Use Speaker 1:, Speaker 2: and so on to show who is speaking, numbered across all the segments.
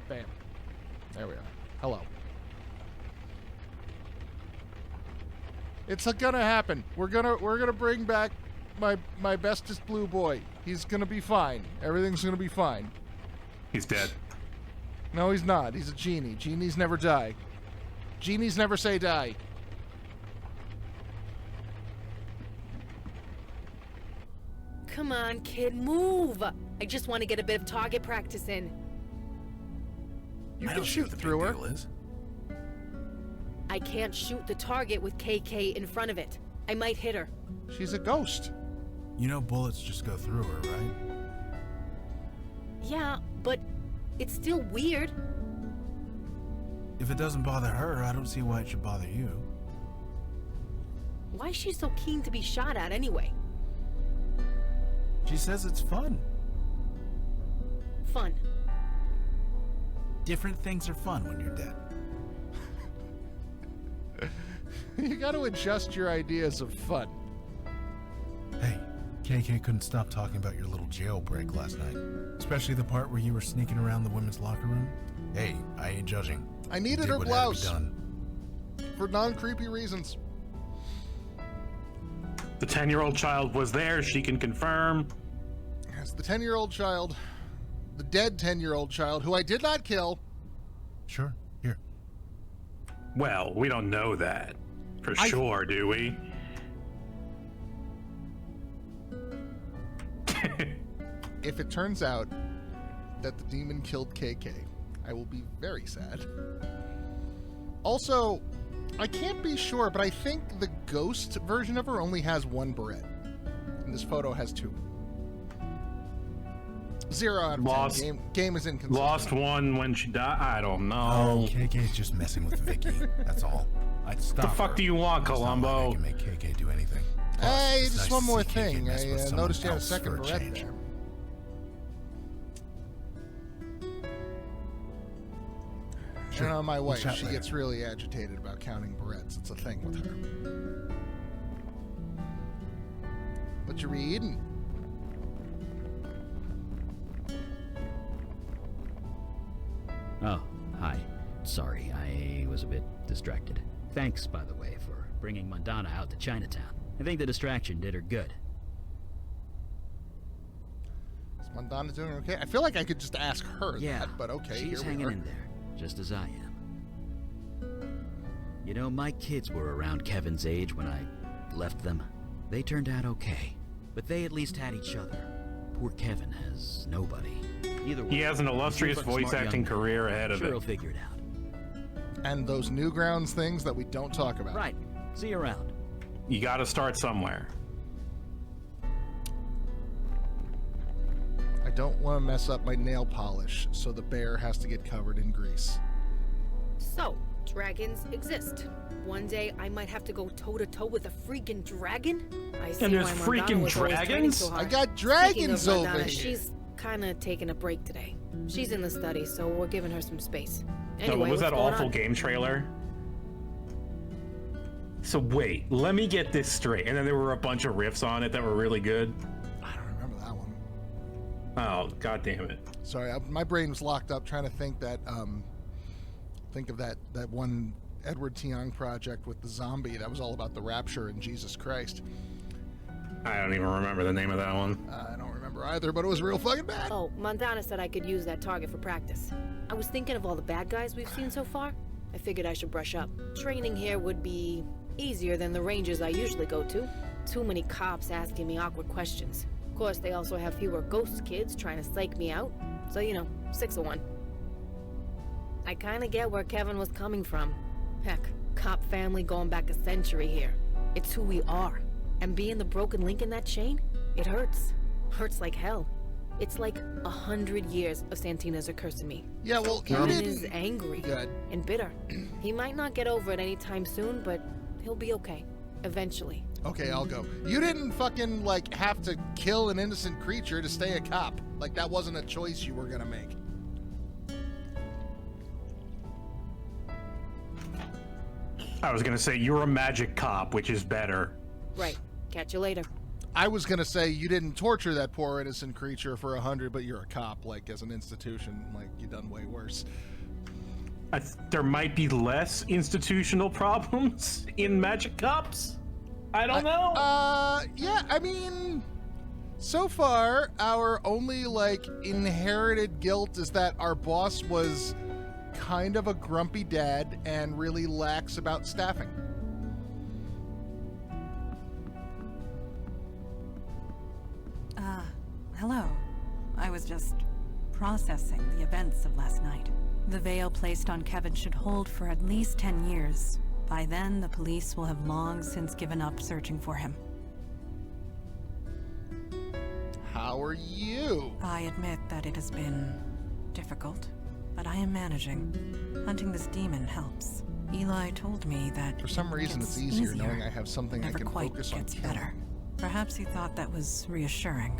Speaker 1: Bam. There we are. Hello. It's gonna happen. We're gonna bring back my bestest blue boy. He's gonna be fine. Everything's gonna be fine.
Speaker 2: He's dead.
Speaker 1: No, he's not. He's a genie. Genies never die. Genies never say die.
Speaker 3: Come on, kid, move! I just want to get a bit of target practice in.
Speaker 1: You can shoot through her.
Speaker 3: I can't shoot the target with KK in front of it. I might hit her.
Speaker 1: She's a ghost.
Speaker 4: You know bullets just go through her, right?
Speaker 3: Yeah, but it's still weird.
Speaker 4: If it doesn't bother her, I don't see why it should bother you.
Speaker 3: Why is she so keen to be shot at anyway?
Speaker 4: She says it's fun.
Speaker 3: Fun.
Speaker 4: Different things are fun when you're dead.
Speaker 1: You got to adjust your ideas of fun.
Speaker 4: Hey, KK couldn't stop talking about your little jailbreak last night. Especially the part where you were sneaking around the women's locker room. Hey, I ain't judging.
Speaker 1: I needed her blouse. For non-creepy reasons.
Speaker 2: The 10-year-old child was there. She can confirm.
Speaker 1: Yes, the 10-year-old child. The dead 10-year-old child, who I did not kill.
Speaker 4: Sure, here.
Speaker 2: Well, we don't know that for sure, do we?
Speaker 1: If it turns out that the demon killed KK, I will be very sad. Also, I can't be sure, but I think the ghost version of her only has one beret. And this photo has two. 0 out of 10. Game is inconsistent.
Speaker 2: Lost one when she died. I don't know.
Speaker 4: Oh, KK's just messing with Vicky. That's all. I'd stop
Speaker 2: The fuck
Speaker 4: her.
Speaker 2: do you want, Columbo?
Speaker 4: I can make KK do anything. Plus,
Speaker 1: Hey,
Speaker 4: it's
Speaker 1: just
Speaker 4: nice
Speaker 1: one
Speaker 4: to
Speaker 1: more
Speaker 4: see KK
Speaker 1: thing.
Speaker 4: mess with
Speaker 1: I
Speaker 4: someone
Speaker 1: noticed you had a
Speaker 4: else
Speaker 1: second
Speaker 4: for
Speaker 1: beret
Speaker 4: change.
Speaker 1: there.
Speaker 4: Sure.
Speaker 1: You know, my
Speaker 4: We'll
Speaker 1: wife,
Speaker 4: chat
Speaker 1: she
Speaker 4: later.
Speaker 1: gets really agitated about counting barrettes. It's a thing with her. What you reading?
Speaker 5: Oh, hi. Sorry, I was a bit distracted. Thanks, by the way, for bringing Madonna out to Chinatown. I think the distraction did her good.
Speaker 1: Is Madonna doing okay? I feel like I could just ask her that, but okay,
Speaker 5: she's
Speaker 1: here we
Speaker 5: hanging
Speaker 1: are.
Speaker 5: in there, just as I am. You know, my kids were around Kevin's age when I left them. They turned out okay, but they at least had each other. Poor Kevin has nobody. Either way,
Speaker 2: He has an illustrious
Speaker 5: seems like a
Speaker 2: voice
Speaker 5: smart
Speaker 2: acting
Speaker 5: young man.
Speaker 2: career ahead of
Speaker 5: Sure,
Speaker 2: it.
Speaker 5: he'll figure it out.
Speaker 1: And those Newgrounds things that we don't talk about.
Speaker 5: Right. See you around.
Speaker 2: You gotta start somewhere.
Speaker 1: I don't want to mess up my nail polish, so the bear has to get covered in grease.
Speaker 3: So, dragons exist. One day I might have to go toe-to-toe with a freaking dragon? I see
Speaker 2: And there's
Speaker 3: why Madonna
Speaker 2: freaking
Speaker 3: was always training
Speaker 2: dragons?
Speaker 3: so
Speaker 1: I
Speaker 3: hard.
Speaker 1: got
Speaker 3: Speaking
Speaker 1: dragons
Speaker 3: of
Speaker 1: over
Speaker 3: Madonna,
Speaker 1: here.
Speaker 3: she's kind of taking a break today. She's in the study, so we're giving her some space.
Speaker 2: No,
Speaker 3: Anyway,
Speaker 2: what was
Speaker 3: what's
Speaker 2: that
Speaker 3: going
Speaker 2: awful
Speaker 3: on?
Speaker 2: game trailer? So wait, let me get this straight. And then there were a bunch of riffs on it that were really good.
Speaker 1: I don't remember that one.
Speaker 2: Oh, god damn it.
Speaker 1: Sorry, my brain was locked up trying to think of that one Edward Tiong project with the zombie that was all about the rapture and Jesus Christ.
Speaker 2: I don't even remember the name of that one.
Speaker 1: I don't remember either, but it was real fucking bad.
Speaker 3: Oh, Madonna said I could use that target for practice. I was thinking of all the bad guys we've seen so far. I figured I should brush up. Training here would be easier than the ranges I usually go to. Too many cops asking me awkward questions. Of course, they also have fewer ghost kids trying to psych me out. So, 6 of 1. I kinda get where Kevin was coming from. Heck, cop family going back a century here. It's who we are. And being the broken link in that chain, it hurts. Hurts like hell. It's like 100 years of Santina's are cursing me.
Speaker 1: Yeah, well, you
Speaker 3: Kevin
Speaker 1: didn't...
Speaker 3: is angry
Speaker 1: Good.
Speaker 3: and bitter. He might not get over it anytime soon, but he'll be okay. Eventually.
Speaker 1: Okay, I'll go. You didn't fucking, have to kill an innocent creature to stay a cop. That wasn't a choice you were gonna make.
Speaker 2: I was gonna say, you're a magic cop, which is better.
Speaker 3: Right. Catch you later.
Speaker 1: I was gonna say you didn't torture that poor innocent creature for 100, but you're a cop. Like, as an institution, like, you done way worse.
Speaker 2: There might be less institutional problems in magic cops. I don't know.
Speaker 1: Yeah, I mean, so far, our only, like, inherited guilt is that our boss was kind of a grumpy dad and really lax about staffing.
Speaker 6: Hello. I was just processing the events of last night. The veil placed on Kevin should hold for at least 10 years. By then, the police will have long since given up searching for him.
Speaker 1: How are you?
Speaker 6: I admit that it has been difficult, but I am managing. Hunting this demon helps. Eli told me that
Speaker 1: For some reason,
Speaker 6: gets
Speaker 1: it's easier knowing I have something I
Speaker 6: never
Speaker 1: can
Speaker 6: quite
Speaker 1: focus on
Speaker 6: gets
Speaker 1: killing.
Speaker 6: better. Perhaps he thought that was reassuring.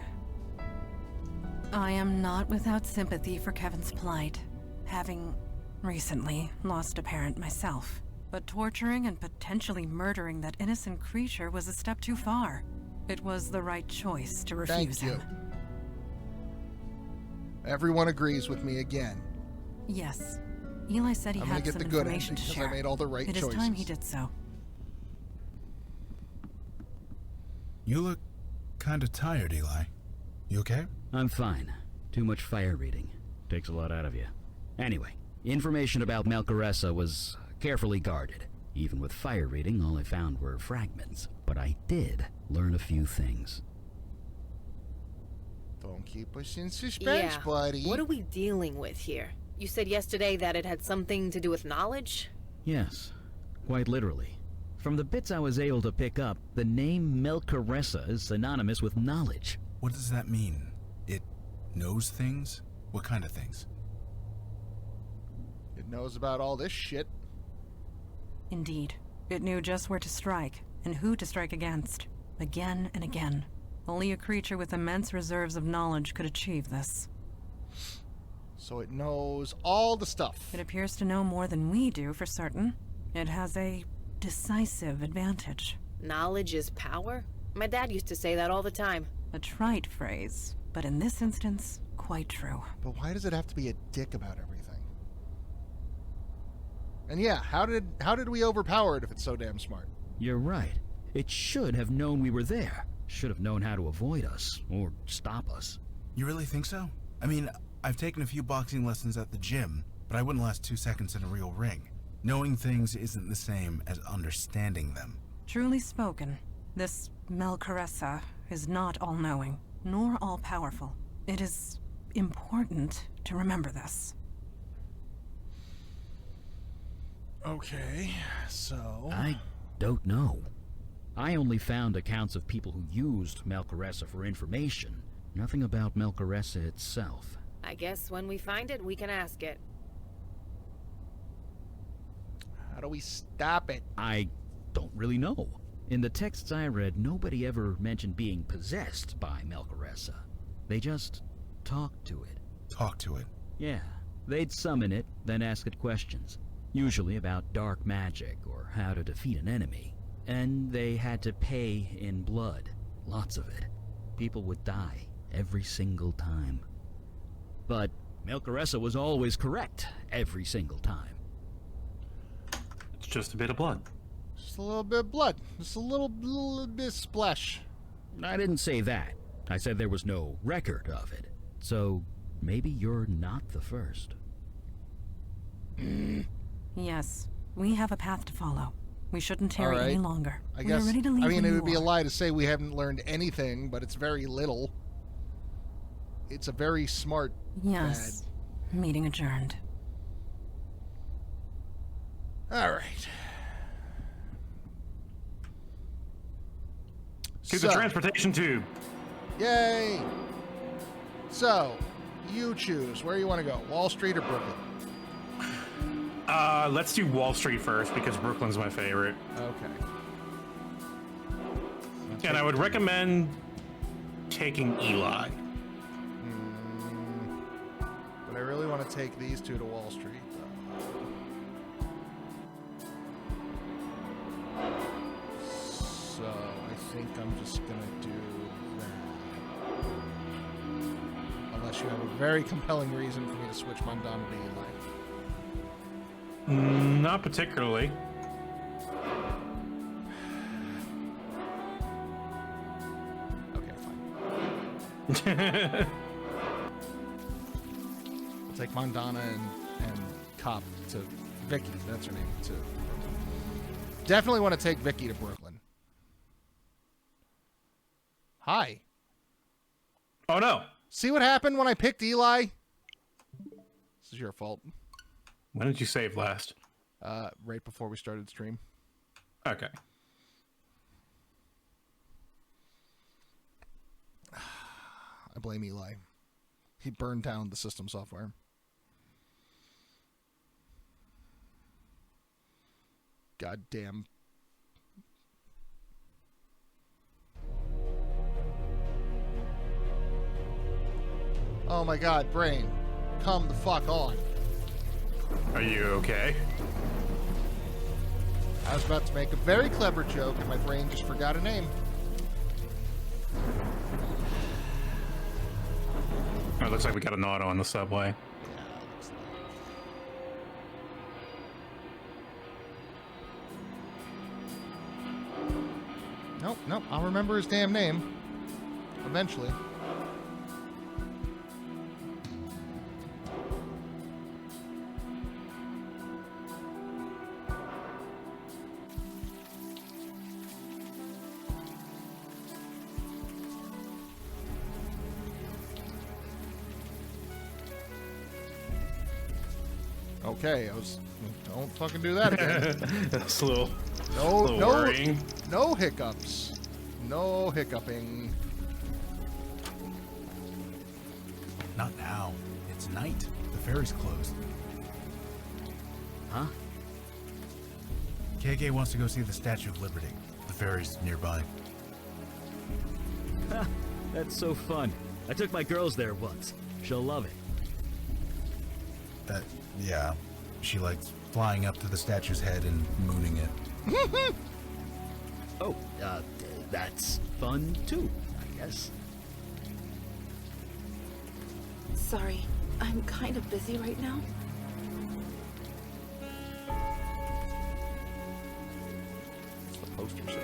Speaker 6: I am not without sympathy for Kevin's plight, having recently lost a parent myself. But torturing and potentially murdering that innocent creature was a step too far. It was the right choice to refuse
Speaker 1: Thank you.
Speaker 6: him.
Speaker 1: Everyone agrees with me again.
Speaker 6: Yes. Eli said he
Speaker 1: I'm gonna
Speaker 6: had
Speaker 1: get
Speaker 6: some
Speaker 1: the good ending
Speaker 6: information to
Speaker 1: because
Speaker 6: share.
Speaker 1: I made all the right
Speaker 6: It
Speaker 1: choices.
Speaker 6: is time he did so.
Speaker 4: You look kind of tired, Eli. You okay?
Speaker 5: I'm fine. Too much fire reading. Takes a lot out of you. Anyway, information about Malcaressa was carefully guarded. Even with fire reading, all I found were fragments. But I did learn a few things.
Speaker 1: Don't keep us in suspense, buddy.
Speaker 3: What are we dealing with here? You said yesterday that it had something to do with knowledge?
Speaker 5: Yes, quite literally. From the bits I was able to pick up, the name Malcaressa is synonymous with knowledge.
Speaker 4: What does that mean? It knows things? What kind of things?
Speaker 1: It knows about all this shit.
Speaker 6: Indeed. It knew just where to strike, and who to strike against. Again and again. Only a creature with immense reserves of knowledge could achieve this.
Speaker 1: So it knows all the stuff.
Speaker 6: It appears to know more than we do, for certain. It has a decisive advantage.
Speaker 3: Knowledge is power? My dad used to say that all the time.
Speaker 6: A trite phrase, but in this instance, quite true.
Speaker 1: But why does it have to be a dick about everything? And yeah, how did we overpower it if it's so damn smart?
Speaker 5: You're right. It should have known we were there. Should have known how to avoid us, or stop us.
Speaker 4: You really think so? I mean, I've taken a few boxing lessons at the gym, but I wouldn't last 2 seconds in a real ring. Knowing things isn't the same as understanding them.
Speaker 6: Truly spoken, this Malcaressa is not all-knowing, nor all-powerful. It is important to remember this.
Speaker 1: Okay, so...
Speaker 5: I don't know. I only found accounts of people who used Malcaressa for information. Nothing about Malcaressa itself.
Speaker 3: I guess when we find it, we can ask it.
Speaker 1: How do we stop it?
Speaker 5: I don't really know. In the texts I read, nobody ever mentioned being possessed by Malcaressa. They just talked to it.
Speaker 4: Talk to it.
Speaker 5: Yeah, they'd summon it, then ask it questions. Usually about dark magic or how to defeat an enemy. And they had to pay in blood. Lots of it. People would die every single time. But Malcaressa was always correct every single time.
Speaker 2: It's just a bit of blood.
Speaker 1: Just a little bit of blood. Just a little bit splash.
Speaker 5: I didn't say that. I said there was no record of it. So maybe you're not the first.
Speaker 6: Yes, we have a path to follow. We shouldn't tarry
Speaker 1: All right.
Speaker 6: any longer.
Speaker 1: I
Speaker 6: We
Speaker 1: guess.
Speaker 6: are ready to leave
Speaker 1: I mean,
Speaker 6: when
Speaker 1: it
Speaker 6: you
Speaker 1: would be a
Speaker 6: are.
Speaker 1: lie to say we haven't learned anything, but it's very little. It's a very smart.
Speaker 6: Yes. Meeting adjourned.
Speaker 1: All right.
Speaker 2: To the transportation tube.
Speaker 1: Yay! So, you choose where you want to go, Wall Street or Brooklyn.
Speaker 2: Let's do Wall Street first because Brooklyn's my favorite.
Speaker 1: Okay.
Speaker 2: And I would recommend taking Eli.
Speaker 1: But I really want to take these two to Wall Street. So I think I'm just gonna do Unless you have a very compelling reason for me to switch Mondana to Eli.
Speaker 2: Not particularly.
Speaker 1: Okay, fine. I'll take Mondana and Cop to Vicky. That's her name. To definitely want to take Vicky to Brooklyn. Hi.
Speaker 2: Oh no!
Speaker 1: See what happened when I picked Eli? This is your fault.
Speaker 2: When did you save last?
Speaker 1: Right before we started stream.
Speaker 2: Okay.
Speaker 1: I blame Eli. He burned down the system software. Goddamn. Oh my god, brain. Come the fuck on.
Speaker 2: Are you okay?
Speaker 1: I was about to make a very clever joke and my brain just forgot a name.
Speaker 2: Oh, it looks like we got an auto on the subway.
Speaker 1: Nope, nope. I'll remember his damn name. Eventually. Okay, don't fucking do that again.
Speaker 2: That's a little
Speaker 1: No,
Speaker 2: worrying.
Speaker 1: no hiccups. No hiccuping.
Speaker 4: Not now. It's night. The ferry's closed.
Speaker 5: Huh?
Speaker 4: KK wants to go see the Statue of Liberty. The ferry's nearby.
Speaker 5: Ha! That's so fun. I took my girls there once. She'll love it.
Speaker 4: Yeah. She likes flying up to the statue's head and mooning it.
Speaker 5: Oh, that's fun too, I guess.
Speaker 7: Sorry, I'm kind of busy right now.
Speaker 1: What's the poster say?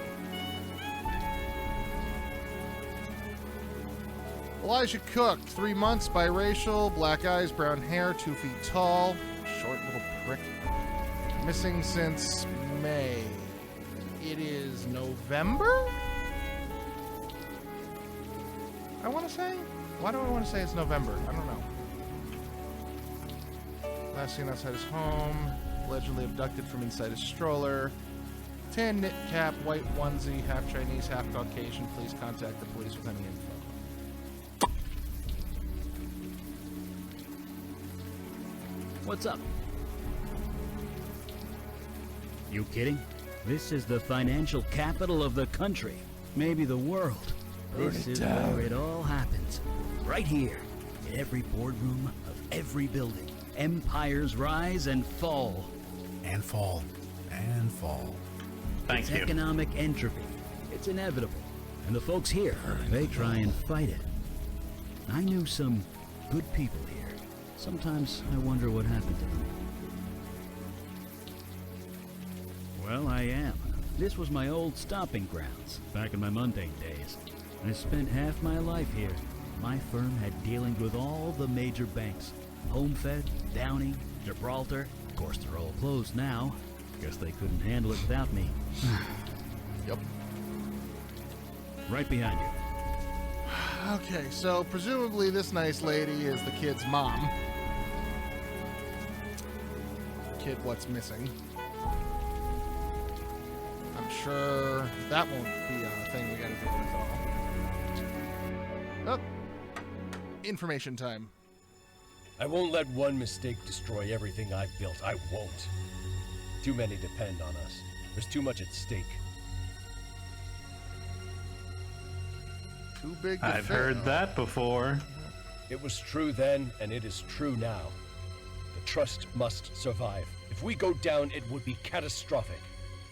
Speaker 1: Elijah Cook, 3 months, biracial, black eyes, brown hair, 2 feet tall, short little prick. Missing since May. It is November? I want to say? Why do I want to say it's November? I don't know. Last seen outside his home, allegedly abducted from inside his stroller. Tan knit cap, white onesie, half Chinese, half Caucasian. Please contact the police with any info.
Speaker 5: What's up? You kidding? This is the financial capital of the country, maybe the world. This is where it all happens. Right here, in every boardroom of every building. Empires rise and fall.
Speaker 4: And fall. And fall.
Speaker 2: Thank
Speaker 5: It's
Speaker 2: you.
Speaker 5: economic entropy. It's inevitable. And the folks here, they try and fight it. I knew some good people here. Sometimes I wonder what happened to them. Well, I am. This was my old stomping grounds, back in my mundane days. I spent half my life here. My firm had dealings with all the major banks. Homefed, Downing, Gibraltar. Of course, they're all closed now. Guess they couldn't handle it without me.
Speaker 1: Yep.
Speaker 5: Right behind you.
Speaker 1: Okay, so presumably this nice lady is the kid's mom. Kid, what's missing? I'm sure that won't be a thing we gotta deal with at all. Oh. Information time.
Speaker 8: I won't let one mistake destroy everything I've built. I won't. Too many depend on us. There's too much at stake.
Speaker 1: Too big to
Speaker 2: I've
Speaker 1: fail.
Speaker 2: heard that before.
Speaker 8: It was true then, and it is true now. The trust must survive. If we go down, it would be catastrophic.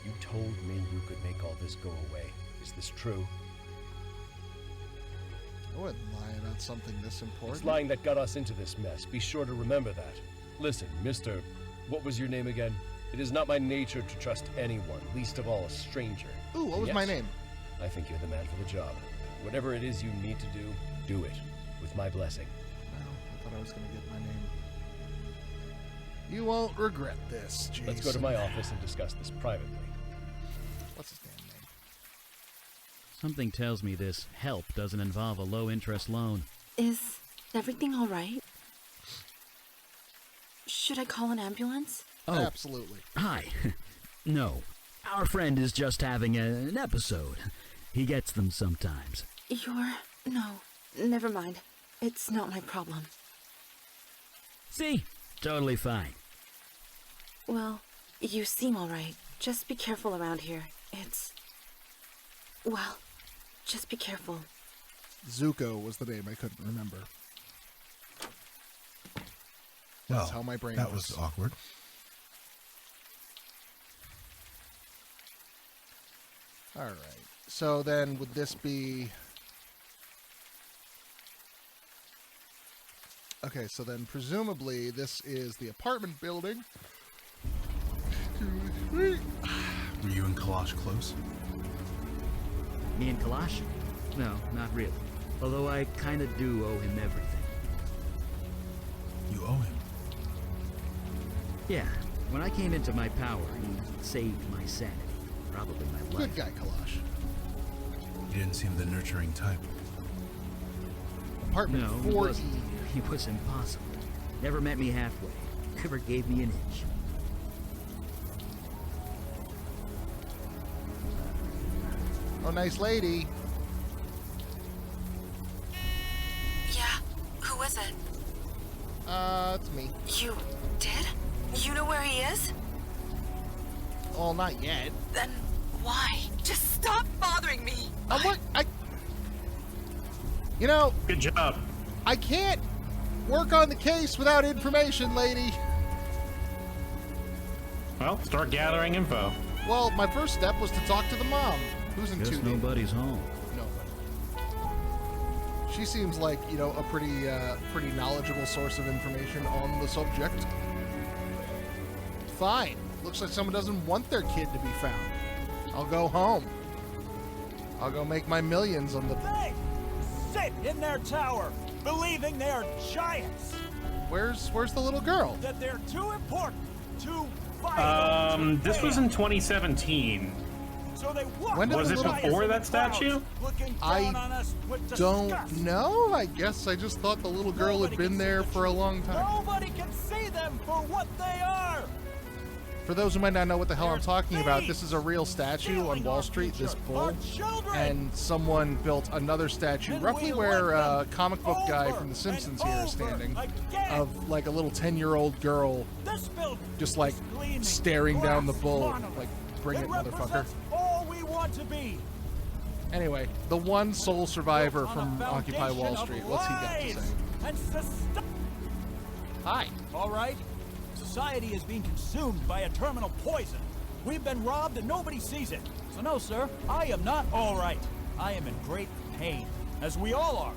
Speaker 8: You told me you could make all this go away. Is this true?
Speaker 1: I wouldn't lie about about something this important.
Speaker 8: It's lying that got us into this mess. Be sure to remember that. Listen, Mr. What was your name again? It is not my nature to trust anyone, least of all a stranger.
Speaker 1: Ooh, what was my name?
Speaker 8: I think you're the man for the job. Whatever it is you need to do, do it. With my blessing.
Speaker 1: Well, I thought I was going to get my name. You won't regret this, Jason.
Speaker 8: Let's go to my office and discuss this privately.
Speaker 1: What's his damn name?
Speaker 5: Something tells me this help doesn't involve a low-interest loan.
Speaker 7: Is everything all right? Should I call an ambulance?
Speaker 5: Oh,
Speaker 1: absolutely.
Speaker 5: Hi. No. Our friend is just having an episode. He gets them sometimes.
Speaker 7: No, never mind. It's not my problem.
Speaker 5: See? Totally fine.
Speaker 7: Well, you seem all right. Just be careful around here. Well, just be careful.
Speaker 1: Zuko was the name I couldn't remember.
Speaker 4: Well,
Speaker 1: That's how my brain
Speaker 4: that
Speaker 1: works.
Speaker 4: was awkward.
Speaker 1: All right. So then, would this be... Okay, so then presumably this is the apartment building.
Speaker 4: Were you and Kalash close?
Speaker 5: Me and Kalash? No, not really. Although I kinda do owe him everything.
Speaker 4: You owe him.
Speaker 5: Yeah, when I came into my power, he saved my sanity. Probably my life.
Speaker 1: Good guy, Kalash.
Speaker 4: You didn't seem the nurturing type.
Speaker 1: Apartment
Speaker 5: No, he
Speaker 1: 4E.
Speaker 5: wasn't. He was impossible. Never met me halfway. Never gave me an inch.
Speaker 1: Oh, nice lady.
Speaker 7: Yeah, who is it?
Speaker 1: It's me.
Speaker 7: You did? You know where he is?
Speaker 1: Oh, not yet.
Speaker 7: Then why? Just stop bothering me!
Speaker 1: What? You know,
Speaker 2: Good job.
Speaker 1: I can't work on the case without information, lady.
Speaker 2: Well, start gathering info.
Speaker 1: Well, my first step was to talk to the mom, who's in
Speaker 5: Guess
Speaker 1: 2D.
Speaker 5: nobody's home.
Speaker 1: Nobody. She seems like, you know, a pretty knowledgeable source of information on the subject. Fine. Looks like someone doesn't want their kid to be found. I'll go home. I'll go make my millions on the...
Speaker 9: They sit in their tower, believing they're giants,
Speaker 1: Where's the little girl?
Speaker 9: that they're too important, too vital to
Speaker 2: This was
Speaker 9: fail.
Speaker 2: in 2017.
Speaker 9: So they walk
Speaker 1: When did
Speaker 2: Was
Speaker 1: the
Speaker 2: it
Speaker 1: little-
Speaker 2: before that statue?
Speaker 9: looking
Speaker 1: I
Speaker 9: down on us with
Speaker 1: Don't
Speaker 9: disgust.
Speaker 1: know. I guess I just thought the little girl
Speaker 9: Nobody
Speaker 1: had been
Speaker 9: can see
Speaker 1: there
Speaker 9: the
Speaker 1: for a
Speaker 9: truth.
Speaker 1: long time.
Speaker 9: Nobody can see them for what they are.
Speaker 1: For those who might not know what the hell I'm
Speaker 9: They're
Speaker 1: talking about,
Speaker 9: thieves,
Speaker 1: this is a real statue on
Speaker 9: stealing
Speaker 1: Wall
Speaker 9: our
Speaker 1: Street, this
Speaker 9: future,
Speaker 1: bull.
Speaker 9: our children.
Speaker 1: And someone built another statue,
Speaker 9: And
Speaker 1: roughly
Speaker 9: we
Speaker 1: where
Speaker 9: let them
Speaker 1: comic book guy
Speaker 9: over
Speaker 1: from The Simpsons
Speaker 9: and
Speaker 1: here is
Speaker 9: over
Speaker 1: standing,
Speaker 9: again.
Speaker 1: of like a little 10-year-old girl
Speaker 9: This building
Speaker 1: just like
Speaker 9: is gleaming
Speaker 1: staring down the
Speaker 9: glass
Speaker 1: bull,
Speaker 9: monolith.
Speaker 1: like, bring it, motherfucker.
Speaker 9: represents all we want to be.
Speaker 1: Anyway, the one sole survivor
Speaker 9: Built on a
Speaker 1: from Occupy Wall
Speaker 9: foundation
Speaker 1: Street.
Speaker 9: of
Speaker 1: What's he got to
Speaker 9: lies
Speaker 1: say?
Speaker 9: and
Speaker 1: Hi.
Speaker 9: All right. Society is being consumed by a terminal poison. We've been robbed and nobody sees it. So no, sir, I am not all right. I am in great pain, as we all are.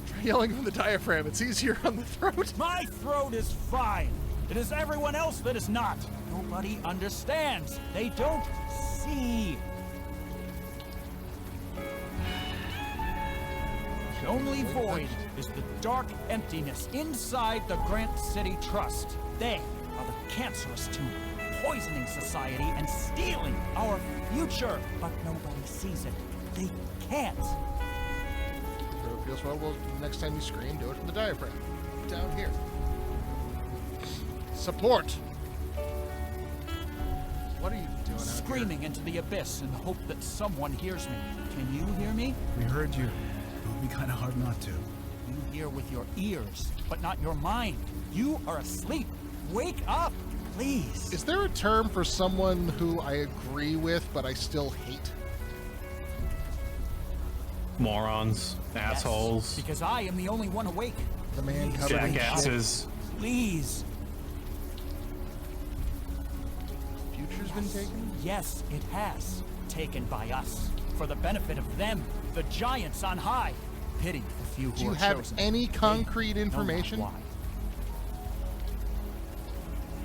Speaker 1: Try yelling from the diaphragm. It's easier on the throat.
Speaker 9: My throat is fine. It is everyone else that is not. Nobody understands. They don't see. The only void is the dark emptiness inside the Grant City Trust. They are the cancerous tube, poisoning society and stealing our future. But nobody sees it. They can't.
Speaker 1: Throat feels well, next time you scream, do it from the diaphragm. Down here. Support. What are you doing out
Speaker 9: Screaming into the abyss in the hope that someone hears me. Can you hear me?
Speaker 4: We heard you. It would be kind of hard not to.
Speaker 9: You hear with your ears, but not your mind. You are asleep. Wake up, please.
Speaker 1: Is there a term for someone who I agree with, but I still hate?
Speaker 2: Morons,
Speaker 9: Yes,
Speaker 2: assholes,
Speaker 9: because I am the only one awake.
Speaker 1: The man covered in shit.
Speaker 2: jackasses.
Speaker 9: Please.
Speaker 1: Future's been taken?
Speaker 9: Yes, it has. Taken by us. for the benefit of them, the giants on high. Pity the few who
Speaker 1: Do you
Speaker 9: are
Speaker 1: have
Speaker 9: chosen.
Speaker 1: any
Speaker 9: They
Speaker 1: concrete
Speaker 9: know not
Speaker 1: information?
Speaker 9: why.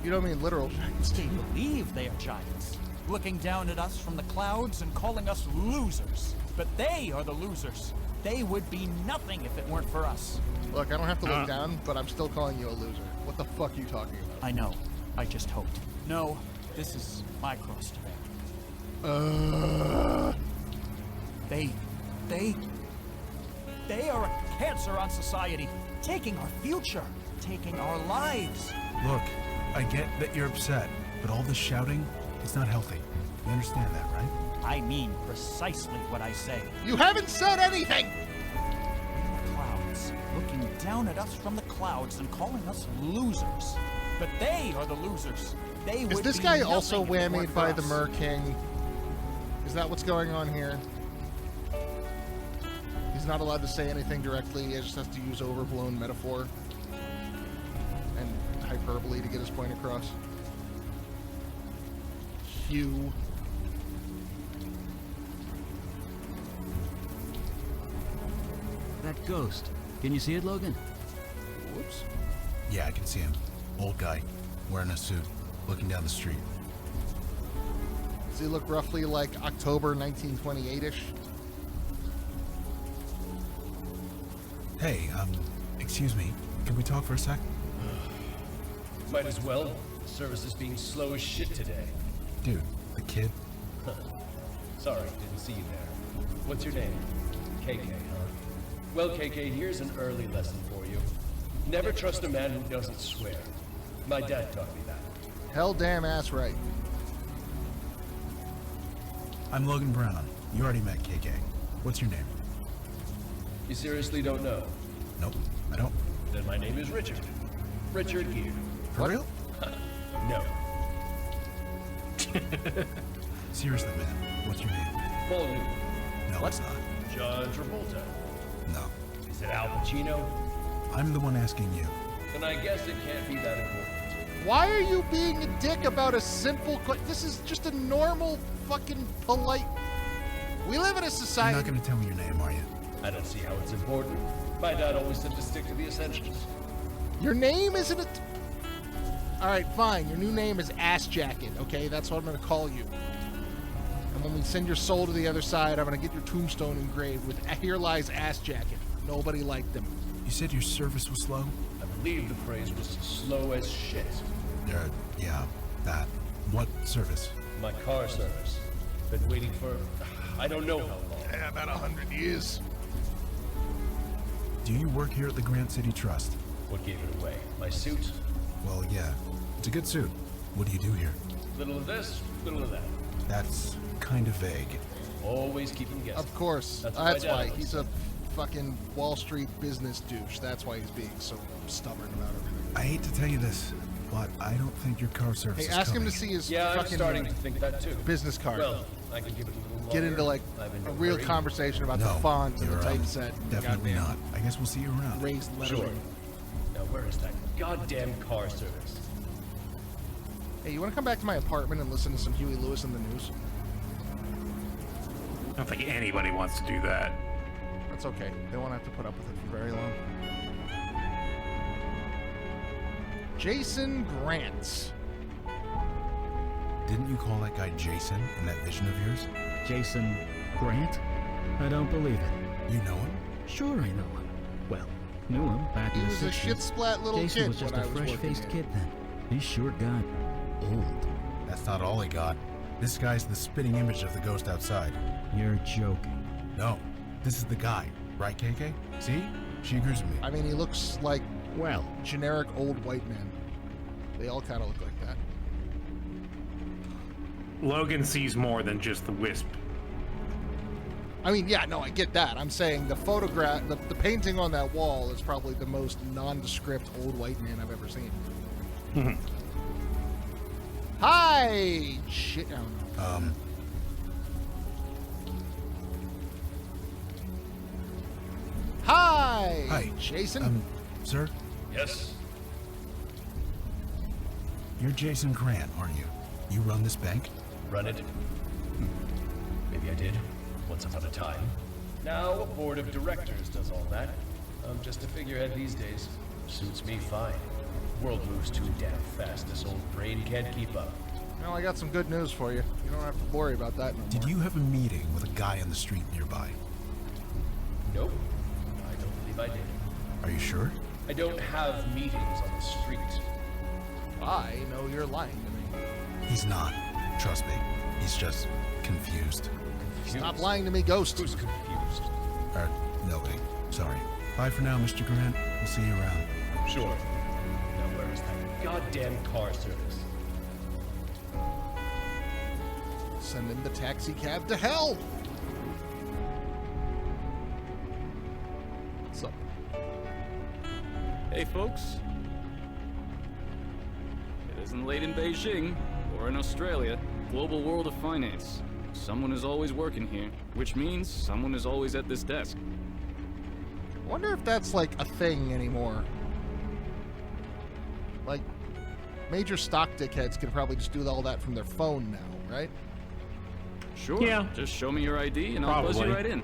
Speaker 1: You don't mean literal giants, do
Speaker 9: They
Speaker 1: you?
Speaker 9: believe they are giants, looking down at us from the clouds and calling us losers. But they are the losers. They would be nothing if it weren't for us.
Speaker 1: Look, I don't have to look down, but I'm still calling you a loser. What the fuck are you talking about?
Speaker 9: I know. I just hoped. No, this is my cross to bear. They are a cancer on society, taking our future, taking our lives.
Speaker 4: Look, I get that you're upset, but all this shouting, it's not healthy. You understand that, right?
Speaker 9: I mean precisely what I say.
Speaker 1: You haven't said anything!
Speaker 9: Clouds, looking down at us from the clouds and calling us losers. But they are the losers. They
Speaker 1: Is
Speaker 9: would
Speaker 1: this
Speaker 9: be
Speaker 1: guy
Speaker 9: nothing
Speaker 1: also
Speaker 9: if it weren't
Speaker 1: whammied
Speaker 9: for
Speaker 1: by the
Speaker 9: us.
Speaker 1: Mer King? Is that what's going on here? He's not allowed to say anything directly, he just has to use overblown metaphor and hyperbole to get his point across. Hugh.
Speaker 5: That ghost. Can you see it, Logan?
Speaker 1: Whoops.
Speaker 4: Yeah, I can see him. Old guy, wearing a suit, looking down the street.
Speaker 1: Does he look roughly like October 1928-ish?
Speaker 4: Hey, excuse me. Can we talk for a sec?
Speaker 8: Might as well. The service is being slow as shit today.
Speaker 4: Dude, the kid.
Speaker 8: Sorry, didn't see you there. What's your name? KK, huh? Well, KK, here's an early lesson for you. Never trust a man who doesn't swear. My dad taught me that.
Speaker 1: Hell damn ass right.
Speaker 4: I'm Logan Brown. You already met KK. What's your name?
Speaker 8: You seriously don't know?
Speaker 4: Nope, I don't.
Speaker 8: Then my name is Richard. Richard Gere.
Speaker 4: For real?
Speaker 8: No.
Speaker 4: Seriously, man. What's your name?
Speaker 8: Paul Newman.
Speaker 4: No, it's not.
Speaker 8: John Travolta.
Speaker 4: No.
Speaker 8: Is it Al Pacino?
Speaker 4: I'm the one asking you.
Speaker 8: Then I guess it can't be that important.
Speaker 1: Why are you being a dick about a simple This is just a normal, fucking, polite... We live in a
Speaker 4: You're
Speaker 1: society...
Speaker 4: not gonna tell me your name, are you?
Speaker 8: I don't see how it's important. My dad always said to stick to the essentials.
Speaker 1: Your name isn't a... Alright, fine. Your new name is Ass Jacket, okay? That's what I'm gonna call you. And when we send your soul to the other side, I'm gonna get your tombstone engraved with "Here lies Ass Jacket." Nobody liked them.
Speaker 4: You said your service was slow?
Speaker 8: I believe the phrase was slow as shit.
Speaker 4: Yeah, that. What service?
Speaker 8: My car service. Been waiting for... I don't know how long.
Speaker 1: Yeah, about 100 years.
Speaker 4: Do you work here at the Grant City Trust?
Speaker 8: What gave it away? My suit?
Speaker 4: Well, yeah. It's a good suit. What do you do here?
Speaker 8: Little of this, little of that.
Speaker 4: That's kind of vague.
Speaker 8: Always keeping guessing.
Speaker 1: Of course.
Speaker 8: That's
Speaker 1: That's,
Speaker 8: what my dad
Speaker 1: why.
Speaker 8: always
Speaker 1: He's
Speaker 8: said.
Speaker 1: a fucking Wall Street business douche. That's why he's being so stubborn about everything.
Speaker 4: I hate to tell you this, but I don't think your car service
Speaker 1: Hey,
Speaker 4: is
Speaker 1: ask him
Speaker 4: coming.
Speaker 1: to see his
Speaker 8: Yeah, I'm
Speaker 1: fucking
Speaker 8: starting to think that too.
Speaker 1: business card.
Speaker 8: Well, I can give it a little longer.
Speaker 1: Get into like
Speaker 8: I'm in
Speaker 1: a
Speaker 8: no
Speaker 1: real
Speaker 8: hurry.
Speaker 1: conversation about
Speaker 4: No,
Speaker 1: the font and the
Speaker 4: you're,
Speaker 1: typeset. and
Speaker 4: Definitely
Speaker 1: goddamn
Speaker 4: not. I guess we'll see you around.
Speaker 1: Raised lettering.
Speaker 8: Sure. Now where is that goddamn car service?
Speaker 1: Hey, you want to come back to my apartment and listen to some Huey Lewis in the news?
Speaker 2: I don't think anybody wants to do that.
Speaker 1: That's okay. They won't have to put up with it for very long. Jason Grant.
Speaker 4: Didn't you call that guy Jason in that vision of yours?
Speaker 5: Jason Grant? I don't believe it.
Speaker 4: You know him?
Speaker 5: Sure I know him. Well, knew him back
Speaker 1: He
Speaker 5: in the
Speaker 1: was a
Speaker 5: 60s.
Speaker 1: shit-splat little
Speaker 5: Jason
Speaker 1: kid
Speaker 5: was just
Speaker 1: when
Speaker 5: a
Speaker 1: I was working
Speaker 5: fresh-faced
Speaker 1: here.
Speaker 5: kid then. He sure got old.
Speaker 4: That's not all he got. This guy's the spitting image of the ghost outside.
Speaker 5: You're joking.
Speaker 4: No, this is the guy. Right, KK? See? She agrees with me.
Speaker 1: I mean, he looks like
Speaker 5: Well,
Speaker 1: generic old white man. They all kind of look like that.
Speaker 2: Logan sees more than just the wisp.
Speaker 1: I mean, yeah, no, I get that. I'm saying the photograph, the painting on that wall is probably the most nondescript old white man I've ever seen. Hi! Shit, I don't know. Hi!
Speaker 4: Hi.
Speaker 1: Jason?
Speaker 4: Sir?
Speaker 8: Yes.
Speaker 4: You're Jason Grant, aren't you? You run this bank?
Speaker 8: Run it. Maybe I did. once upon a time. Now a board of directors does all that. I'm just a figurehead these days. Suits me fine. World moves too damn fast. This old brain can't keep up.
Speaker 1: Well, I got some good news for you. You don't have to worry about that no more.
Speaker 4: Did you have a meeting with a guy on the street nearby?
Speaker 8: Nope. I don't believe I did.
Speaker 4: Are you sure?
Speaker 8: I don't have meetings on the street.
Speaker 1: I know you're lying to me.
Speaker 4: He's not. Trust me. He's just confused.
Speaker 1: Stop lying to me, Ghost.
Speaker 8: Who's confused?
Speaker 4: Nobody. Sorry. Bye for now, Mr. Grant. We'll see you around.
Speaker 8: Sure. Now where is that goddamn car service?
Speaker 1: Sending the taxi cab to hell. What's up?
Speaker 10: Hey, folks. It isn't late in Beijing or in Australia. Global world of finance. Someone is always working here, which means someone is always at this desk.
Speaker 1: I wonder if that's like a thing anymore. Like, major stock dickheads can probably just do all that from their phone now, right?
Speaker 10: Sure.
Speaker 2: Yeah.
Speaker 10: Just show me your ID and I'll buzz you
Speaker 2: Probably.
Speaker 10: right in.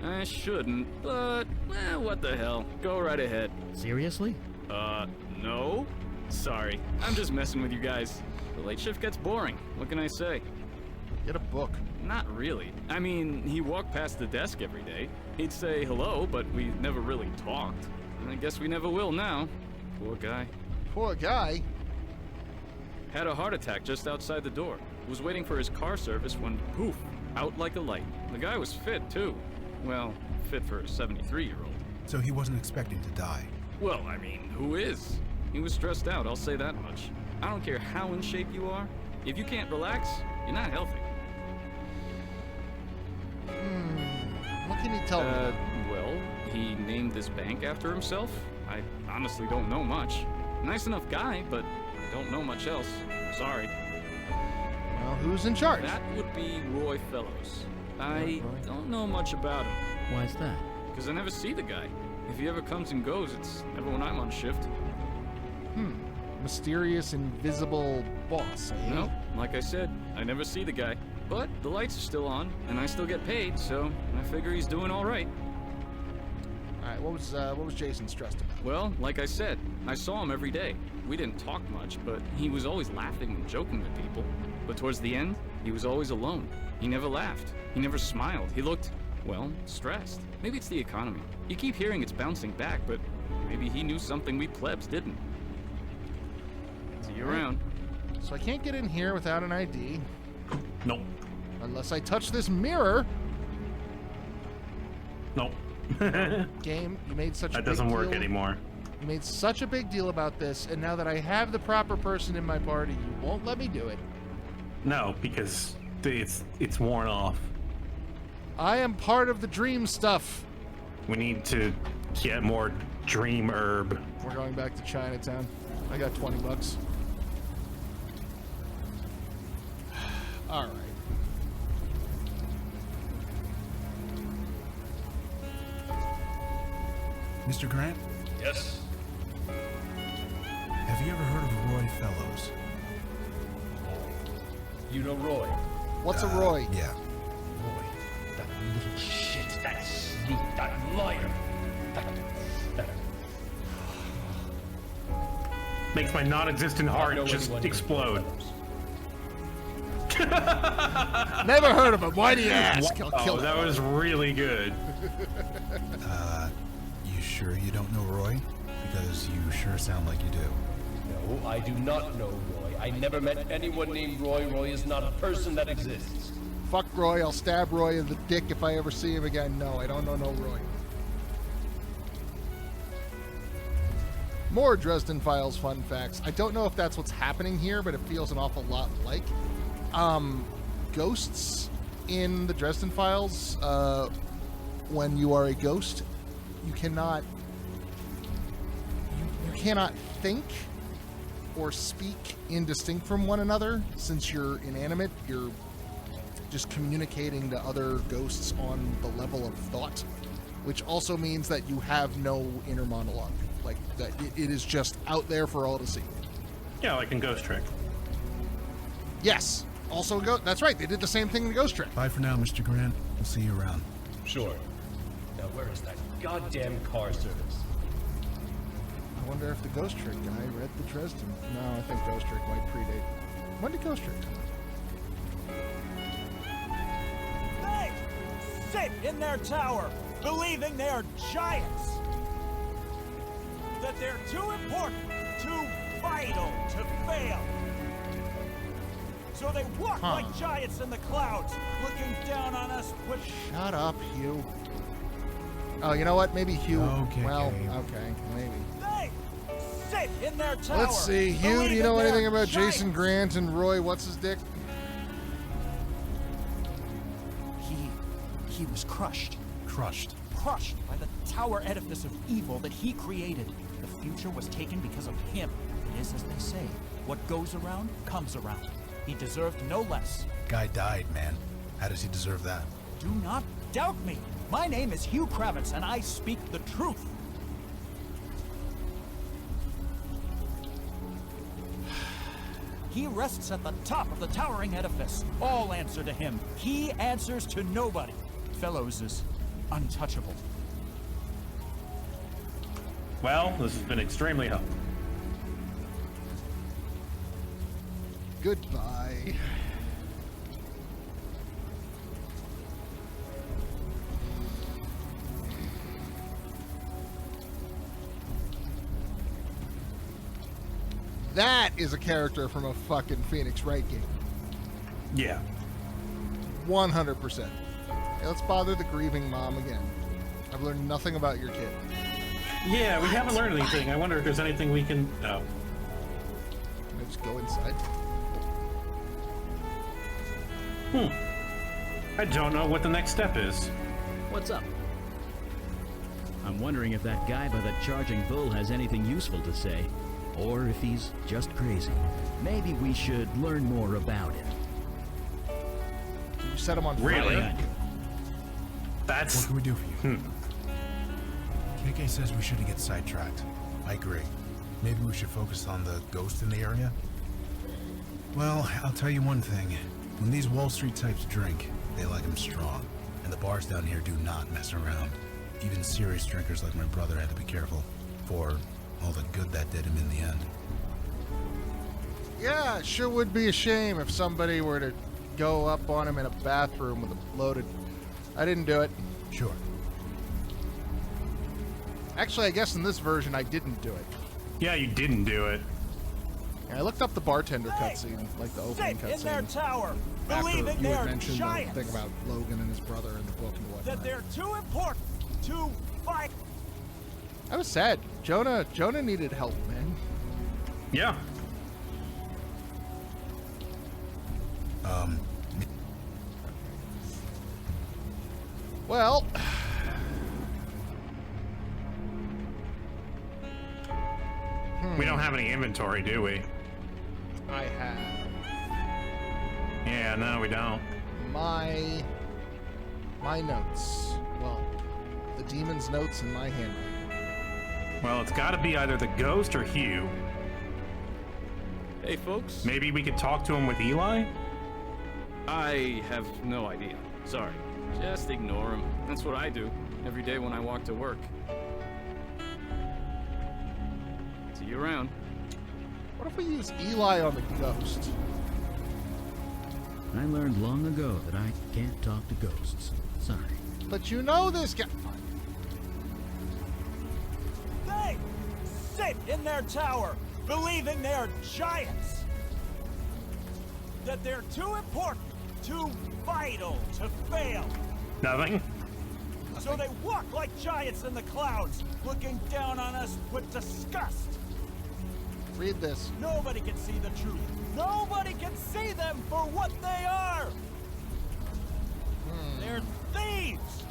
Speaker 10: I shouldn't, but what the hell? Go right ahead.
Speaker 5: Seriously?
Speaker 10: No. Sorry. I'm just messing with you guys. The late shift gets boring. What can I say?
Speaker 1: Get a book.
Speaker 10: Not really. I mean, he walked past the desk every day. He'd say hello, but we never really talked. And I guess we never will now. Poor guy.
Speaker 1: Poor guy.
Speaker 10: Had a heart attack just outside the door. Was waiting for his car service when, poof, out like a light. The guy was fit, too. Well, fit for a 73-year-old.
Speaker 4: So he wasn't expecting to die.
Speaker 10: Well, I mean, who is? He was stressed out, I'll say that much. I don't care how in shape you are. If you can't relax, you're not healthy.
Speaker 1: What can you tell me?
Speaker 10: Well, he named this bank after himself. I honestly don't know much. Nice enough guy, but I don't know much else. Sorry.
Speaker 1: Well, who's in charge?
Speaker 10: That would be Roy Fellows. I don't know much about him,
Speaker 5: Why's that?
Speaker 10: because I never see the guy. If he ever comes and goes, it's never when I'm on shift.
Speaker 1: Mysterious, invisible boss, eh?
Speaker 10: No, like I said, I never see the guy. But the lights are still on, and I still get paid, so I figure he's doing all right.
Speaker 1: All right, what was Jason stressed about?
Speaker 10: Well, like I said, I saw him every day. We didn't talk much, but he was always laughing and joking with people. But towards the end, he was always alone. He never laughed. He never smiled. He looked, well, stressed. Maybe it's the economy. You keep hearing it's bouncing back, but maybe he knew something we plebs didn't. See you around.
Speaker 1: So I can't get in here without an ID,
Speaker 2: Nope.
Speaker 1: unless I touch this mirror.
Speaker 2: Nope.
Speaker 1: Game, you made such a
Speaker 2: That
Speaker 1: big
Speaker 2: doesn't work
Speaker 1: deal.
Speaker 2: anymore.
Speaker 1: You made such a big deal about this, and now that I have the proper person in my party, you won't let me do it.
Speaker 2: No, because it's worn off.
Speaker 1: I am part of the dream stuff.
Speaker 2: We need to get more dream herb.
Speaker 1: We're going back to Chinatown. I got 20 bucks. All right.
Speaker 4: Mr. Grant,
Speaker 8: Yes?
Speaker 4: have you ever heard of Roy Fellows?
Speaker 8: You know Roy?
Speaker 1: What's a Roy?
Speaker 4: Yeah.
Speaker 8: Roy. That little shit. That sneak. That liar. That...
Speaker 2: Makes my non-existent
Speaker 8: I
Speaker 2: heart
Speaker 8: know
Speaker 2: just
Speaker 8: anyone named
Speaker 2: explode.
Speaker 8: Fellows.
Speaker 1: Never heard of him. Why do you ask? I'll kill
Speaker 2: Oh,
Speaker 1: him.
Speaker 2: that was really good.
Speaker 4: You sure you don't know Roy? Because you sure sound like you do.
Speaker 8: No, I do not know Roy. I never met anyone named Roy. Roy is not a person that exists.
Speaker 1: Fuck Roy. I'll stab Roy in the dick if I ever see him again. No, I don't know no Roy. More Dresden Files fun facts. I don't know if that's what's happening here, but it feels an awful lot like. Ghosts in the Dresden Files, when you are a ghost, you cannot think or speak indistinct from one another. Since you're inanimate, you're just communicating to other ghosts on the level of thought, which also means that you have no inner monologue. Like, that it is just out there for all to see.
Speaker 2: Yeah, like in Ghost Trick.
Speaker 1: Yes, Also, that's right. They did the same thing in Ghost Trick.
Speaker 4: Bye for now, Mr. Grant. We'll see you around.
Speaker 8: Sure. Now where is that goddamn car service?
Speaker 1: I wonder if the Ghost Trick guy read the Dresden. No, I think Ghost Trick might predate. When did Ghost Trick come out?
Speaker 9: They sit in their tower, believing they're giants. That they're too important, too vital to fail. So they walk like giants in the clouds, looking down on us with...
Speaker 1: Shut up, Hugh. Oh, you know what? Maybe Hugh...
Speaker 4: Okay,
Speaker 1: well,
Speaker 4: okay.
Speaker 1: okay, maybe.
Speaker 9: They sit in their tower.
Speaker 1: Let's see, Hugh, do you know
Speaker 9: believing
Speaker 1: anything
Speaker 9: they're
Speaker 1: about
Speaker 9: giants.
Speaker 1: Jason Grant and Roy What's-His-Dick?
Speaker 9: He was crushed.
Speaker 4: Crushed.
Speaker 9: Crushed by the tower edifice of evil that he created. The future was taken because of him. It is as they say, what goes around comes around. He deserved no less.
Speaker 4: Guy died, man. How does he deserve that?
Speaker 9: Do not doubt me. My name is Hugh Kravitz, and I speak the truth. He rests at the top of the towering edifice. All answer to him. He answers to nobody. Fellows is untouchable.
Speaker 2: Well, this has been extremely helpful.
Speaker 1: Goodbye. That is a character from a fucking Phoenix Wright game.
Speaker 2: Yeah.
Speaker 1: 100%. Hey, let's bother the grieving mom again. I've learned nothing about your kid.
Speaker 2: Yeah, we haven't learned anything. I wonder if there's anything we can... Oh.
Speaker 1: Can I just go inside?
Speaker 2: I don't know what the next step is.
Speaker 5: What's up? I'm wondering if that guy by the charging bull has anything useful to say, or if he's just crazy. Maybe we should learn more about him.
Speaker 1: You set him on fire.
Speaker 2: Really?
Speaker 4: What
Speaker 2: That's...
Speaker 4: can we do for you? KK says we shouldn't get sidetracked. I agree. Maybe we should focus on the ghost in the area? Well, I'll tell you one thing. When these Wall Street types drink, they like them strong. And the bars down here do not mess around. Even serious drinkers like my brother had to be careful. For all the good that did him in the end.
Speaker 1: Yeah, it sure would be a shame if somebody were to go up on him in a bathroom with a loaded... I didn't do it.
Speaker 4: Sure.
Speaker 1: Actually, I guess in this version, I didn't do it.
Speaker 2: Yeah, you didn't do it.
Speaker 1: I looked up the bartender cutscene, like the opening
Speaker 9: Sit in their
Speaker 1: cutscene,
Speaker 9: tower,
Speaker 1: after
Speaker 9: believing
Speaker 1: you had
Speaker 9: they're
Speaker 1: mentioned
Speaker 9: giants.
Speaker 1: the thing about Logan and his brother in the book and whatnot.
Speaker 9: That they're too important to fight.
Speaker 1: I was sad. Jonah needed help, man.
Speaker 2: Yeah.
Speaker 1: Well...
Speaker 2: We don't have any inventory, do we?
Speaker 1: I have
Speaker 2: Yeah, no, we don't.
Speaker 1: my notes. Well, the demon's notes in my handwriting.
Speaker 2: Well, it's got to be either the ghost or Hugh.
Speaker 10: Hey, folks.
Speaker 2: Maybe we could talk to him with Eli?
Speaker 10: I have no idea. Sorry. Just ignore him. That's what I do every day when I walk to work. See you around.
Speaker 1: What if we use Eli on the ghost?
Speaker 5: I learned long ago that I can't talk to ghosts. Sorry.
Speaker 1: But you know this guy...
Speaker 9: They sit in their tower, believing they're giants. That they're too important, too vital to fail.
Speaker 2: Nothing?
Speaker 9: So they walk like giants in the clouds, looking down on us with disgust.
Speaker 1: Read this.
Speaker 9: Nobody can see the truth. Nobody can see them for what they are. They're thieves,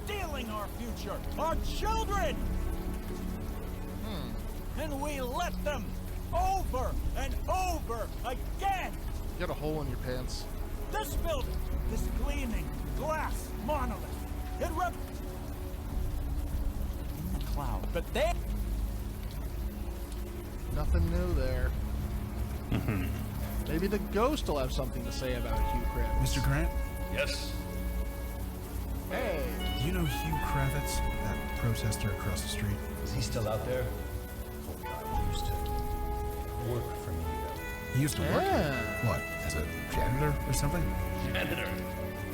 Speaker 9: stealing our future, our children. And we let them over and over again.
Speaker 1: You got a hole in your pants.
Speaker 9: This building, this gleaming glass monolith, it in the cloud, but they...
Speaker 1: Nothing new there. Maybe the ghost will have something to say about Hugh Kravitz.
Speaker 4: Mr. Grant,
Speaker 8: Yes?
Speaker 1: Hey.
Speaker 4: do you know Hugh Kravitz, that protester across the street?
Speaker 8: Is he still out there? Poor guy, he used to work for me.
Speaker 4: He used to work here. What, as a janitor or something?
Speaker 8: Janitor.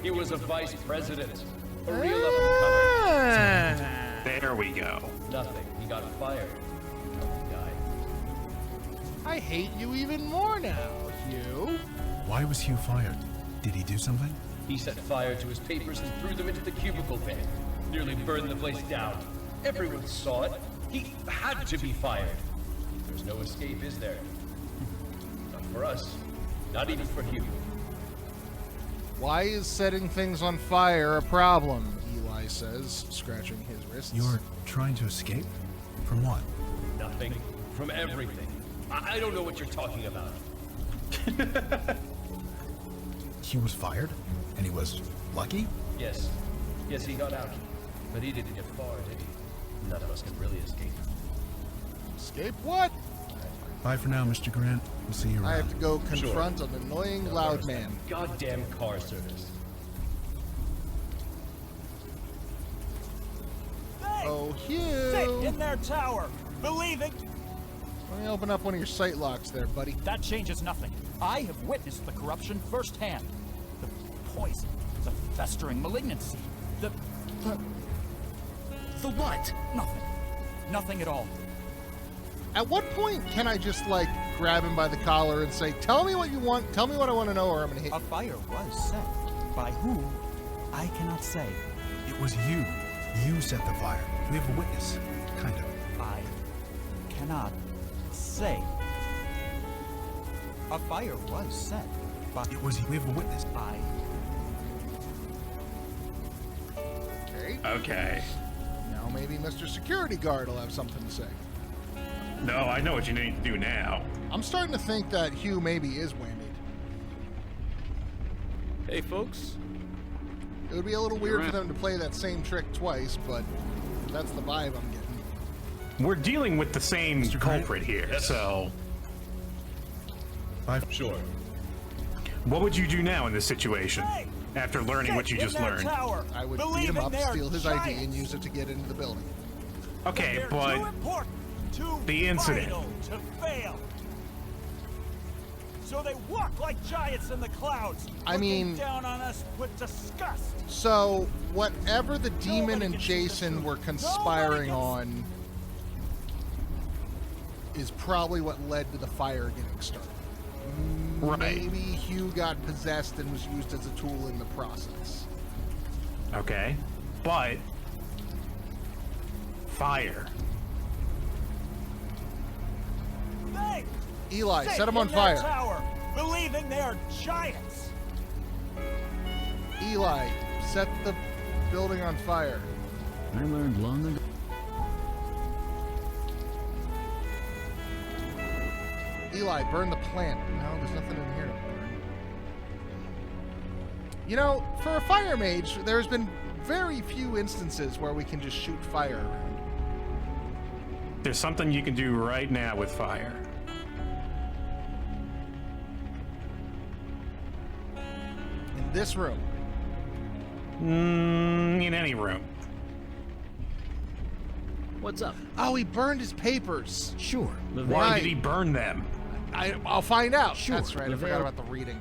Speaker 8: He was a vice president. A real up-and-comer.
Speaker 2: There we go.
Speaker 8: Nothing. He got fired. He died.
Speaker 1: I hate you even more now, Hugh.
Speaker 4: Why was Hugh fired? Did he do something?
Speaker 8: He set fire to his papers and threw them into the cubicle bin. Nearly burned the place down. Everyone saw it. He had to be fired. There's no escape, is there? Not for us. Not even for Hugh.
Speaker 1: Why is setting things on fire a problem? Eli says, scratching his wrists.
Speaker 4: You're trying to escape? From what?
Speaker 8: Nothing. From everything. I don't know what you're talking about.
Speaker 4: Hugh was fired? And he was lucky?
Speaker 8: Yes. Yes, he got out. But he didn't get far, did he? None of us can really escape.
Speaker 1: Escape what?
Speaker 4: Bye for now, Mr. Grant. We'll see you around.
Speaker 1: I have to go confront an annoying loud
Speaker 8: There's
Speaker 1: man.
Speaker 8: that Goddamn car service.
Speaker 1: Oh, Hugh!
Speaker 9: Sit in their tower, believing.
Speaker 1: Let me open up one of your sight locks there, buddy.
Speaker 9: That changes nothing. I have witnessed the corruption firsthand. The poison, the festering malignancy, the what? Nothing. Nothing at all.
Speaker 1: At what point can I just, like, grab him by the collar and say, tell me what you want, tell me what I want to know, or I'm gonna hit
Speaker 9: A
Speaker 1: you?
Speaker 9: fire was set. By who? I cannot say.
Speaker 4: It was you. You set the fire. We have a witness. Kind of.
Speaker 9: I cannot say. A fire was set. But
Speaker 4: It was. We have a witness.
Speaker 9: I.
Speaker 1: Okay.
Speaker 2: Okay.
Speaker 1: Now maybe Mr. Security Guard will have something to say.
Speaker 2: No, I know what you need to do now.
Speaker 1: I'm starting to think that Hugh maybe is whammied.
Speaker 10: Hey, folks.
Speaker 1: It would be a little weird for
Speaker 10: right.
Speaker 1: them to play that same trick twice, but that's the vibe I'm getting.
Speaker 2: We're dealing with the same
Speaker 4: Mr. Grant?
Speaker 2: culprit here, so
Speaker 4: Bye.
Speaker 8: Sure.
Speaker 2: what would you do now in this situation?
Speaker 9: Hey!
Speaker 2: After learning what you
Speaker 9: Sit
Speaker 2: just
Speaker 9: in their
Speaker 2: learned.
Speaker 9: Tower,
Speaker 1: I would beat
Speaker 9: believing
Speaker 1: him up,
Speaker 9: they are
Speaker 1: steal his ID, and
Speaker 9: giants.
Speaker 1: use it to get into the building.
Speaker 2: Okay,
Speaker 9: They're
Speaker 2: but
Speaker 9: too important, too
Speaker 2: the incident.
Speaker 9: vital to fail. So they walk like giants in the clouds.
Speaker 1: I mean-
Speaker 9: looking down on us with disgust.
Speaker 1: So, whatever the demon
Speaker 9: Nobody
Speaker 1: and
Speaker 9: can see the
Speaker 1: Jason
Speaker 9: truth.
Speaker 1: were
Speaker 9: Nobody
Speaker 1: conspiring
Speaker 9: can-
Speaker 1: on is probably what led to the fire getting started.
Speaker 2: Right.
Speaker 1: Maybe Hugh got possessed and was used as a tool in the process.
Speaker 2: okay, but fire.
Speaker 9: They
Speaker 1: Eli,
Speaker 9: sit
Speaker 1: set him on
Speaker 9: in their
Speaker 1: fire.
Speaker 9: Tower, believing they are giants.
Speaker 1: Eli, set the building on fire.
Speaker 5: I learned long ago.
Speaker 1: Eli, burn the plant. No, there's nothing in here to burn. You know, for a fire mage, there's been very few instances where we can just shoot fire around.
Speaker 2: There's something you can do right now with fire.
Speaker 1: In this room.
Speaker 2: In any room.
Speaker 5: What's up?
Speaker 1: Oh, he burned his papers.
Speaker 5: Sure.
Speaker 2: Why
Speaker 1: Right.
Speaker 2: did he burn them?
Speaker 1: I'll find out.
Speaker 5: Sure,
Speaker 1: That's right. I forgot about the reading.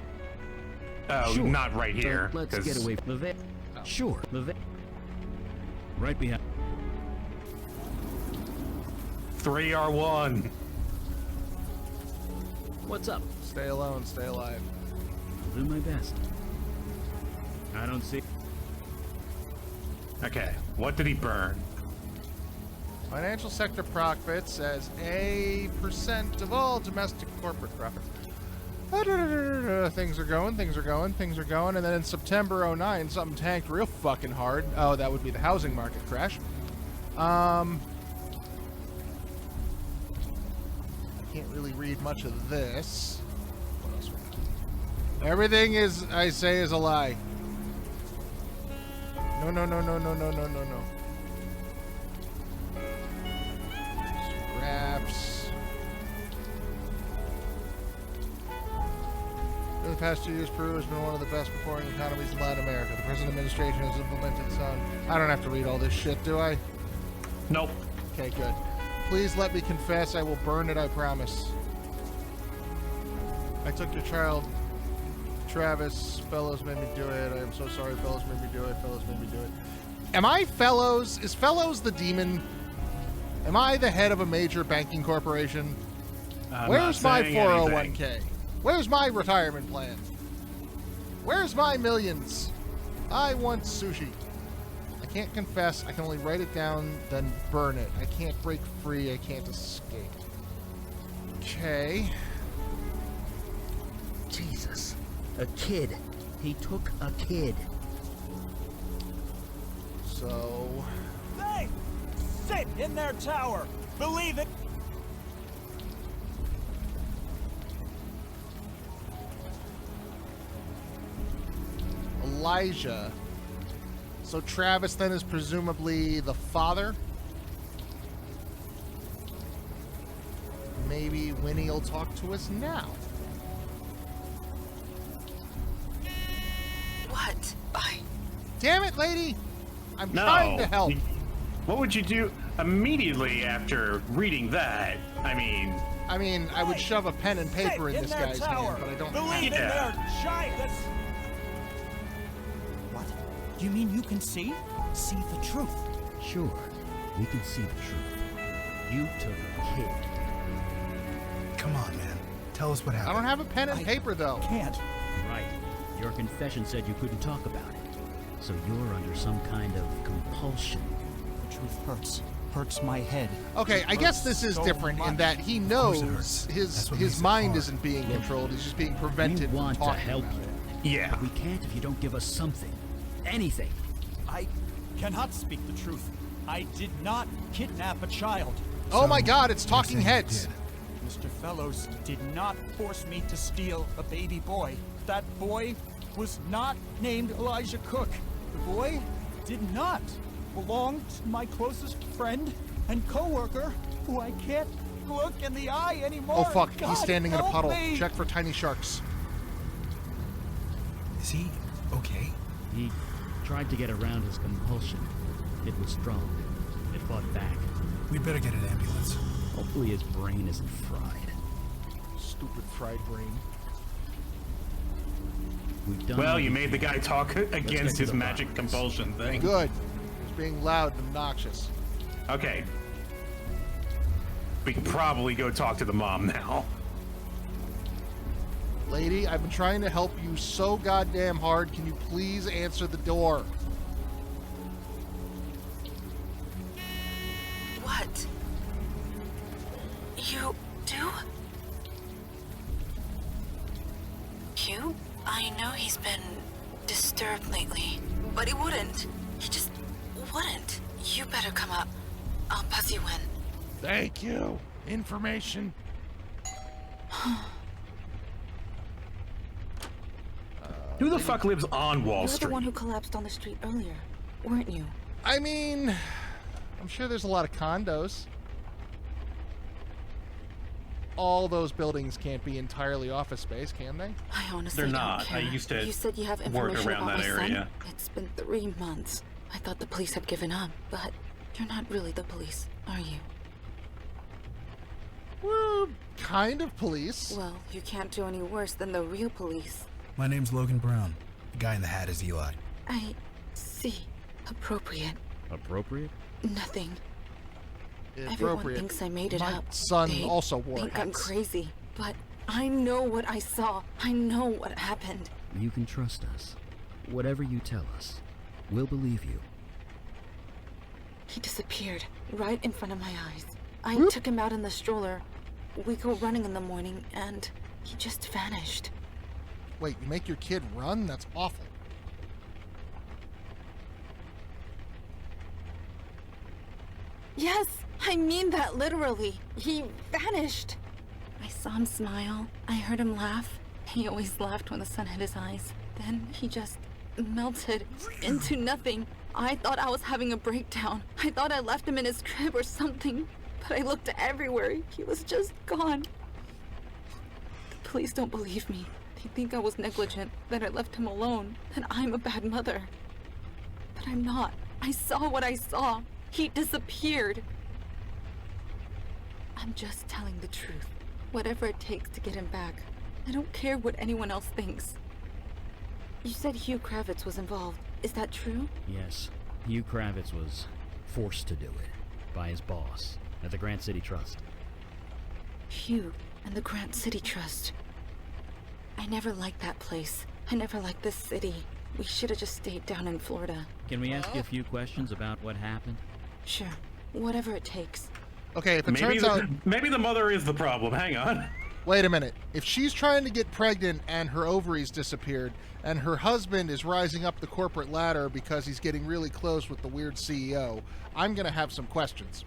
Speaker 2: Oh,
Speaker 5: Sure.
Speaker 2: not right here.
Speaker 5: So let's
Speaker 2: 'cause-
Speaker 5: get away from the veil. Sure. The veil. Right behind.
Speaker 2: 3R1.
Speaker 5: What's up?
Speaker 1: Stay alone. Stay alive.
Speaker 5: I'll do my best. I don't see.
Speaker 2: Okay, what did he burn?
Speaker 1: Financial sector profits as a percent of all domestic corporate profits. Things are going, things are going, things are going, and then in September '09, something tanked real fucking hard. Oh, that would be the housing market crash. I can't really read much of this. What else we got? Everything is, I say, is a lie. No, no, no, no, no, no, no, no, no. Scraps. in the past 2 years, Peru has been one of the best performing economies in Latin America. The present administration has implemented some... I don't have to read all this shit, do I?
Speaker 2: Nope.
Speaker 1: Okay, good. Please let me confess. I will burn it, I promise. I took your child, Travis. Fellows made me do it. I am so sorry. Fellows made me do it. Fellows made me do it. Am I Fellows? Is Fellows the demon? Am I the head of a major banking corporation? Where's my 401k? Where's my retirement plan? Where's my millions? I want sushi. I can't confess. I can only write it down, then burn it. I can't break free. I can't escape. Okay.
Speaker 5: Jesus. A kid. He took a kid.
Speaker 1: So...
Speaker 9: They sit in their tower. Believe it.
Speaker 1: Elijah. So Travis then is presumably the father? Maybe Winnie will talk to us now.
Speaker 7: What?
Speaker 1: Damn it, lady! I'm trying to help.
Speaker 2: What would you do immediately after reading that? I mean,
Speaker 1: I would shove a pen and paper in this guy's hand, but I don't
Speaker 9: Believe in
Speaker 1: have
Speaker 9: their giants. What? You mean you can see? See the truth?
Speaker 5: Sure, we can see the truth. You took a kid.
Speaker 4: Come on, man. Tell us what happened.
Speaker 1: I don't have a pen and paper, though.
Speaker 9: Can't.
Speaker 5: Right. Your confession said you couldn't talk about it. So you're under some kind of compulsion.
Speaker 9: The truth hurts. Hurts my head.
Speaker 1: Okay, I guess this is
Speaker 9: so
Speaker 1: different in
Speaker 9: much.
Speaker 1: that he
Speaker 4: Of
Speaker 1: knows
Speaker 4: course it hurts. That's what
Speaker 1: his
Speaker 4: makes it
Speaker 1: mind
Speaker 4: hard.
Speaker 1: isn't being controlled. He's just being prevented
Speaker 5: We want
Speaker 1: from
Speaker 5: to
Speaker 1: talking
Speaker 5: help
Speaker 1: about
Speaker 5: you.
Speaker 1: it.
Speaker 2: yeah.
Speaker 5: We can't if you don't give us something. Anything.
Speaker 9: I cannot speak the truth. I did not kidnap a child.
Speaker 1: Oh my God, it's
Speaker 4: You're
Speaker 1: Talking
Speaker 4: saying you
Speaker 1: Heads.
Speaker 4: did.
Speaker 9: Mr. Fellows did not force me to steal a baby boy. That boy was not named Elijah Cook. The boy did not belong to my closest friend and co-worker, who I can't look in the eye anymore.
Speaker 1: Oh fuck,
Speaker 9: God,
Speaker 1: he's standing in a
Speaker 9: help
Speaker 1: puddle.
Speaker 9: me.
Speaker 1: Check for tiny sharks.
Speaker 4: Is he okay?
Speaker 5: He tried to get around his compulsion. It was strong. It fought back.
Speaker 4: We'd better get an ambulance.
Speaker 5: Hopefully his brain isn't fried.
Speaker 1: Stupid fried brain.
Speaker 5: We've done
Speaker 2: Well,
Speaker 5: what
Speaker 2: you
Speaker 5: we
Speaker 2: made the
Speaker 5: can.
Speaker 2: guy talk against
Speaker 5: get to
Speaker 2: his
Speaker 5: the
Speaker 2: magic
Speaker 5: bottom of this.
Speaker 2: compulsion thing.
Speaker 1: Good. He's being loud and obnoxious.
Speaker 2: Okay. We can probably go talk to the mom now.
Speaker 1: Lady, I've been trying to help you so goddamn hard. Can you please answer the door?
Speaker 7: What? You do? Hugh? I know he's been disturbed lately, but he wouldn't. He just wouldn't. You better come up. I'll buzz you in.
Speaker 1: Thank you. Information.
Speaker 2: Who the fuck lives on Wall
Speaker 7: You're
Speaker 2: Street?
Speaker 7: the one who collapsed on the street earlier, weren't you?
Speaker 1: I mean, I'm sure there's a lot of condos. All those buildings can't be entirely office space, can they?
Speaker 7: I honestly
Speaker 2: They're
Speaker 7: don't
Speaker 2: not. I
Speaker 7: care.
Speaker 2: used to
Speaker 7: You said you have
Speaker 2: work
Speaker 7: information
Speaker 2: around
Speaker 7: about
Speaker 2: that
Speaker 7: my son?
Speaker 2: area.
Speaker 7: It's been 3 months. I thought the police had given up, but you're not really the police, are you?
Speaker 1: We're kind of police.
Speaker 7: Well, you can't do any worse than the real police.
Speaker 4: My name's Logan Brown. The guy in the hat is Eli.
Speaker 7: I see. Appropriate.
Speaker 5: Appropriate?
Speaker 7: Nothing. Everyone
Speaker 1: Appropriate.
Speaker 7: thinks I made it
Speaker 1: My
Speaker 7: up.
Speaker 1: son
Speaker 7: They
Speaker 1: also wore
Speaker 7: think I'm
Speaker 1: hats.
Speaker 7: crazy, but I know what I saw. I know what happened.
Speaker 5: You can trust us. Whatever you tell us, we'll believe you.
Speaker 7: He disappeared right in front of my eyes. I took him out in the stroller. We go running in the morning, and he just vanished.
Speaker 1: Wait, you make your kid run? That's awful.
Speaker 7: Yes, I mean that literally. He vanished. I saw him smile. I heard him laugh. He always laughed when the sun hit his eyes. Then he just melted into nothing. I thought I was having a breakdown. I thought I left him in his crib or something. But I looked everywhere. He was just gone. The police don't believe me. They You think I was negligent, that I left him alone, that I'm a bad mother. But I'm not. I saw what I saw. He disappeared. I'm just telling the truth. Whatever it takes to get him back. I don't care what anyone else thinks. You said Hugh Kravitz was involved. Is that true?
Speaker 5: Yes, Hugh Kravitz was forced to do it by his boss at the Grant City Trust.
Speaker 7: Hugh and the Grant City Trust. I never liked that place. I never liked this city. We should have just stayed down in Florida.
Speaker 5: Can we ask you a few questions about what happened?
Speaker 7: Sure. Whatever it takes.
Speaker 1: Okay, if it turns out...
Speaker 2: Maybe the mother is the problem. Hang on.
Speaker 1: Wait a minute. If she's trying to get pregnant and her ovaries disappeared, and her husband is rising up the corporate ladder because he's getting really close with the weird CEO, I'm going to have some questions.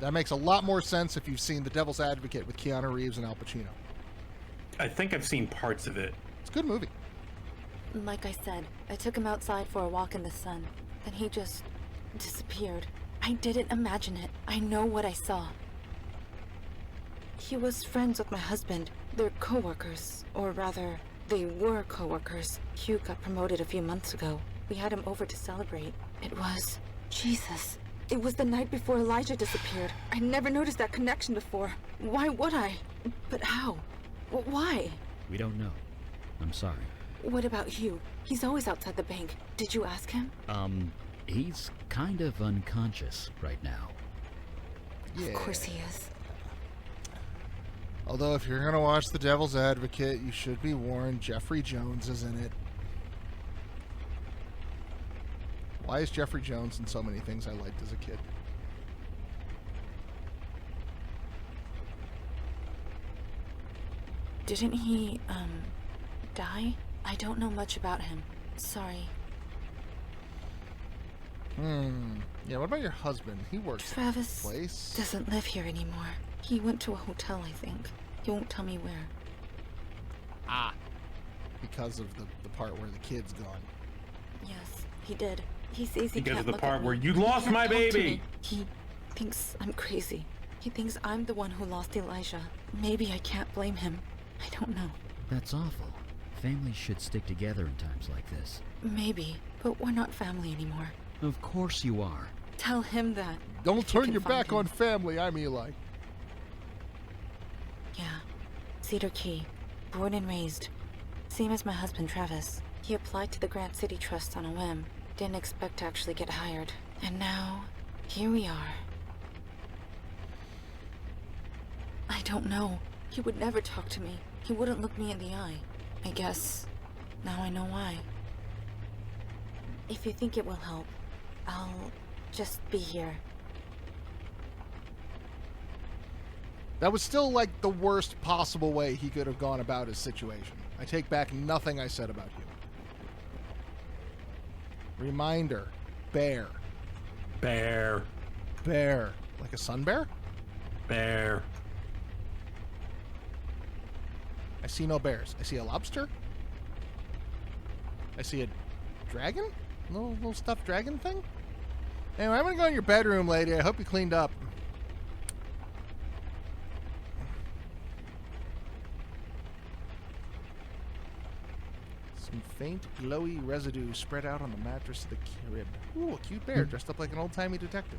Speaker 1: That makes a lot more sense if you've seen The Devil's Advocate with Keanu Reeves and Al Pacino.
Speaker 2: I think I've seen parts of it.
Speaker 1: It's a good movie.
Speaker 7: Like I said, I took him outside for a walk in the sun. Then he just disappeared. I didn't imagine it. I know what I saw. He was friends with my husband. They're co-workers. Or rather, they were co-workers. Hugh got promoted a few months ago. We had him over to celebrate. It was... Jesus. It was the night before Elijah disappeared. I never noticed that connection before. Why would I? But how? Why?
Speaker 5: We don't know. I'm sorry.
Speaker 7: What about Hugh? He's always outside the bank. Did you ask him?
Speaker 5: He's kind of unconscious right now.
Speaker 1: Yeah.
Speaker 7: Of course he is.
Speaker 1: Although if you're going to watch The Devil's Advocate, you should be warned Jeffrey Jones is in it. Why is Jeffrey Jones in so many things I liked as a kid?
Speaker 7: Didn't he, die? I don't know much about him. Sorry.
Speaker 1: Yeah, what about your husband? He works
Speaker 7: Travis
Speaker 1: at this place.
Speaker 7: doesn't live here anymore. He went to a hotel, I think. He won't tell me where.
Speaker 1: Ah. Because of the part where the kid's gone.
Speaker 7: Yes, he did. He says he
Speaker 2: Because
Speaker 7: can't
Speaker 2: of the
Speaker 7: look
Speaker 2: part
Speaker 7: at me.
Speaker 2: where you
Speaker 7: He
Speaker 2: lost
Speaker 7: can't
Speaker 2: my
Speaker 7: talk to
Speaker 2: baby.
Speaker 7: me. He thinks I'm crazy. He thinks I'm the one who lost Elijah. Maybe I can't blame him. I don't know.
Speaker 5: That's awful. Families should stick together in times like this.
Speaker 7: Maybe, but we're not family anymore.
Speaker 5: Of course you are.
Speaker 7: Tell him that.
Speaker 1: Don't
Speaker 7: if you
Speaker 1: turn
Speaker 7: can
Speaker 1: your
Speaker 7: find
Speaker 1: back
Speaker 7: him.
Speaker 1: on family. I'm Eli.
Speaker 7: Yeah. Cedar Key. Born and raised. Same as my husband, Travis. He applied to the Grant City Trust on a whim. Didn't expect to actually get hired. And now, here we are. I don't know. He would never talk to me. He wouldn't look me in the eye. I guess now I know why. If you think it will help, I'll just be here.
Speaker 1: That was still like the worst possible way he could have gone about his situation. I take back nothing I said about you. Reminder. Bear.
Speaker 2: Bear.
Speaker 1: Bear. Like a sun bear?
Speaker 2: Bear.
Speaker 1: I see no bears. I see a lobster. I see a dragon? Little stuffed dragon thing? Anyway, I'm gonna go in your bedroom, lady. I hope you cleaned up. Some faint, glowy residue spread out on the mattress of the crib. Ooh, a cute bear dressed up like an old-timey detective.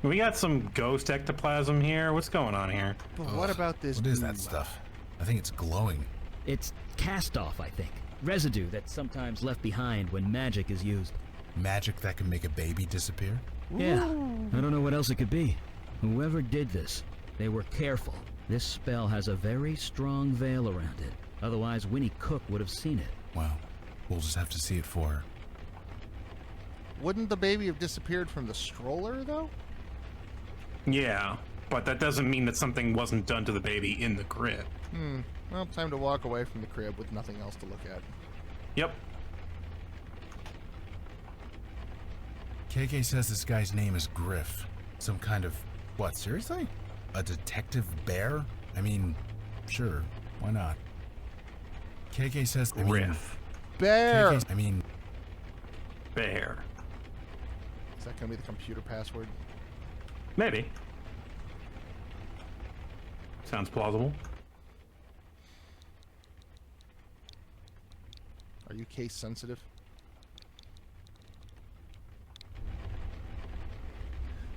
Speaker 2: We got some ghost ectoplasm here. What's going on here?
Speaker 1: But what about this?
Speaker 4: What is
Speaker 1: goo?
Speaker 4: that stuff? I think it's glowing.
Speaker 5: It's cast off, I think. Residue that's sometimes left behind when magic is used.
Speaker 4: Magic that can make a baby disappear?
Speaker 5: Yeah, I don't know what else it could be. Whoever did this, they were careful. This spell has a very strong veil around it. Otherwise, Winnie Cook would have seen it.
Speaker 4: Well, we'll just have to see it for her.
Speaker 1: Wouldn't the baby have disappeared from the stroller, though?
Speaker 2: Yeah, but that doesn't mean that something wasn't done to the baby in the crib.
Speaker 1: Well, time to walk away from the crib with nothing else to look at.
Speaker 2: Yep.
Speaker 4: KK says this guy's name is Griff. Some kind of... What, seriously? A detective bear? I mean, sure, why not? KK says...
Speaker 2: Griff.
Speaker 1: Bear!
Speaker 4: KK, I mean...
Speaker 2: Bear.
Speaker 1: Is that going to be the computer password?
Speaker 2: Maybe. Sounds plausible.
Speaker 1: you case sensitive?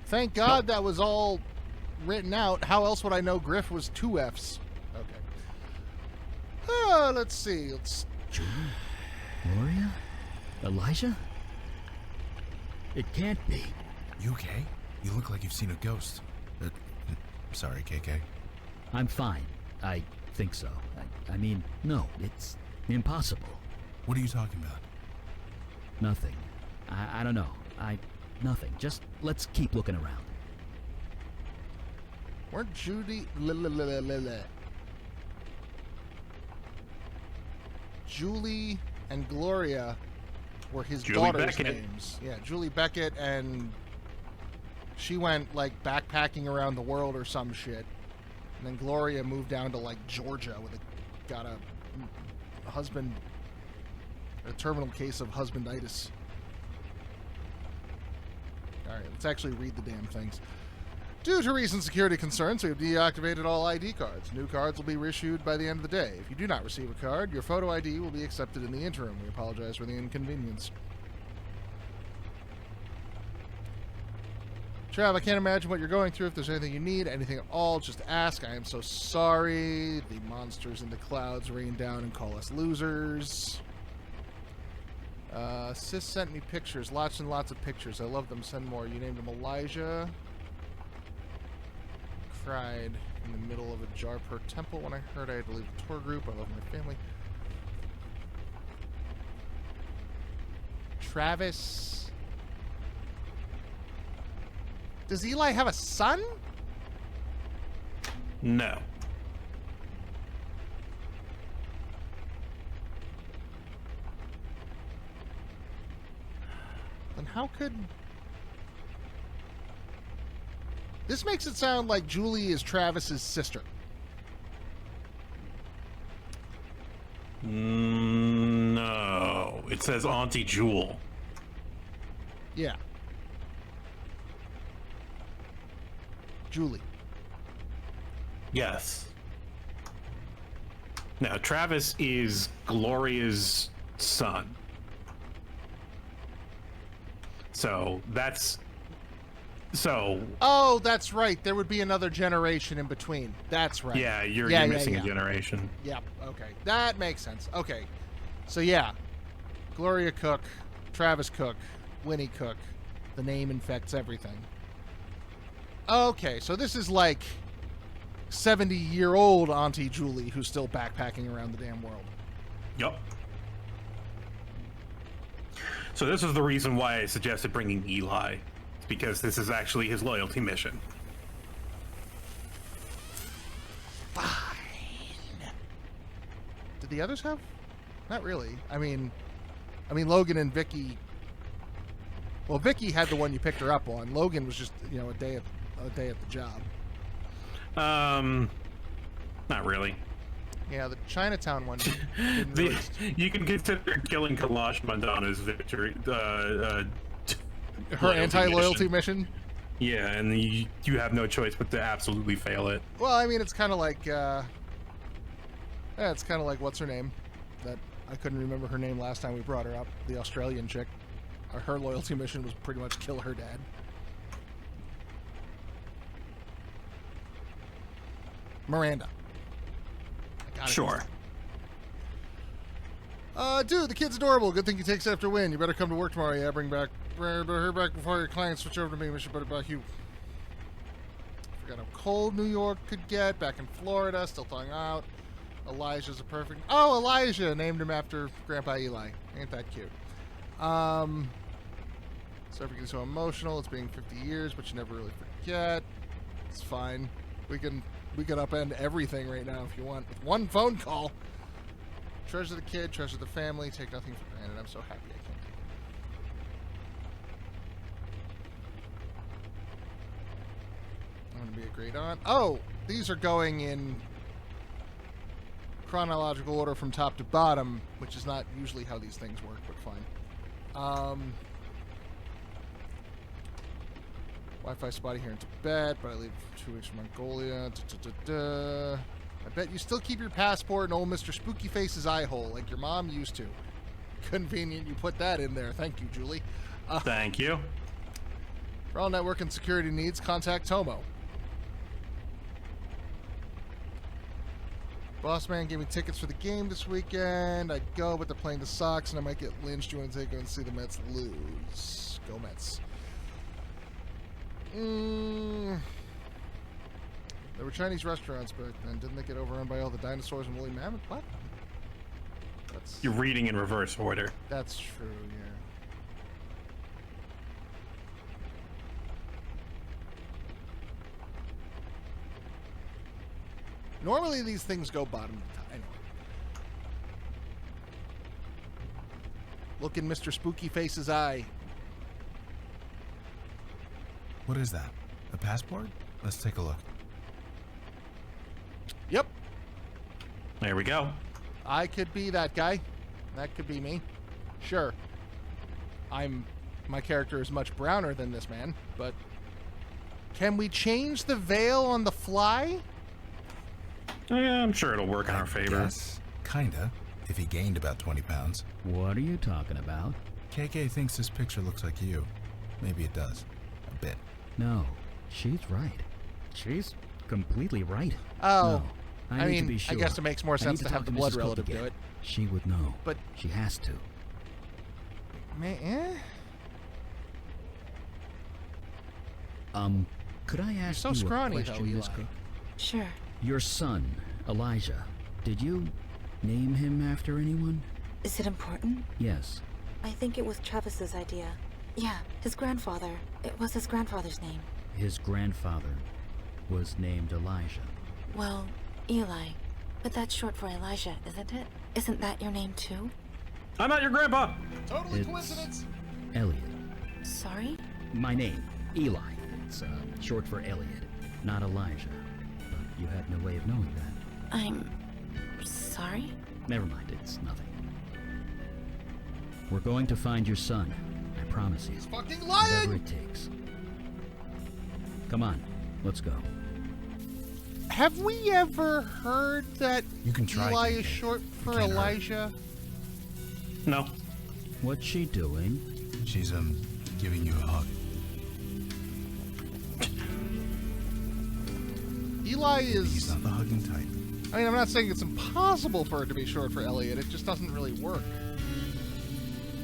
Speaker 1: Thank God that was all written out. How else would I know Griff was 2 Fs? Okay. Let's see.
Speaker 5: Julie? Gloria? Elijah? It can't be.
Speaker 4: You okay? You look like you've seen a ghost. Sorry, KK.
Speaker 5: I'm fine. I think so. I mean, no, it's impossible.
Speaker 4: What are you talking about?
Speaker 5: Nothing. I don't know. Nothing. Just let's keep looking around.
Speaker 1: Weren't Julie and Gloria were his daughter's names. Yeah, Julie Beckett, and she went like backpacking around the world or some shit. And then Gloria moved down to like Georgia got a terminal case of husbanditis. Alright, let's actually read the damn things. Due to recent security concerns, we have deactivated all ID cards. New cards will be reissued by the end of the day. If you do not receive a card, your photo ID will be accepted in the interim. We apologize for the inconvenience. Trav, I can't imagine what you're going through. If there's anything you need, anything at all, just ask. I am so sorry. The monsters in the clouds rain down and call us losers. Sis sent me pictures. Lots and lots of pictures. I love them. Send more. You named him Elijah. Cried in the middle of a Jarpur temple when I heard I had to leave the tour group. I love my family. Travis. Does Eli have a son?
Speaker 2: No.
Speaker 1: Then how could... This makes it sound like Julie is Travis's sister.
Speaker 2: No. It says Auntie Jewel.
Speaker 1: Yeah. Julie.
Speaker 2: Yes. Now, Travis is Gloria's son. So, that's... So...
Speaker 1: Oh, that's right. There would be another generation in between. That's right.
Speaker 2: Yeah, you're missing a generation.
Speaker 1: Yep, okay. That makes sense. Okay. So, yeah. Gloria Cook, Travis Cook, Winnie Cook. The name infects everything. Okay, so this is like 70-year-old Auntie Julie who's still backpacking around the damn world.
Speaker 2: Yup. So this is the reason why I suggested bringing Eli. It's because this is actually his loyalty mission.
Speaker 1: Fine. Did the others have? Not really. I mean Logan and Vicky. Well, Vicky had the one you picked her up on. Logan was just, a day at the job.
Speaker 2: Not really.
Speaker 1: Yeah, the Chinatown one.
Speaker 2: You can consider killing Kalash Mandana's victory.
Speaker 1: Her anti-loyalty mission.
Speaker 2: Yeah, and you have no choice but to absolutely fail it.
Speaker 1: Well, I mean, it's kind of like, it's kind of like what's her name? That I couldn't remember her name last time we brought her up. The Australian chick. Her loyalty mission was pretty much kill her dad. Miranda.
Speaker 2: Sure.
Speaker 1: Dude, the kid's adorable. Good thing he takes after Win. You better come to work tomorrow. Yeah, bring her back before your clients switch over to me. We should put it back you. Forgot how cold New York could get. Back in Florida, still thawing out. Elijah's a perfect... Oh, Elijah! Named him after Grandpa Eli. Ain't that cute. So everything's so emotional. It's being 50 years, but you never really forget. It's fine. We can upend everything right now if you want with one phone call. Treasure the kid, treasure the family, take nothing for granted. I'm so happy I can't take it. I'm gonna be a great aunt. Oh, these are going in chronological order from top to bottom, which is not usually how these things work, but fine. Wi-Fi spotty here in Tibet, but I leave 2 weeks from Mongolia. I bet you still keep your passport in old Mr. Spooky Face's eye hole like your mom used to. Convenient you put that in there. Thank you, Julie.
Speaker 2: Thank you.
Speaker 1: For all network and security needs, contact Tomo. Boss man gave me tickets for the game this weekend. I'd go, but they're playing the Sox, and I might get lynched. You want to go and see the Mets lose? Go Mets. There were Chinese restaurants, but then didn't they get overrun by all the dinosaurs and woolly mammoth? What?
Speaker 2: You're reading in reverse order.
Speaker 1: That's true, yeah. Normally these things go bottom to top. Anyway. Look in Mr. Spooky Face's eye.
Speaker 4: What is that? A passport? Let's take a look.
Speaker 1: Yep.
Speaker 2: There we go.
Speaker 1: I could be that guy. That could be me. Sure. My character is much browner than this man, but can we change the veil on the fly?
Speaker 2: Yeah, I'm sure it'll work in our favor.
Speaker 4: Yes, kinda. If he gained about 20 pounds.
Speaker 5: What are you talking about?
Speaker 4: KK thinks this picture looks like you. Maybe it does. A bit.
Speaker 5: No, she's right. She's completely right.
Speaker 1: Oh.
Speaker 5: No,
Speaker 1: I
Speaker 5: need
Speaker 1: mean,
Speaker 5: to be sure.
Speaker 1: I guess it makes more
Speaker 5: I need
Speaker 1: sense to have
Speaker 5: talk
Speaker 1: the blood
Speaker 5: Mrs. Cook
Speaker 1: relative do
Speaker 5: again.
Speaker 1: it.
Speaker 5: She would know.
Speaker 1: But
Speaker 5: she has to.
Speaker 1: Man,
Speaker 5: Could I ask
Speaker 1: so
Speaker 5: you
Speaker 1: scrawny,
Speaker 5: a question,
Speaker 1: though,
Speaker 5: Miss
Speaker 1: Eli.
Speaker 5: Cook?
Speaker 7: Sure.
Speaker 5: Your son, Elijah, did you name him after anyone?
Speaker 7: Is it important?
Speaker 5: Yes.
Speaker 7: I think it was Travis's idea. Yeah, his grandfather. It was his grandfather's name.
Speaker 5: His grandfather was named Elijah.
Speaker 7: Well, Eli. But that's short for Elijah, isn't it? Isn't that your name too?
Speaker 2: I'm not your grandpa!
Speaker 1: totally
Speaker 5: It's
Speaker 1: coincidence.
Speaker 5: Elliot.
Speaker 7: Sorry?
Speaker 5: My name, Eli. It's short for Elliot, not Elijah. But you had no way of knowing that.
Speaker 7: I'm sorry?
Speaker 5: Never mind, it's nothing. We're going to find your son. I promise you.
Speaker 1: He's fucking
Speaker 5: Whatever
Speaker 1: lying!
Speaker 5: it takes. Come on, let's go.
Speaker 1: Have we ever heard that
Speaker 4: You can try,
Speaker 1: Eli
Speaker 4: KK.
Speaker 1: is short for
Speaker 4: can't hurt.
Speaker 1: Elijah?
Speaker 2: No.
Speaker 5: What's she doing?
Speaker 4: She's, giving you a hug.
Speaker 1: Eli
Speaker 4: He's
Speaker 1: is...
Speaker 4: not the hugging type.
Speaker 1: I mean, I'm not saying it's impossible for it to be short for Elliot. It just doesn't really work.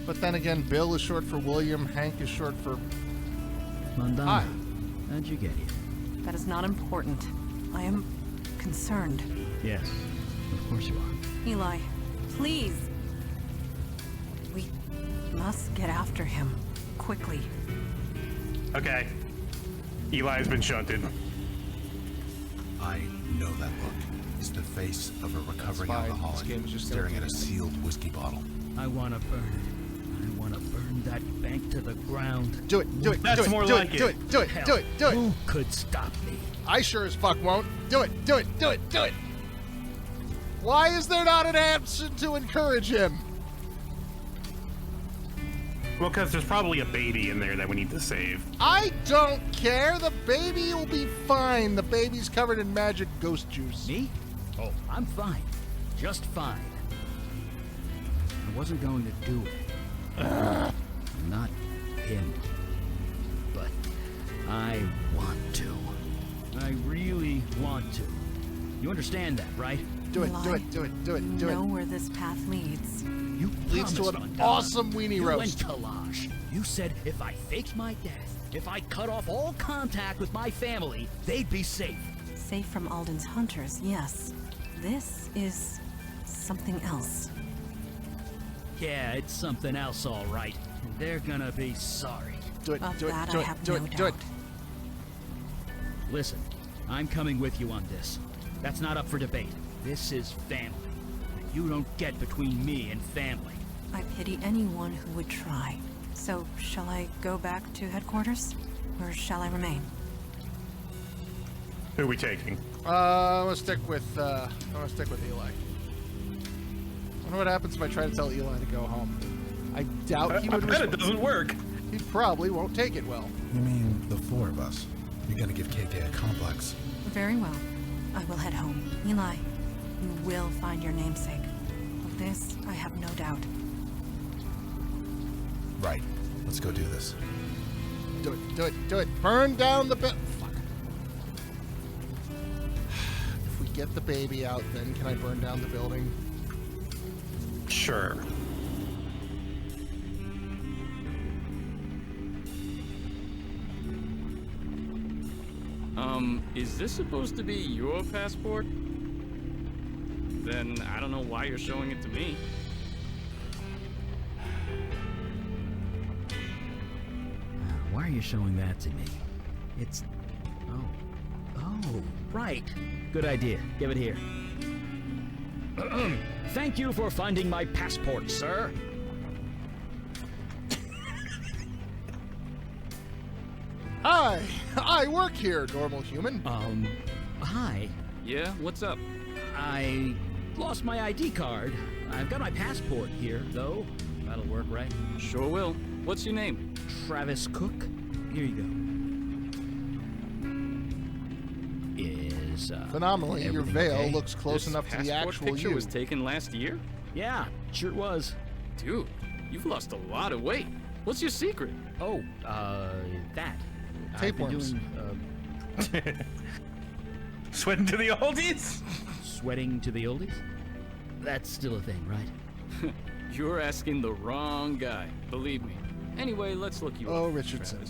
Speaker 1: But then again, Bill is short for William. Hank is short for...
Speaker 5: Mandana,
Speaker 1: Hi.
Speaker 5: how'd you get here?
Speaker 6: That is not important. I am concerned.
Speaker 5: Yes, of course you are.
Speaker 6: Eli, please. We must get after him. Quickly.
Speaker 2: Okay. Eli's been shunted.
Speaker 4: I know that look. It's the face of a recovering
Speaker 1: fine.
Speaker 4: alcoholic
Speaker 1: This game is just
Speaker 4: staring
Speaker 1: gonna
Speaker 4: at a sealed whiskey bottle.
Speaker 5: I want to burn it. I want to burn that bank to the ground.
Speaker 1: Do it, do it,
Speaker 2: That's
Speaker 1: do it,
Speaker 2: more
Speaker 1: do
Speaker 2: like
Speaker 1: it, do
Speaker 2: it.
Speaker 1: it, do it,
Speaker 5: Hell,
Speaker 1: do it, do it.
Speaker 5: Who could stop me?
Speaker 1: I sure as fuck won't. Do it, do it, do it, do it. Why is there not an answer to encourage him?
Speaker 2: Well, because there's probably a baby in there that we need to save.
Speaker 1: I don't care. The baby will be fine. The baby's covered in magic ghost juice.
Speaker 5: Me? Oh, I'm fine. Just fine. I wasn't going to do it. Not him. But I want to. I really want to. You understand that, right?
Speaker 1: Do it,
Speaker 6: Eli,
Speaker 1: do it, do it, do it, do
Speaker 6: You know
Speaker 1: it.
Speaker 6: where this path leads.
Speaker 5: You
Speaker 1: Leads to
Speaker 5: promised,
Speaker 1: an
Speaker 5: Mandana.
Speaker 1: awesome weenie
Speaker 5: You
Speaker 1: roast.
Speaker 5: and Kalash. You said if I faked my death, if I cut off all contact with my family, they'd be safe.
Speaker 6: Safe from Alden's hunters, yes. This is something else.
Speaker 5: Yeah, it's something else, all right. And they're gonna be sorry.
Speaker 1: Do it,
Speaker 6: Of
Speaker 1: do it,
Speaker 6: that
Speaker 1: do
Speaker 6: I
Speaker 1: it,
Speaker 6: have
Speaker 1: do
Speaker 6: no
Speaker 1: it, do it.
Speaker 6: doubt.
Speaker 5: Listen, I'm coming with you on this. That's not up for debate. This is family. You don't get between me and family.
Speaker 6: I pity anyone who would try. So, shall I go back to headquarters? Or shall I remain?
Speaker 2: Who are we taking?
Speaker 1: I'm gonna stick with Eli. I wonder what happens if I try to tell Eli to go home. I doubt he
Speaker 2: I
Speaker 1: would
Speaker 2: bet it
Speaker 1: respond.
Speaker 2: doesn't work.
Speaker 1: He probably won't take it well.
Speaker 4: You mean the four of us? You're gonna give KK a complex.
Speaker 6: Very well. I will head home. Eli, you will find your namesake. Of this, I have no doubt.
Speaker 4: Right. Let's go do this.
Speaker 1: Do it, do it, do it. Burn down the fuck. If we get the baby out, then can I burn down the building?
Speaker 2: Sure.
Speaker 10: Is this supposed to be your passport? Then I don't know why you're showing it to me.
Speaker 5: Why are you showing that to me? It's... Oh, right. Good idea. Give it here. Thank you for finding my passport, sir.
Speaker 1: Hi, I work here, normal human.
Speaker 5: Hi.
Speaker 10: Yeah, what's up?
Speaker 5: I lost my ID card. I've got my passport here, though. That'll work, right?
Speaker 10: Sure will. What's your name?
Speaker 5: Travis Cook. Here you go. Is,
Speaker 1: Phenomenally, your
Speaker 5: everything
Speaker 1: veil
Speaker 5: okay?
Speaker 1: looks close
Speaker 10: This
Speaker 1: enough to the
Speaker 10: passport
Speaker 1: actual
Speaker 10: picture
Speaker 1: you.
Speaker 10: was taken last year?
Speaker 5: Yeah, sure was.
Speaker 10: Dude, you've lost a lot of weight. What's your secret?
Speaker 5: Oh, that.
Speaker 1: Tapeworms.
Speaker 5: I've been doing,
Speaker 2: Sweating to the oldies?
Speaker 5: sweating to the oldies? That's still a thing, right?
Speaker 10: You're asking the wrong guy, believe me. Anyway, let's look you up.
Speaker 1: Oh, Richardson.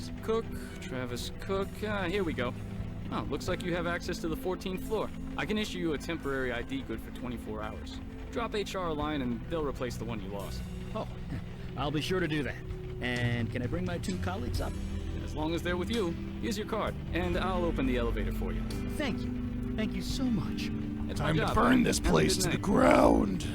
Speaker 10: Travis Cook, here we go. Oh, looks like you have access to the 14th floor. I can issue you a temporary ID good for 24 hours. Drop HR a line and they'll replace the one you lost.
Speaker 5: Oh, I'll be sure to do that. And can I bring my 2 colleagues up?
Speaker 10: As long as they're with you, here's your card, and I'll open the elevator for you.
Speaker 5: Thank you. Thank you so much.
Speaker 10: It's
Speaker 1: Time
Speaker 10: my
Speaker 1: to
Speaker 10: job,
Speaker 1: burn
Speaker 10: man.
Speaker 1: this
Speaker 10: Have a
Speaker 1: place
Speaker 10: good
Speaker 1: to the
Speaker 10: night.
Speaker 1: ground.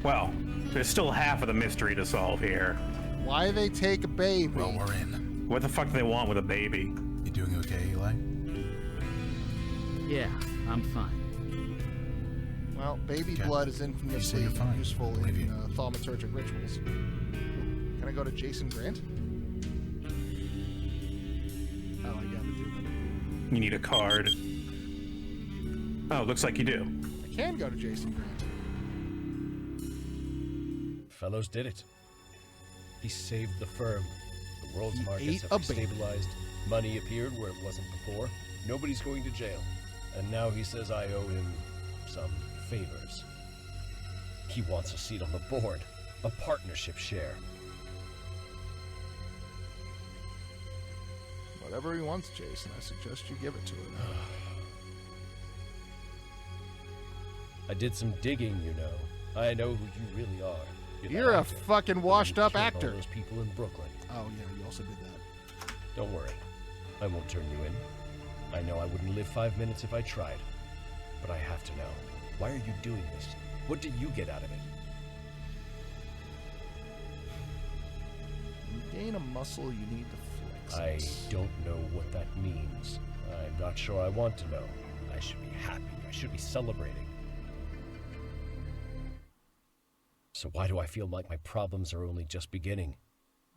Speaker 2: Well, there's still half of the mystery to solve here.
Speaker 1: Why they take a baby?
Speaker 4: Well, we're in.
Speaker 2: What the fuck do they want with a baby?
Speaker 4: You doing okay, Eli?
Speaker 5: Yeah, I'm fine.
Speaker 1: Well, baby
Speaker 4: Okay.
Speaker 1: blood is
Speaker 4: You say
Speaker 1: infamously
Speaker 4: you're fine.
Speaker 1: useful
Speaker 4: Believe
Speaker 1: in
Speaker 4: you.
Speaker 1: thaumaturgic rituals. Can I go to Jason Grant? Oh, I gotta do that.
Speaker 2: You need a card. Oh, looks like you do.
Speaker 1: I can go to Jason Grant.
Speaker 8: Fellows did it. He saved the firm. The world's
Speaker 1: He
Speaker 8: markets
Speaker 1: ate
Speaker 8: have
Speaker 1: a baby.
Speaker 8: stabilized. Money appeared where it wasn't before. Nobody's going to jail. And now he says I owe him some favors. He wants a seat on the board. A partnership share.
Speaker 1: Whatever he wants, Jason, I suggest you give it to him.
Speaker 8: I did some digging, you know. I know who you really are.
Speaker 1: You're
Speaker 8: that
Speaker 1: a
Speaker 8: actor
Speaker 1: fucking
Speaker 8: who
Speaker 1: washed-up
Speaker 8: killed
Speaker 1: actor.
Speaker 8: All those people in Brooklyn.
Speaker 1: Oh, yeah, you also did that.
Speaker 8: Don't worry. I won't turn you in. I know I wouldn't live 5 minutes if I tried. But I have to know. Why are you doing this? What do you get out of it?
Speaker 1: When you gain a muscle, you need to flex
Speaker 8: I
Speaker 1: it.
Speaker 8: don't know what that means. I'm not sure I want to know. I should be happy. I should be celebrating. So why do I feel like my problems are only just beginning?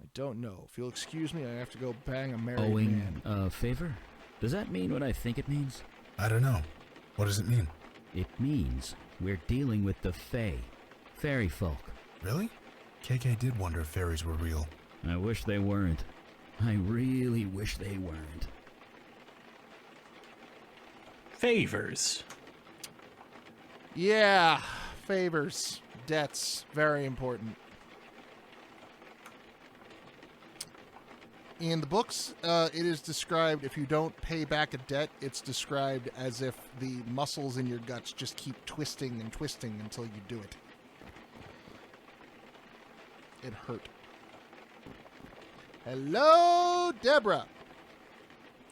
Speaker 1: I don't know. If you'll excuse me, I have to go bang a married
Speaker 5: Owing
Speaker 1: man.
Speaker 5: a favor? Does that mean what I think it means?
Speaker 4: I don't know. What does it mean?
Speaker 5: It means we're dealing with the Fae. Fairy folk.
Speaker 4: Really? KK did wonder if fairies were real.
Speaker 5: I wish they weren't. I really wish they weren't.
Speaker 2: Favors.
Speaker 1: Yeah, favors, debts, very important. In the books, it is described, if you don't pay back a debt, it's described as if the muscles in your guts just keep twisting and twisting until you do it. It hurt. Hello, Deborah!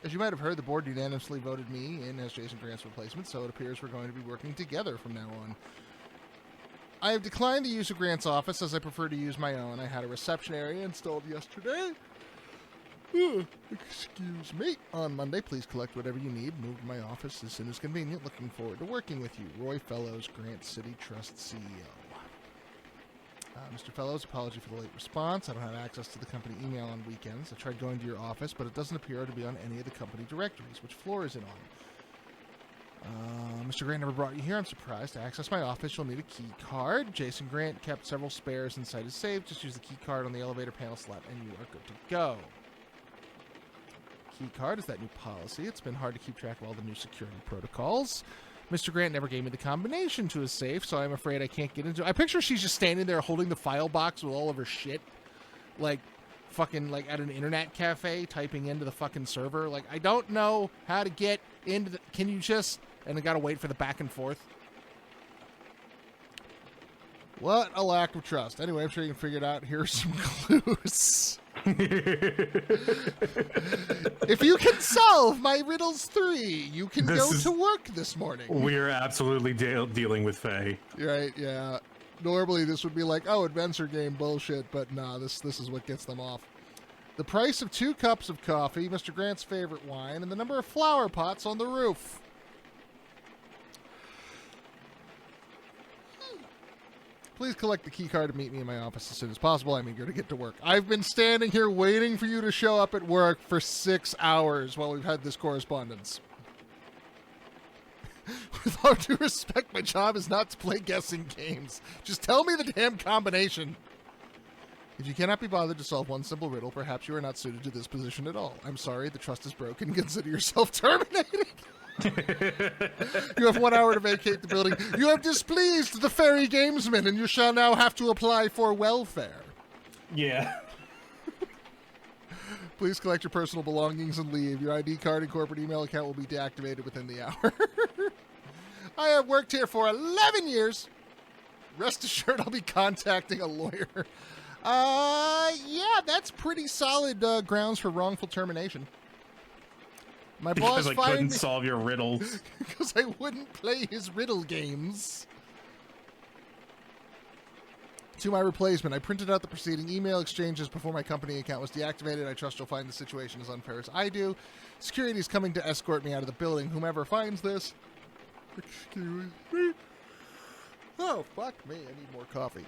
Speaker 1: As you might have heard, the board unanimously voted me in as Jason Grant's replacement, so it appears we're going to be working together from now on. I have declined the use of Grant's office as I prefer to use my own. I had a reception area installed yesterday. Excuse me. On Monday, please collect whatever you need. Move to my office as soon as convenient. Looking forward to working with you. Roy Fellows, Grant City Trust CEO. Mr. Fellows, apology for the late response. I don't have access to the company email on weekends. I tried going to your office, but it doesn't appear to be on any of the company directories. Which floor is it Mr. Grant never brought you here. I'm surprised. To access my office, you'll need a key card. Jason Grant kept several spares inside his safe. Just use the key card on the elevator panel slot, and you are good to go. Key card is that new policy. It's been hard to keep track of all the new security protocols. Mr. Grant never gave me the combination to his safe, so I'm afraid I can't get into it. I picture she's just standing there holding the file box with all of her shit, like fucking like at an internet cafe, typing into the fucking server. Like, I don't know how to get into the... Can you just... And I gotta wait for the back and forth. What a lack of trust. Anyway, I'm sure you can figure it out. Here's some clues. If you can solve my riddles 3, you can go to work this morning.
Speaker 2: We're absolutely dealing with Faye.
Speaker 1: Right, yeah. Normally this would be like, oh, adventure game bullshit, but nah, this is what gets them off. The price of 2 cups of coffee, Mr. Grant's favorite wine, and the number of flower pots on the roof. Please collect the key card and meet me in my office as soon as possible. I'm eager to get to work. I've been standing here waiting for you to show up at work for 6 hours while we've had this correspondence. With all due respect, my job is not to play guessing games. Just tell me the damn combination. If you cannot be bothered to solve one simple riddle, perhaps you are not suited to this position at all. I'm sorry, the trust is broken. Consider yourself terminated. You have 1 hour to vacate the building. You have displeased the fairy gamesman, and you shall now have to apply for welfare.
Speaker 2: Yeah.
Speaker 1: Please collect your personal belongings and leave. Your ID card and corporate email account will be deactivated within the hour. I have worked here for 11 years. Rest assured I'll be contacting a lawyer. Yeah, that's pretty solid grounds for wrongful termination. My boss
Speaker 2: because I
Speaker 1: fired
Speaker 2: couldn't
Speaker 1: me
Speaker 2: solve your riddles.
Speaker 1: because I wouldn't play his riddle games. To my replacement, I printed out the preceding email exchanges before my company account was deactivated. I trust you'll find the situation as unfair as I do. Security is coming to escort me out of the building. Whomever finds this... Excuse me. Oh, fuck me. I need more coffee.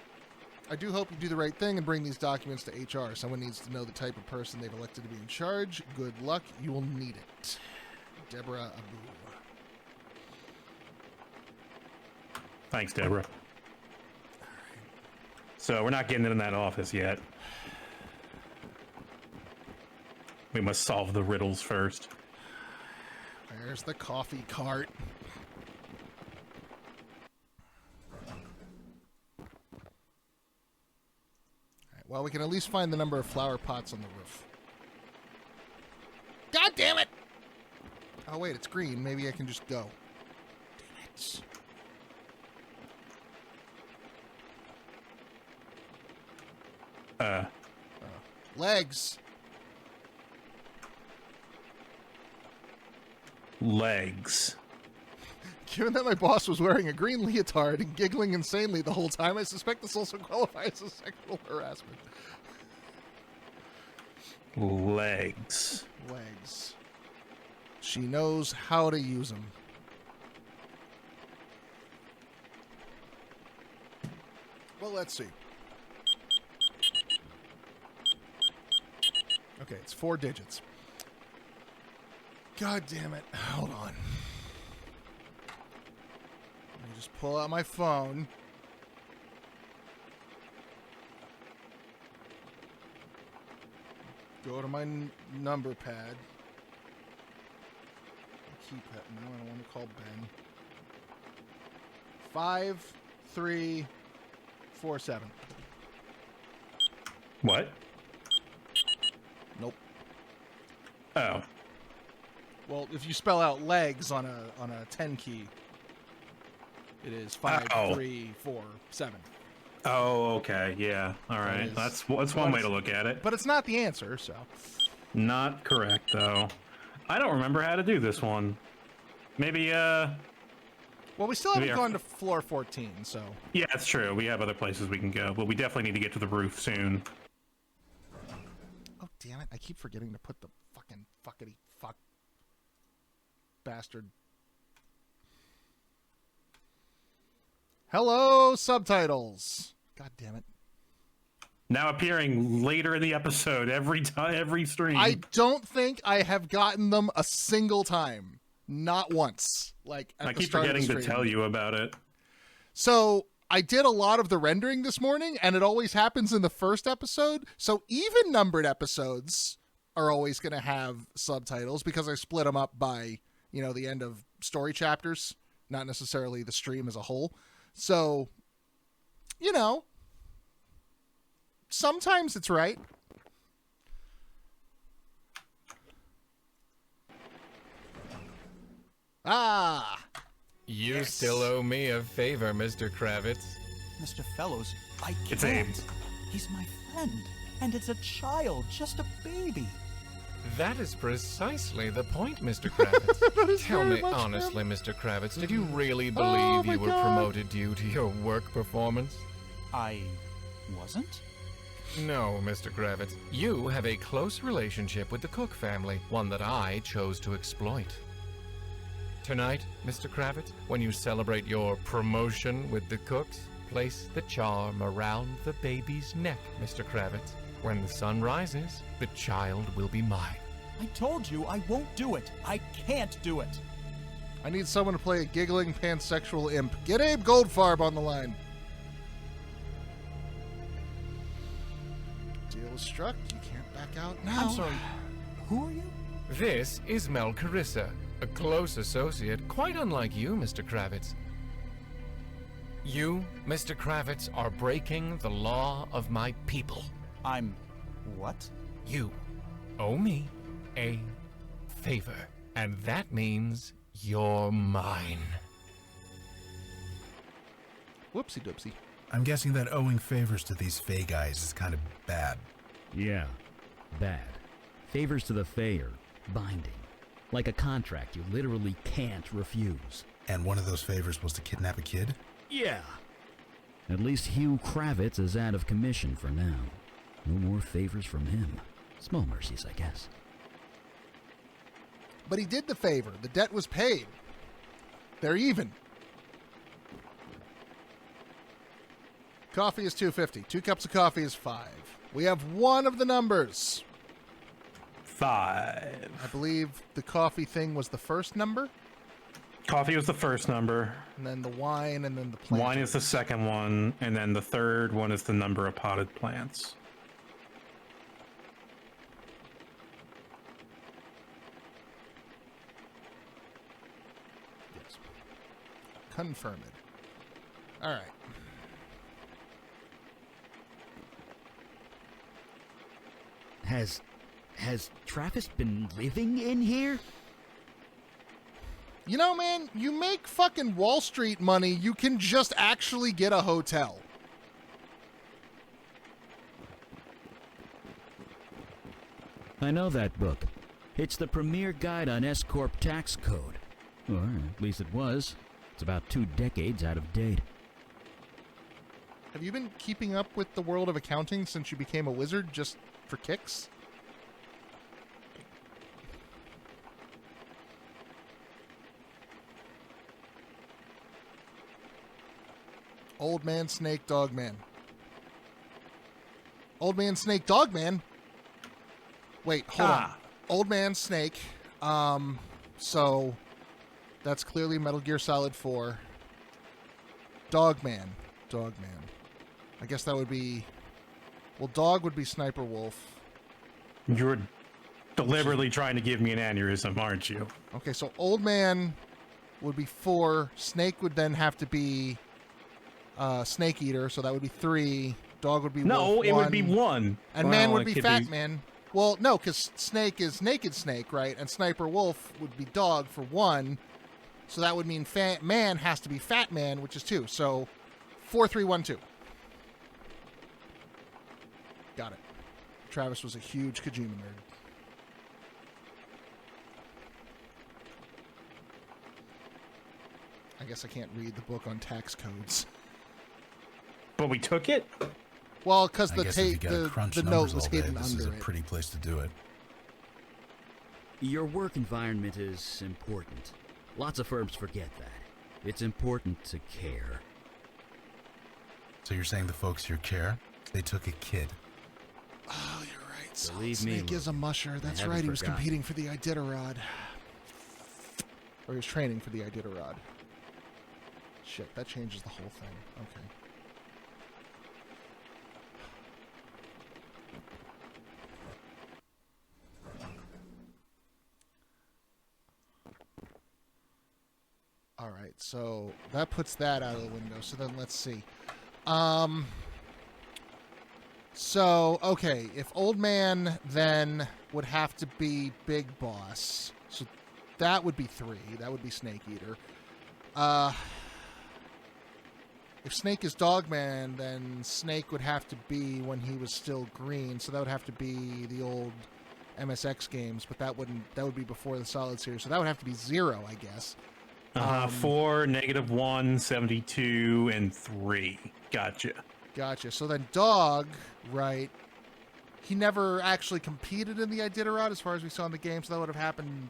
Speaker 1: I do hope you do the right thing and bring these documents to HR. Someone needs to know the type of person they've elected to be in charge. Good luck. You will need it. Deborah Abu.
Speaker 2: Thanks, Deborah. So we're not getting in that office yet. We must solve the riddles first.
Speaker 1: There's the coffee cart. Well, we can at least find the number of flower pots on the roof. God damn it! Oh, wait, it's green. Maybe I can just go. Damn it. Legs.
Speaker 2: Legs.
Speaker 1: Given that my boss was wearing a green leotard and giggling insanely the whole time, I suspect this also qualifies as sexual harassment.
Speaker 2: Legs.
Speaker 1: Legs. She knows how to use them. Well, let's see. Okay, it's 4 digits. God damn it. Hold on. Let me just pull out my phone. Go to my number pad. Keypad. No, I don't want to call Ben. 5347.
Speaker 2: What?
Speaker 1: Nope.
Speaker 2: Oh.
Speaker 1: Well, if you spell out legs on a 10 key, it is 5347.
Speaker 2: Oh, okay. Yeah. All right. That's one way to look at it.
Speaker 1: But it's not the answer, so.
Speaker 2: Not correct, though. I don't remember how to do this one. Maybe,
Speaker 1: Well, we still haven't gone to floor 14, so.
Speaker 2: Yeah, that's true. We have other places we can go, but we definitely need to get to the roof soon.
Speaker 1: Oh, damn it. I keep forgetting to put the fucking fuckity fuck bastard. Hello, subtitles. God damn it.
Speaker 2: Now appearing later in the episode, every stream.
Speaker 1: I don't think I have gotten them a single time. Not once. Like, at
Speaker 2: I
Speaker 1: the
Speaker 2: keep
Speaker 1: start of the
Speaker 2: forgetting to
Speaker 1: stream.
Speaker 2: tell you about it.
Speaker 1: So I did a lot of the rendering this morning, and it always happens in the first episode. So even numbered episodes are always going to have subtitles because I split them up by, the end of story chapters, not necessarily the stream as a whole. So, sometimes it's right. Ah.
Speaker 11: You
Speaker 1: Yes.
Speaker 11: still owe me a favor, Mr. Kravitz.
Speaker 9: Mr. Fellows, I can't.
Speaker 2: It's Abe.
Speaker 9: He's my friend. And it's a child, just a baby.
Speaker 11: That is precisely the point, Mr. Kravitz. Tell
Speaker 1: very
Speaker 11: me
Speaker 1: much
Speaker 11: honestly, Mr. Kravitz, did you really
Speaker 1: Oh
Speaker 11: believe
Speaker 1: my
Speaker 11: you were
Speaker 1: God.
Speaker 11: promoted due to your work performance?
Speaker 9: I wasn't?
Speaker 11: No, Mr. Kravitz. You have a close relationship with the Cook family, one that I chose to exploit. Tonight, Mr. Kravitz, when you celebrate your promotion with the Cooks, place the charm around the baby's neck, Mr. Kravitz. When the sun rises, the child will be mine.
Speaker 9: I told you I won't do it. I can't do it.
Speaker 1: I need someone to play a giggling pansexual imp. Get Abe Goldfarb on the line. Deal is struck. You can't back out now.
Speaker 9: I'm sorry. Who are you?
Speaker 11: This is Mel Carissa, a close associate, quite unlike you, Mr. Kravitz. You, Mr. Kravitz, are breaking the law of my people.
Speaker 9: I'm... what?
Speaker 11: You owe me a favor, and that means you're mine.
Speaker 1: Whoopsie doopsie.
Speaker 4: I'm guessing that owing favors to these Fey guys is kind of bad.
Speaker 5: Yeah, bad. Favors to the Fae are binding. Like a contract you literally can't refuse.
Speaker 4: And one of those favors was to kidnap a kid?
Speaker 5: Yeah. At least Hugh Kravitz is out of commission for now. No more favors from him. Small mercies, I guess.
Speaker 1: But he did the favor. The debt was paid. They're even. Coffee is $2.50. 2 cups of coffee is $5. We have one of the numbers.
Speaker 2: 5.
Speaker 1: I believe the coffee thing was the first number,
Speaker 2: Coffee was the first number.
Speaker 1: and then the wine, and then the plant.
Speaker 2: Wine is the second one, and then the third one is the number of potted plants.
Speaker 1: Yes. Confirmed. All right.
Speaker 5: Has Travis been living in here?
Speaker 1: You know, man, you make fucking Wall Street money, you can just actually get a hotel.
Speaker 5: I know that book. It's the premier guide on S-Corp tax code. Or at least it was. It's about 2 decades out of date.
Speaker 1: Have you been keeping up with the world of accounting since you became a wizard just for kicks? Old man, snake, dog man. Old man, snake, dog man. Wait, hold on. Old man, snake. So that's clearly Metal Gear Solid 4. Dog man. Dog man. I guess that would be... Well, dog would be Sniper Wolf.
Speaker 2: You're deliberately trying to give me an aneurysm, aren't you?
Speaker 1: Okay, so old man would be 4. Snake would then have to be Snake Eater, so that would be 3. Dog would be
Speaker 2: No,
Speaker 1: Wolf,
Speaker 2: it
Speaker 1: 1.
Speaker 2: would be 1.
Speaker 1: And man
Speaker 2: Well,
Speaker 1: would
Speaker 2: it
Speaker 1: be
Speaker 2: could
Speaker 1: Fat Man. Well, no, because Snake is Naked Snake, right? And Sniper Wolf would be dog for 1. So that would mean Fat Man has to be Fat Man, which is 2. So 4, 3, 1, 2. Got it. Travis was a huge Kojima nerd. I guess I can't read the book on tax codes.
Speaker 2: But we took it?
Speaker 1: Well, because
Speaker 4: I
Speaker 1: the
Speaker 4: guess if you gotta crunch
Speaker 1: the
Speaker 4: numbers
Speaker 1: note was
Speaker 4: all day,
Speaker 1: hidden
Speaker 4: this is
Speaker 1: under
Speaker 4: a
Speaker 1: it.
Speaker 4: pretty place to do it.
Speaker 5: Your work environment is important. Lots of firms forget that. It's important to care.
Speaker 4: So you're saying the folks here care? They took a kid.
Speaker 1: Oh, you're right. Solid
Speaker 5: Believe me,
Speaker 1: Snake is a musher. That's
Speaker 5: haven't
Speaker 1: right. He was
Speaker 5: forgotten.
Speaker 1: competing for the Iditarod. Or he was training for the Iditarod. Shit, that changes the whole thing. Okay. Alright, so that puts that out of the window. So then let's see. So, okay, if Old Man then would have to be Big Boss. So that would be 3. That would be Snake Eater. If Snake is Dogman, then Snake would have to be when he was still green. So that would have to be the old MSX games, but that would be before the Solid series. So that would have to be 0, I guess.
Speaker 2: 4, -1, 72, and 3. Gotcha.
Speaker 1: Gotcha. So then Dog, right, he never actually competed in the Iditarod as far as we saw in the game, so that would have happened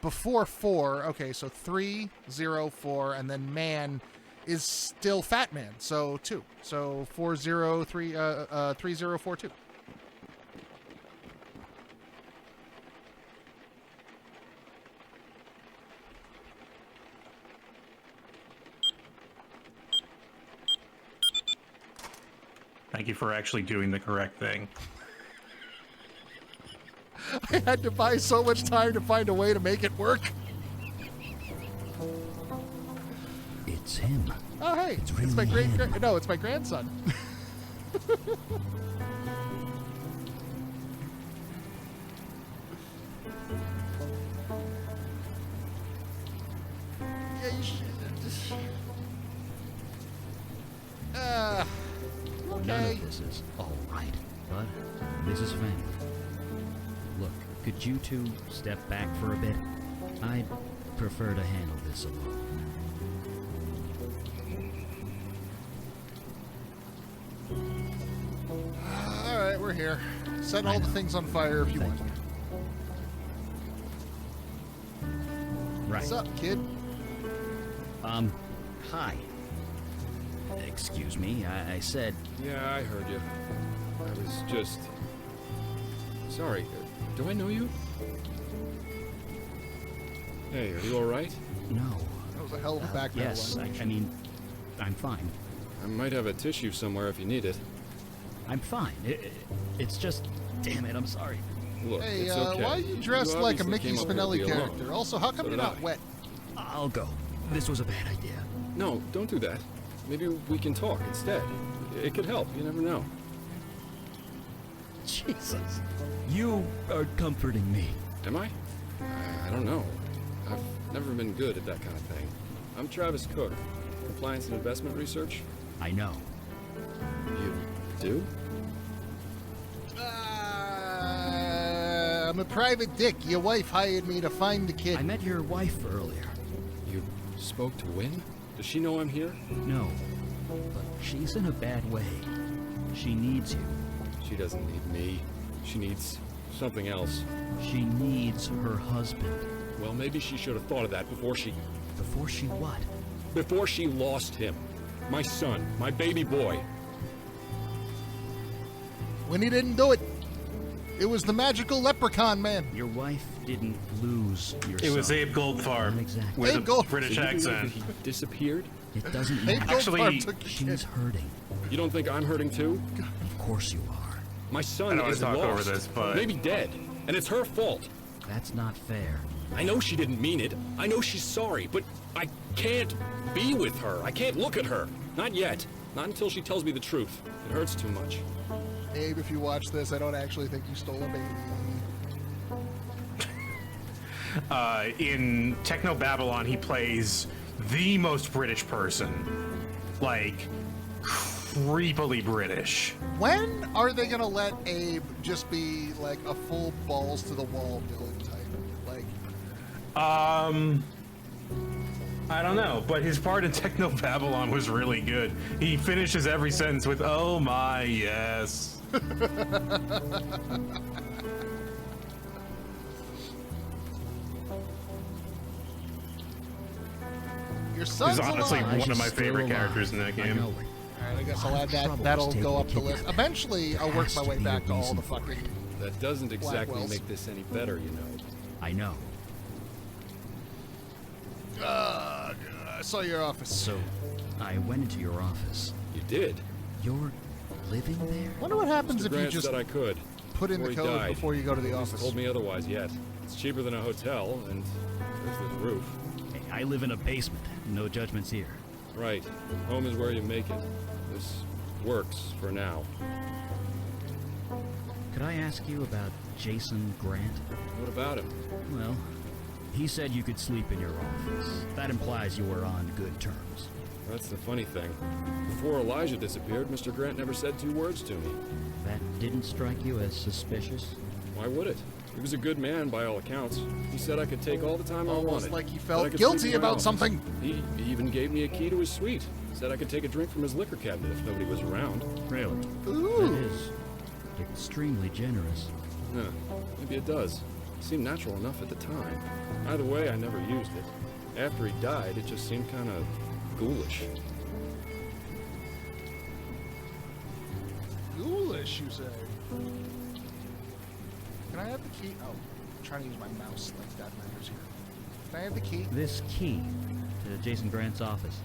Speaker 1: before 4. Okay, so 3, 0, 4, and then Man is still Fat Man, so 2. So 4, 0, 3, 3, 0, 4, 2.
Speaker 2: Thank you for actually doing the correct thing.
Speaker 1: I had to buy so much time to find a way to make it work.
Speaker 5: It's him.
Speaker 1: Oh, hey,
Speaker 5: It's
Speaker 1: it's my
Speaker 5: really him.
Speaker 1: no, it's my grandson. Yeah, you should.
Speaker 5: None
Speaker 1: Okay.
Speaker 5: of this is all right, but this is family. Look, could you two step back for a bit? I'd prefer to handle this alone.
Speaker 1: All right, we're here. Set all the things on fire if you want.
Speaker 5: Right.
Speaker 1: What's up, kid?
Speaker 5: Hi. Excuse me, I said...
Speaker 12: Yeah, I heard you. I was just... Sorry, do I know you? Hey, are you alright?
Speaker 5: No.
Speaker 1: That was a hell of a background.
Speaker 5: Yes, I mean, I'm fine.
Speaker 12: I might have a tissue somewhere if you need it.
Speaker 5: I'm fine. It's just... Damn it, I'm sorry.
Speaker 12: Look,
Speaker 1: Hey,
Speaker 12: it's okay.
Speaker 1: why are you dressed like a
Speaker 12: obviously
Speaker 1: Mickey
Speaker 12: came up here to
Speaker 1: Spinelli
Speaker 12: be alone.
Speaker 1: character? Also, how come
Speaker 12: So
Speaker 1: you're
Speaker 12: did
Speaker 1: not
Speaker 12: I.
Speaker 1: wet?
Speaker 5: I'll go. This was a bad idea.
Speaker 12: No, don't do that. Maybe we can talk instead. It could help, you never know.
Speaker 5: Jesus. You are comforting me.
Speaker 12: Am I? I don't know. I've never been good at that kind of thing. I'm Travis Cook, Compliance and Investment Research.
Speaker 5: I know.
Speaker 12: You do?
Speaker 1: I'm a private dick. Your wife hired me to find the kid.
Speaker 5: I met your wife earlier.
Speaker 12: You spoke to Wynn? Does she know I'm here?
Speaker 5: No. But she's in a bad way. She needs you.
Speaker 12: She doesn't need me. She needs something else.
Speaker 5: She needs her husband.
Speaker 12: Well, maybe she should have thought of that before she...
Speaker 5: Before she what?
Speaker 12: Before she lost him. My son. My baby boy.
Speaker 1: When he didn't do it, it was the magical leprechaun man.
Speaker 5: Your wife didn't lose your
Speaker 2: It was
Speaker 5: son.
Speaker 2: Abe Goldfarb
Speaker 5: Not exactly.
Speaker 2: with
Speaker 1: Abe
Speaker 2: a
Speaker 1: Goldfarb.
Speaker 2: British
Speaker 12: So you believe
Speaker 2: accent.
Speaker 12: He disappeared?
Speaker 5: It doesn't
Speaker 1: Abe
Speaker 5: matter.
Speaker 2: Actually,
Speaker 1: Goldfarb took your
Speaker 5: She's
Speaker 1: kid.
Speaker 5: hurting.
Speaker 12: You don't think I'm hurting too?
Speaker 5: Of course you are.
Speaker 12: My
Speaker 2: I
Speaker 12: son
Speaker 2: don't want
Speaker 12: is
Speaker 2: to talk
Speaker 12: lost.
Speaker 2: over this, but
Speaker 12: Maybe dead. And it's her fault.
Speaker 5: That's not fair.
Speaker 12: I know she didn't mean it. I know she's sorry, but I can't be with her. I can't look at her. Not yet. Not until she tells me the truth. It hurts too much.
Speaker 1: Abe, if you watch this, I don't actually think you stole a baby.
Speaker 2: in Techno Babylon, he plays the most British person. Like, creepily British.
Speaker 1: When are they gonna let Abe just be like a full balls to the wall villain type? Like,
Speaker 2: I don't know, but his part in Techno Babylon was really good. He finishes every sentence with, "Oh my, yes."
Speaker 1: your son's
Speaker 2: He's honestly
Speaker 1: alive.
Speaker 2: one of my
Speaker 5: She's still
Speaker 2: favorite
Speaker 5: alive.
Speaker 2: characters in that
Speaker 5: I
Speaker 2: game.
Speaker 5: know it.
Speaker 1: All right, I guess I'll
Speaker 5: Lot
Speaker 1: add
Speaker 5: of
Speaker 1: that.
Speaker 5: trouble
Speaker 1: That'll
Speaker 5: taking
Speaker 1: go
Speaker 5: the
Speaker 1: up the
Speaker 5: kid
Speaker 1: list.
Speaker 5: down.
Speaker 1: Eventually, I'll work
Speaker 5: Has
Speaker 1: my
Speaker 5: to
Speaker 1: way
Speaker 5: be a
Speaker 1: back to all
Speaker 5: reason
Speaker 1: the
Speaker 5: for
Speaker 1: fucking.
Speaker 12: That doesn't exactly
Speaker 1: Blackwell's.
Speaker 12: make this any better, you know.
Speaker 5: I know.
Speaker 1: I saw your office.
Speaker 5: So, I went into your office.
Speaker 12: You did?
Speaker 5: You're living there?
Speaker 1: Wonder what happens
Speaker 12: Mr.
Speaker 1: if you
Speaker 12: Grant
Speaker 1: just
Speaker 12: said I could.
Speaker 1: put in the
Speaker 12: Before he
Speaker 1: code
Speaker 12: died.
Speaker 1: before you go to the
Speaker 12: Nobody's
Speaker 1: office.
Speaker 12: told me otherwise yet. It's cheaper than a hotel, and there's the roof.
Speaker 5: Hey, I live in a basement. No judgments here.
Speaker 12: Right. Home is where you make it. This works for now.
Speaker 5: Could I ask you about Jason Grant?
Speaker 12: What about him?
Speaker 5: Well, he said you could sleep in your office. That implies you were on good terms.
Speaker 12: That's the funny thing. Before Elijah disappeared, Mr. Grant never said 2 words to me.
Speaker 5: That didn't strike you as suspicious?
Speaker 12: Why would it? He was a good man by all accounts. He said I could take all the time I
Speaker 1: Almost
Speaker 12: wanted.
Speaker 1: like he
Speaker 12: that I
Speaker 1: felt
Speaker 12: could sleep
Speaker 1: guilty
Speaker 12: in my
Speaker 1: about
Speaker 12: office.
Speaker 1: something.
Speaker 12: He even gave me a key to his suite. Said I could take a drink from his liquor cabinet if nobody was around.
Speaker 5: Really?
Speaker 1: Ooh.
Speaker 5: That is extremely generous.
Speaker 12: Huh. Maybe it does. It seemed natural enough at the time. Either way, I never used it. After he died, it just seemed kind of ghoulish.
Speaker 1: Ghoulish, you say? Can I have the key? Oh, I'm trying to use my mouse like that matters here. Can I have the key?
Speaker 5: This key to Jason Grant's office.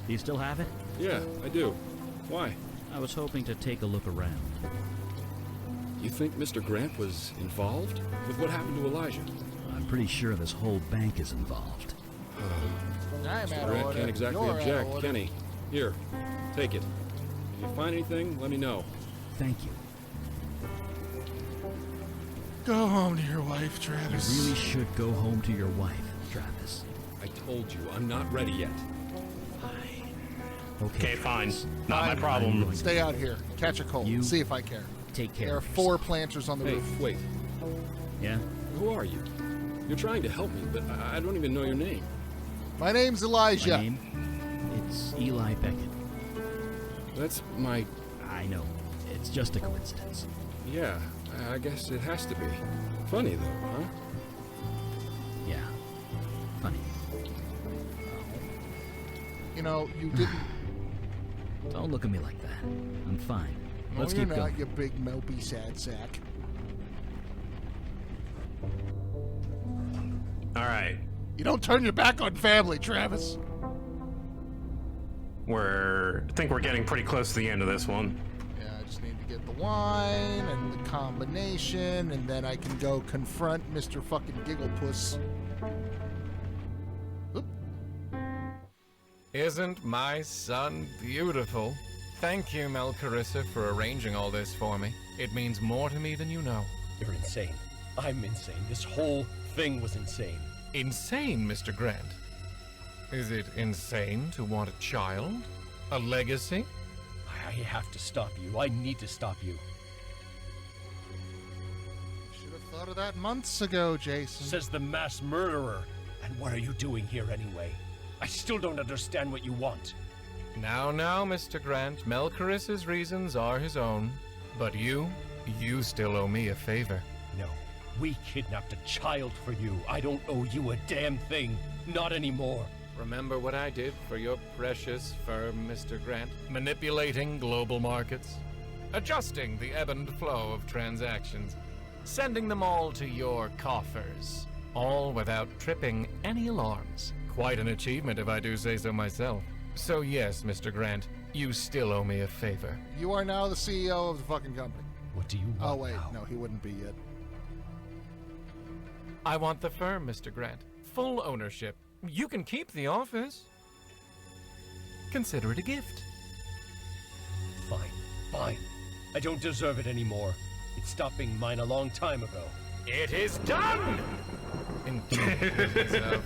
Speaker 5: Do you still have it?
Speaker 12: Yeah, I do. Why?
Speaker 5: I was hoping to take a look around.
Speaker 12: You think Mr. Grant was involved with what happened to Elijah?
Speaker 5: I'm pretty sure this whole bank is involved.
Speaker 1: I'm
Speaker 12: Mr.
Speaker 1: out of
Speaker 12: Grant
Speaker 1: order.
Speaker 12: can't exactly
Speaker 1: You're out of
Speaker 12: object,
Speaker 1: order.
Speaker 12: can he? Here, take it. If you find anything, let me know.
Speaker 5: Thank you.
Speaker 1: Go home to your wife,
Speaker 5: You
Speaker 1: Travis.
Speaker 5: really should go home to your wife, Travis.
Speaker 12: I told you, I'm not ready yet.
Speaker 2: Okay, fine. Not my
Speaker 1: Fine.
Speaker 2: problem.
Speaker 1: Stay out here. Catch a cold.
Speaker 5: You
Speaker 1: See if I care.
Speaker 5: Take care
Speaker 1: There are
Speaker 5: of
Speaker 1: 4
Speaker 5: yourself.
Speaker 1: planters on the
Speaker 12: Hey,
Speaker 1: roof.
Speaker 12: wait.
Speaker 5: Yeah?
Speaker 12: Who are you? You're trying to help me, but I don't even know your name.
Speaker 1: My name's Elijah.
Speaker 5: My name? It's Eli Beckett.
Speaker 12: That's my...
Speaker 5: I know. It's just a coincidence.
Speaker 12: Yeah, I guess it has to be. Funny, though, huh?
Speaker 5: Yeah. Funny.
Speaker 1: You know, you didn't.
Speaker 5: Don't look at me like that. I'm fine.
Speaker 1: No,
Speaker 5: Let's
Speaker 1: you're
Speaker 5: keep
Speaker 1: not,
Speaker 5: going.
Speaker 1: you big mopey sad sack.
Speaker 2: All right.
Speaker 1: You don't turn your back on family, Travis.
Speaker 2: I think we're getting pretty close to the end of this one.
Speaker 1: Yeah, I just need to get the wine and the combination, and then I can go confront Mr. fucking Gigglepuss. Oop.
Speaker 11: Isn't my son beautiful? Thank you, Mel Carissa, for arranging all this for me. It means more to me than you know.
Speaker 8: You're insane. I'm insane. This whole thing was insane.
Speaker 11: Insane, Mr. Grant. Is it insane to want a child? A legacy?
Speaker 8: I have to stop you. I need to stop you.
Speaker 1: Should have thought of that months ago, Jason.
Speaker 8: Says the mass murderer. And what are you doing here anyway? I still don't understand what you want.
Speaker 11: Now, Mr. Grant, Mel Carissa's reasons are his own. But you still owe me a favor.
Speaker 8: No, we kidnapped a child for you. I don't owe you a damn thing. Not anymore.
Speaker 11: Remember what I did for your precious firm, Mr. Grant? Manipulating global markets, adjusting the ebb and flow of transactions, sending them all to your coffers, all without tripping any alarms. Quite an achievement if I do say so myself. So yes, Mr. Grant, you still owe me a favor.
Speaker 1: You are now the CEO of the fucking company.
Speaker 8: What do you want?
Speaker 1: Oh, wait.
Speaker 8: now?
Speaker 1: No, he wouldn't be yet.
Speaker 11: I want the firm, Mr. Grant. Full ownership. You can keep the office. Consider it a gift.
Speaker 8: Fine. I don't deserve it anymore. It stopped being mine a long time ago.
Speaker 11: It is done! Indeed, it's a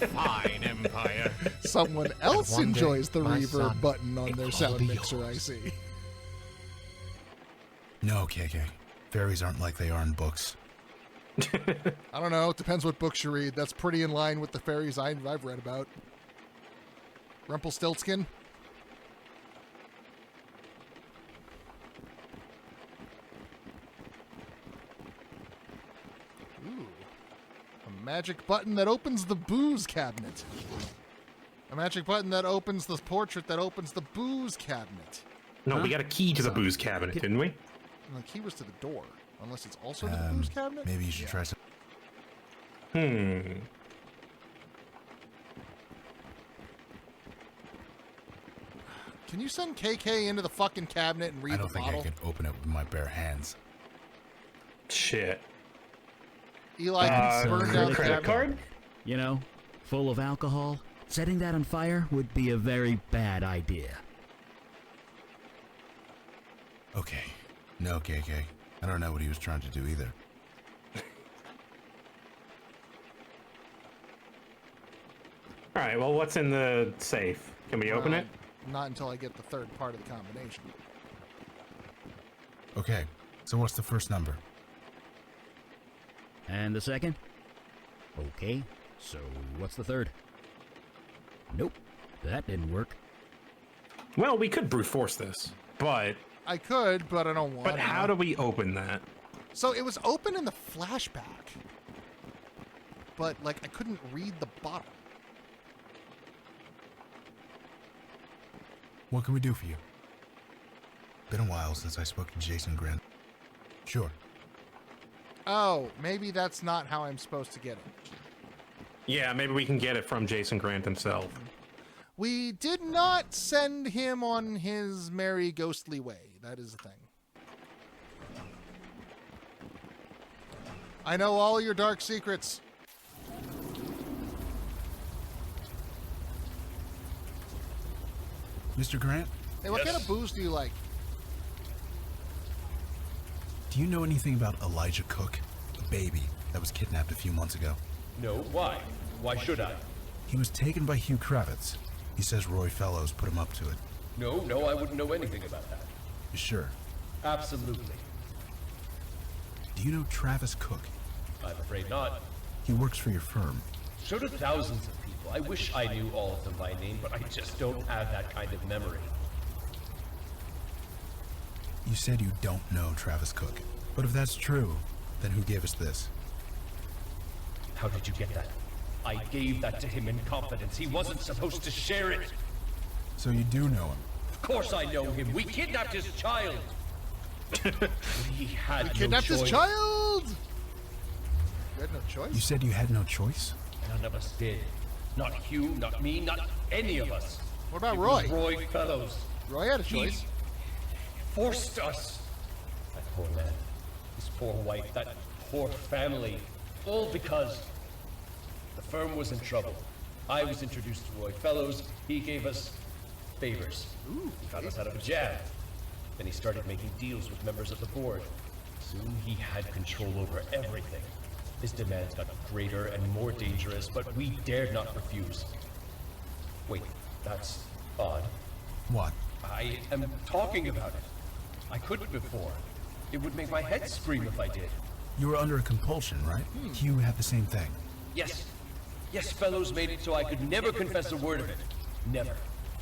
Speaker 11: fine empire.
Speaker 1: Someone else
Speaker 11: one day,
Speaker 1: enjoys the
Speaker 11: my
Speaker 1: reverb
Speaker 11: son,
Speaker 1: button on
Speaker 11: it
Speaker 1: their
Speaker 11: will
Speaker 1: sound
Speaker 11: be
Speaker 1: mixer, I
Speaker 11: yours.
Speaker 1: see.
Speaker 4: No, KK. Fairies aren't like they are in books.
Speaker 1: I don't know. It depends what books you read. That's pretty in line with the fairies I've read about. Rumpelstiltskin? Ooh. A magic button that opens the booze cabinet. A magic button that opens the portrait that opens the booze cabinet.
Speaker 2: No, we got a key to the booze cabinet, didn't we?
Speaker 1: And the key was to the door. Unless it's also to the booze cabinet?
Speaker 4: Maybe you should try some.
Speaker 1: Can you send KK into the fucking cabinet and read
Speaker 4: I
Speaker 1: the
Speaker 4: don't think
Speaker 1: bottle?
Speaker 4: I can open it with my bare hands.
Speaker 2: Shit.
Speaker 1: Eli, can you burn down the
Speaker 2: credit
Speaker 1: cabinet?
Speaker 2: card?
Speaker 5: You know, full of alcohol. Setting that on fire would be a very bad idea.
Speaker 4: Okay. No, KK. I don't know what he was trying to do either.
Speaker 2: All right, well, what's in the safe? Can we open it?
Speaker 1: Not until I get the third part of the combination.
Speaker 4: Okay, so what's the first number?
Speaker 5: And the second? Okay, so what's the third? Nope, that didn't work.
Speaker 2: Well, we could brute force this, but
Speaker 1: I could, but I don't want to.
Speaker 2: but how do we open that?
Speaker 1: So it was open in the flashback. But, like, I couldn't read the bottle.
Speaker 4: What can we do for you? Been a while since I spoke to Jason Grant. Sure.
Speaker 1: Oh, maybe that's not how I'm supposed to get it.
Speaker 2: Yeah, maybe we can get it from Jason Grant himself.
Speaker 1: We did not send him on his merry ghostly way. That is the thing. I know all your dark secrets.
Speaker 4: Mr. Grant,
Speaker 1: Hey, what kind of booze do you like?
Speaker 4: do you know anything about Elijah Cook, a baby that was kidnapped a few months ago?
Speaker 8: No, why? Why should I?
Speaker 4: He was taken by Hugh Kravitz. He says Roy Fellows put him up to it.
Speaker 8: No, I wouldn't know anything about that.
Speaker 4: You sure?
Speaker 8: Absolutely.
Speaker 4: Do you know Travis Cook?
Speaker 8: I'm afraid not.
Speaker 4: He works for your firm.
Speaker 8: So do thousands of people. I wish I knew all of them by name, but I just don't have that kind of memory.
Speaker 4: You said you don't know Travis Cook. But if that's true, then who gave us this?
Speaker 8: How did you get that? I gave that to him in confidence. He wasn't supposed to share it.
Speaker 4: So you do know him?
Speaker 8: Of course I know him. We kidnapped his child. We had no
Speaker 1: Kidnapped his
Speaker 8: choice.
Speaker 1: child! You had no choice?
Speaker 4: You said you had no choice?
Speaker 8: None of us did. Not Hugh, not me, not any of us.
Speaker 1: What about
Speaker 8: It
Speaker 1: Roy?
Speaker 8: was Roy Fellows.
Speaker 1: Roy had a
Speaker 8: He
Speaker 1: choice.
Speaker 8: forced us. That poor man, his poor wife, that poor family. All because the firm was in trouble. I was introduced to Roy Fellows. He gave us favors. He got us out of a jam. Then he started making deals with members of the board. Soon he had control over everything. His demands got greater and more dangerous, but we dared not refuse. Wait, that's odd.
Speaker 4: What?
Speaker 8: I am talking about it. I couldn't before. It would make my head scream if I did.
Speaker 4: You were under a compulsion, right? Hugh had the same thing.
Speaker 8: Yes. Yes, Fellows made it so I could never confess a word of it. Never.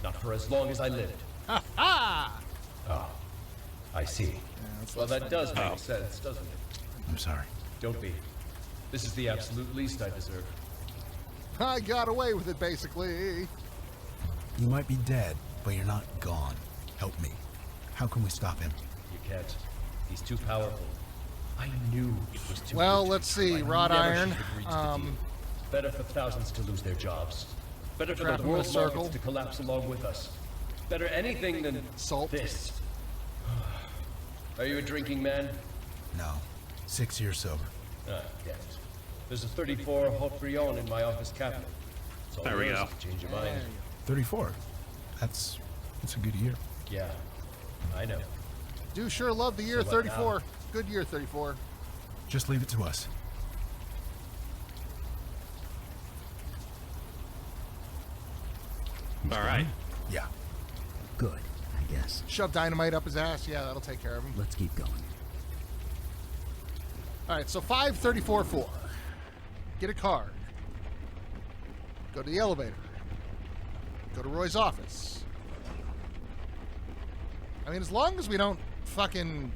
Speaker 8: Not for as long as I lived.
Speaker 1: Ha ha!
Speaker 8: Ah, I see. Well, that does make sense, doesn't it?
Speaker 4: I'm sorry.
Speaker 8: Don't be. This is the absolute least I deserve.
Speaker 1: I got away with it, basically.
Speaker 4: You might be dead, but you're not gone. Help me. How can we stop him?
Speaker 8: You can't. He's too powerful. I knew it was too
Speaker 1: Well,
Speaker 8: good to
Speaker 1: let's
Speaker 8: be true.
Speaker 1: see.
Speaker 8: I
Speaker 1: Wrought
Speaker 8: never
Speaker 1: iron.
Speaker 8: should have reached the deal. Better for thousands to lose their jobs. Better for
Speaker 1: Trap
Speaker 8: the
Speaker 1: him in a
Speaker 8: world
Speaker 1: circle.
Speaker 8: markets to collapse along with us. Better anything than
Speaker 1: Salt.
Speaker 8: this. Are you a drinking man?
Speaker 4: No. 6 years sober.
Speaker 8: Ah, damn it. There's a 34 Haut-Brion in my office cabinet. It's all
Speaker 2: There we
Speaker 8: yours
Speaker 2: go.
Speaker 8: if you change your mind.
Speaker 4: 34. That's a good year.
Speaker 8: Yeah, I know.
Speaker 1: Do sure love the year
Speaker 8: So what now?
Speaker 1: 34. Good year 34.
Speaker 4: Just leave it to us.
Speaker 2: All right.
Speaker 4: Yeah.
Speaker 5: Good, I guess.
Speaker 1: Shove dynamite up his ass. Yeah, that'll take care of him.
Speaker 5: Let's keep going.
Speaker 1: All right, so 534-4. Get a card. Go to the elevator. Go to Roy's office. I mean, as long as we don't fucking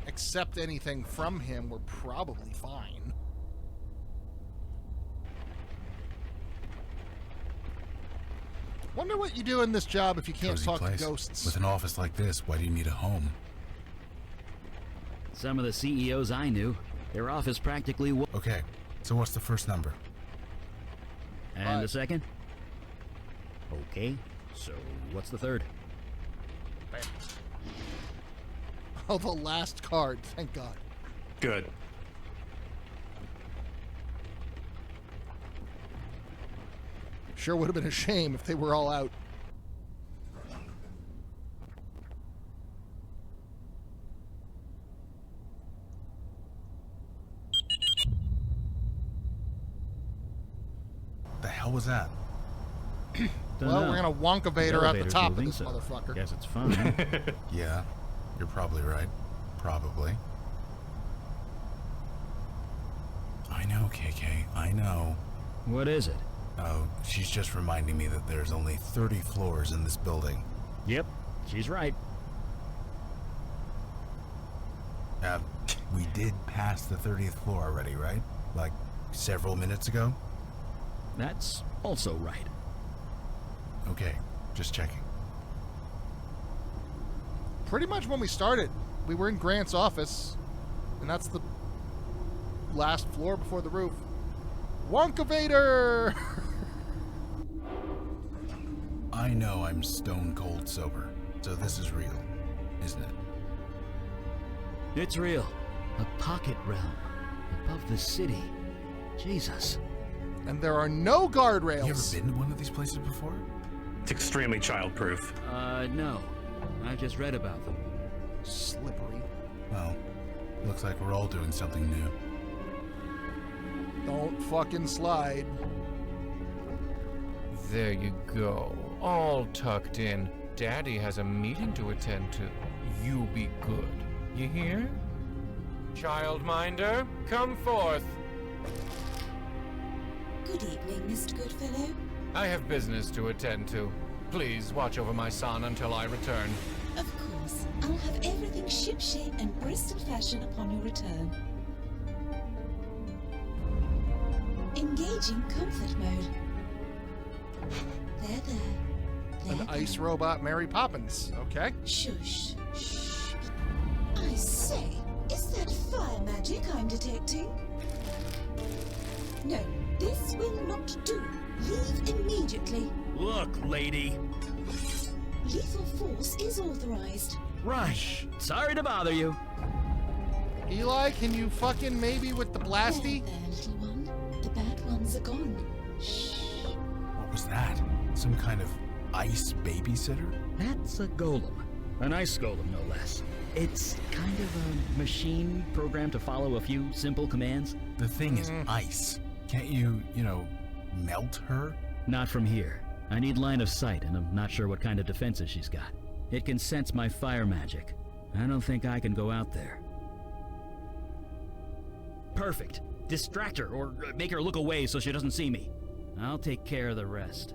Speaker 1: accept anything from him, we're probably fine. Wonder what you do in this job if you can't
Speaker 4: Cozy
Speaker 1: talk
Speaker 4: place.
Speaker 1: to ghosts.
Speaker 4: With an office like this, why do you need a home?
Speaker 5: Some of the CEOs I knew, their office practically was.
Speaker 4: Okay, so what's the first number?
Speaker 5: And the second? Okay, So, what's the third?
Speaker 1: Oh, the last card. Thank God.
Speaker 2: Good.
Speaker 1: Sure would have been a shame if they were all out.
Speaker 4: The hell was that?
Speaker 1: Well, we're gonna Wonka Vader at the
Speaker 5: Elevator's
Speaker 1: top
Speaker 5: moving,
Speaker 1: of this
Speaker 5: so
Speaker 1: motherfucker.
Speaker 5: Guess it's fine.
Speaker 4: Yeah, you're probably right. Probably. I know, KK. I know.
Speaker 5: What is it?
Speaker 4: Oh, she's just reminding me that there's only 30 floors in this building.
Speaker 5: Yep, she's right.
Speaker 4: We did pass the 30th floor already, right? Like, several minutes ago?
Speaker 5: That's also right.
Speaker 4: Okay, just checking.
Speaker 1: Pretty much when we started, we were in Grant's office, and that's the last floor before the roof. Wonka Vader!
Speaker 4: I know I'm stone cold sober, so this is real, isn't it?
Speaker 5: It's real. A pocket realm above the city. Jesus.
Speaker 1: And there are no guardrails.
Speaker 4: You ever been to one of these places before?
Speaker 2: It's extremely childproof.
Speaker 5: No. I just read about them.
Speaker 1: Slippery.
Speaker 4: Well, looks like we're all doing something new.
Speaker 1: Don't fucking slide.
Speaker 11: There you go. All tucked in. Daddy has a meeting to attend to. You be good. You hear? Childminder, come forth.
Speaker 13: Good evening, Mr. Goodfellow.
Speaker 11: I have business to attend to. Please watch over my son until I return.
Speaker 13: Of course. I'll have everything shipshape and Bristol fashion upon your return. Engaging comfort mode. There.
Speaker 1: An ice robot Mary Poppins, okay?
Speaker 13: Shush. Shh. I say, is that fire magic I'm detecting? No, this will not do. Leave immediately.
Speaker 5: Look, lady.
Speaker 13: Lethal force is authorized.
Speaker 5: Right. Sorry to bother you.
Speaker 1: Eli, can you fucking maybe with the blasty?
Speaker 13: There, little one. The bad ones are gone. Shh.
Speaker 4: What was that? Some kind of ice babysitter?
Speaker 5: That's a golem. An ice golem, no less. It's kind of a machine programmed to follow a few simple commands.
Speaker 4: The thing is ice. Can't you, melt her?
Speaker 5: Not from here. I need line of sight, and I'm not sure what kind of defenses she's got. It can sense my fire magic. I don't think I can go out there. Perfect. Distract her, or make her look away so she doesn't see me. I'll take care of the rest.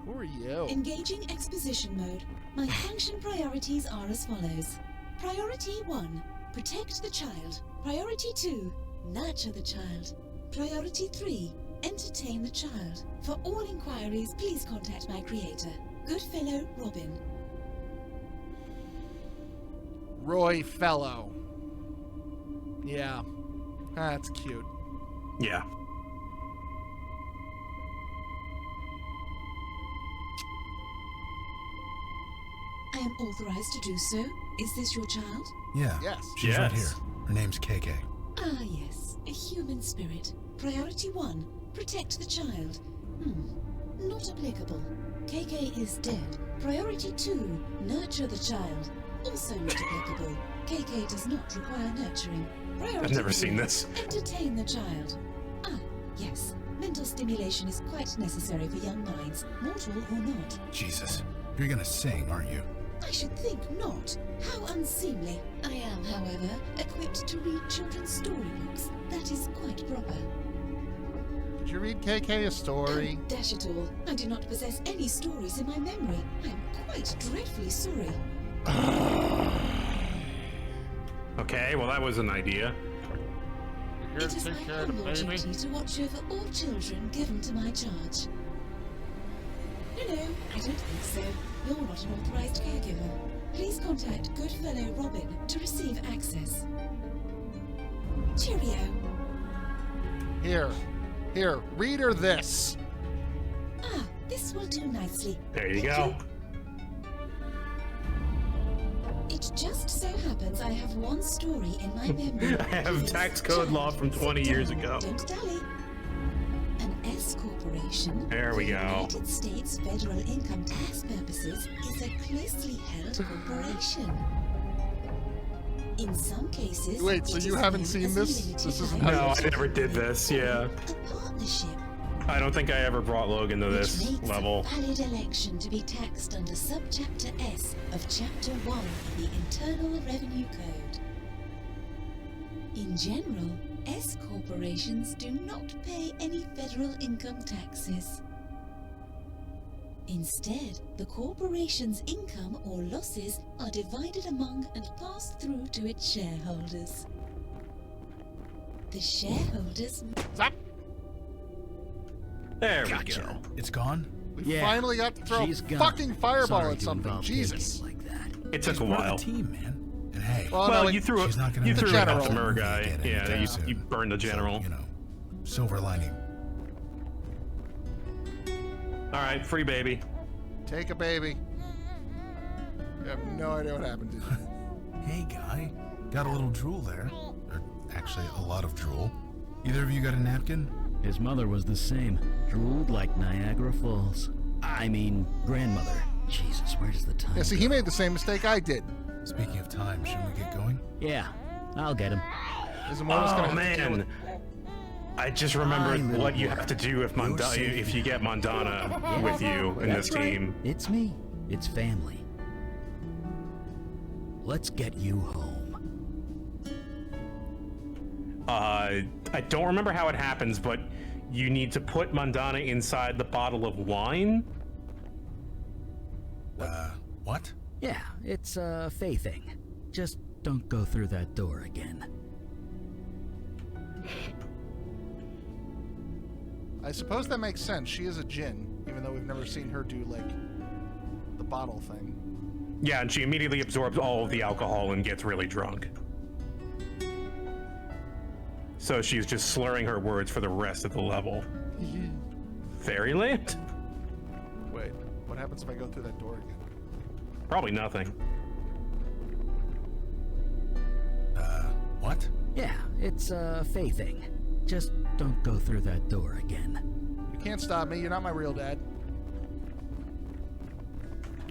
Speaker 1: Who are you?
Speaker 13: Engaging exposition mode. My function priorities are as follows. Priority 1, protect the child. Priority 2, nurture the child. Priority 3, entertain the child. For all inquiries, please contact my creator, Goodfellow Robin.
Speaker 1: Roy Fellow. Yeah. That's cute.
Speaker 2: Yeah.
Speaker 13: I am authorized to do so. Is this your child?
Speaker 4: Yeah.
Speaker 1: Yes.
Speaker 4: She's right here.
Speaker 2: Yes.
Speaker 4: Her name's KK.
Speaker 13: Ah, yes. A human spirit. Priority 1, protect the child. Not applicable. KK is dead. Priority 2, nurture the child. Also not applicable. KK does not require nurturing. Priority
Speaker 2: I've never
Speaker 13: 3,
Speaker 2: seen this.
Speaker 13: entertain the child. Ah, yes. Mental stimulation is quite necessary for young minds, mortal or not.
Speaker 4: Jesus. You're gonna sing, aren't you?
Speaker 13: I should think not. How unseemly. I am, however, equipped to read children's storybooks. That is quite proper.
Speaker 1: Did you read KK a story?
Speaker 13: Oh, dash it all. I do not possess any stories in my memory. I am quite dreadfully sorry.
Speaker 2: Okay, well that was an idea.
Speaker 1: You're
Speaker 13: It is my humble duty to watch over all children given to my charge. No, I don't think so. You're not an authorized caregiver. Please contact Goodfellow Robin to receive access. Cheerio.
Speaker 1: Here. Here, read her this.
Speaker 13: Ah, this will do nicely.
Speaker 2: There you
Speaker 13: Thank
Speaker 2: go.
Speaker 13: It just so happens I have one story in my memory.
Speaker 2: I have tax code law from 20 years ago.
Speaker 13: Don't dally. An S corporation,
Speaker 2: There we
Speaker 13: for
Speaker 2: go.
Speaker 13: United States federal income tax purposes, is a closely held corporation. In some cases,
Speaker 1: Wait, so
Speaker 13: it
Speaker 1: you
Speaker 13: is
Speaker 1: haven't
Speaker 13: known
Speaker 1: seen
Speaker 13: as a
Speaker 1: this?
Speaker 13: limited
Speaker 1: This isn't how
Speaker 2: No, I
Speaker 13: liability
Speaker 2: never did this, yeah.
Speaker 13: a partnership.
Speaker 2: I don't think I ever brought Logan to
Speaker 13: Which
Speaker 2: this
Speaker 13: makes
Speaker 2: level.
Speaker 13: a valid election to be taxed under Subchapter S of Chapter 1 of the Internal Revenue Code. In general, S corporations do not pay any federal income taxes. Instead, the corporation's income or losses are divided among and passed through to its shareholders. The shareholders...
Speaker 2: There we go.
Speaker 4: It's gone?
Speaker 1: We
Speaker 5: Yeah,
Speaker 1: finally got to throw a
Speaker 5: she's gone.
Speaker 1: fucking fireball
Speaker 5: Sorry
Speaker 1: at
Speaker 5: to
Speaker 1: something.
Speaker 5: involve
Speaker 1: Jesus.
Speaker 5: KK like that.
Speaker 2: It took a
Speaker 4: We're
Speaker 2: while.
Speaker 4: the team, man. And hey,
Speaker 2: Well,
Speaker 1: no,
Speaker 2: you threw
Speaker 4: she's not gonna
Speaker 2: you
Speaker 4: be
Speaker 2: threw
Speaker 1: the
Speaker 2: it at
Speaker 1: general.
Speaker 2: the Mer
Speaker 4: Movie
Speaker 2: guy.
Speaker 4: again
Speaker 2: Yeah,
Speaker 4: anytime
Speaker 2: you
Speaker 4: soon.
Speaker 2: burned the general.
Speaker 4: So, you know, silver lining.
Speaker 2: All right, free baby.
Speaker 1: Take a baby. You have no idea what happened to you.
Speaker 4: Hey, guy. Got a little drool there. Or actually, a lot of drool. Either of you got a napkin?
Speaker 5: His mother was the same. Drooled like Niagara Falls. I mean, grandmother. Jesus, where does the time
Speaker 1: Yeah, see,
Speaker 5: go?
Speaker 1: he made the same mistake I did.
Speaker 4: Speaking of time, shouldn't we get going?
Speaker 5: Yeah, I'll get him.
Speaker 1: Isn't one of us gonna
Speaker 2: Oh
Speaker 1: have to deal
Speaker 2: man,
Speaker 1: with-
Speaker 2: I just remembered
Speaker 5: Hi, little
Speaker 2: what you
Speaker 5: boy.
Speaker 2: have to do if
Speaker 5: You're safe
Speaker 2: if you get Mondana with you in this
Speaker 5: That's right.
Speaker 2: team.
Speaker 5: It's me. It's family. Let's get you home.
Speaker 2: I don't remember how it happens, but you need to put Mondana inside the bottle of wine.
Speaker 4: What?
Speaker 5: Yeah, it's a Faye thing. Just don't go through that door again.
Speaker 1: I suppose that makes sense. She is a djinn, even though we've never seen her do, like, the bottle thing.
Speaker 2: Yeah, and she immediately absorbs all of the alcohol and gets really drunk. So she's just slurring her words for the rest of the level. Fairyland?
Speaker 1: Wait, what happens if I go through that door again?
Speaker 2: Probably nothing.
Speaker 4: What?
Speaker 5: Yeah, it's a Faye thing. Just don't go through that door again.
Speaker 1: You can't stop me. You're not my real dad.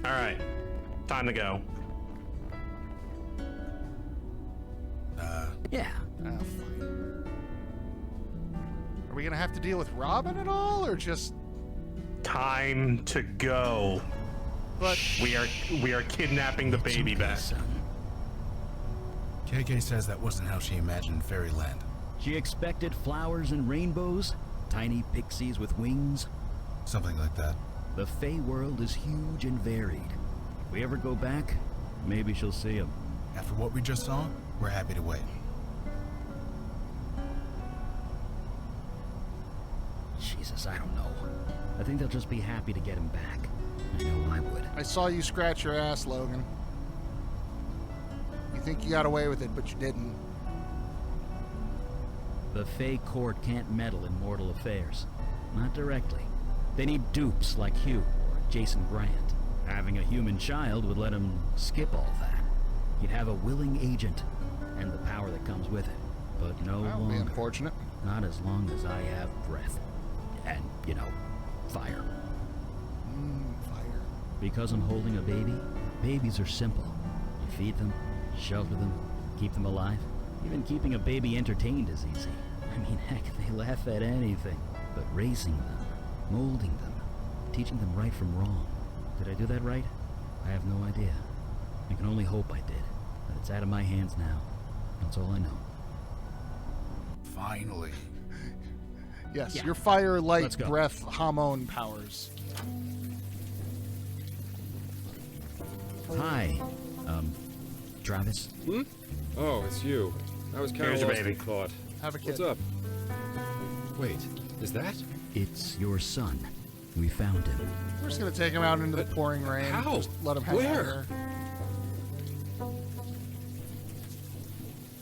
Speaker 2: All right, time to go.
Speaker 5: Yeah.
Speaker 1: Oh, fine. Are we gonna have to deal with Robin at all, or just...
Speaker 2: Time to go.
Speaker 1: But
Speaker 2: We are kidnapping the
Speaker 5: It's
Speaker 2: baby
Speaker 5: okay,
Speaker 2: back.
Speaker 5: son.
Speaker 4: KK says that wasn't how she imagined Fairyland.
Speaker 5: She expected flowers and rainbows, tiny pixies with wings.
Speaker 4: Something like that.
Speaker 5: The Fae world is huge and varied. If we ever go back, maybe she'll see them.
Speaker 4: After what we just saw, we're happy to wait.
Speaker 5: Jesus, I don't know. I think they'll just be happy to get him back. I know I would.
Speaker 1: I saw you scratch your ass, Logan. You think you got away with it, but you didn't.
Speaker 5: The Fae court can't meddle in mortal affairs. Not directly. They need dupes like Hugh or Jason Grant. Having a human child would let him skip all that. He'd have a willing agent and the power that comes with it. But no
Speaker 1: That would be
Speaker 5: longer.
Speaker 1: unfortunate.
Speaker 5: Not as long as I have breath. And, you know, fire.
Speaker 1: Fire.
Speaker 5: Because I'm holding a baby, babies are simple. You feed them, shelter them, keep them alive. Even keeping a baby entertained is easy. I mean, heck, they laugh at anything. But raising them, molding them, teaching them right from wrong. Did I do that right? I have no idea. I can only hope I did. But it's out of my hands now. That's all I know.
Speaker 4: Finally.
Speaker 1: Yes,
Speaker 5: Yeah.
Speaker 1: your fire, light,
Speaker 5: Let's go.
Speaker 1: breath, hormone powers.
Speaker 5: Hi, Travis.
Speaker 12: Oh, it's you. I was kind of
Speaker 2: Here's your
Speaker 12: lost in
Speaker 2: baby.
Speaker 12: thought.
Speaker 1: Have a kid.
Speaker 12: What's up? Wait, is that?
Speaker 5: It's your son. We found him.
Speaker 1: We're just gonna take him out into the
Speaker 12: But
Speaker 1: pouring rain.
Speaker 12: how?
Speaker 1: Just let him hang out
Speaker 12: Where?
Speaker 1: here.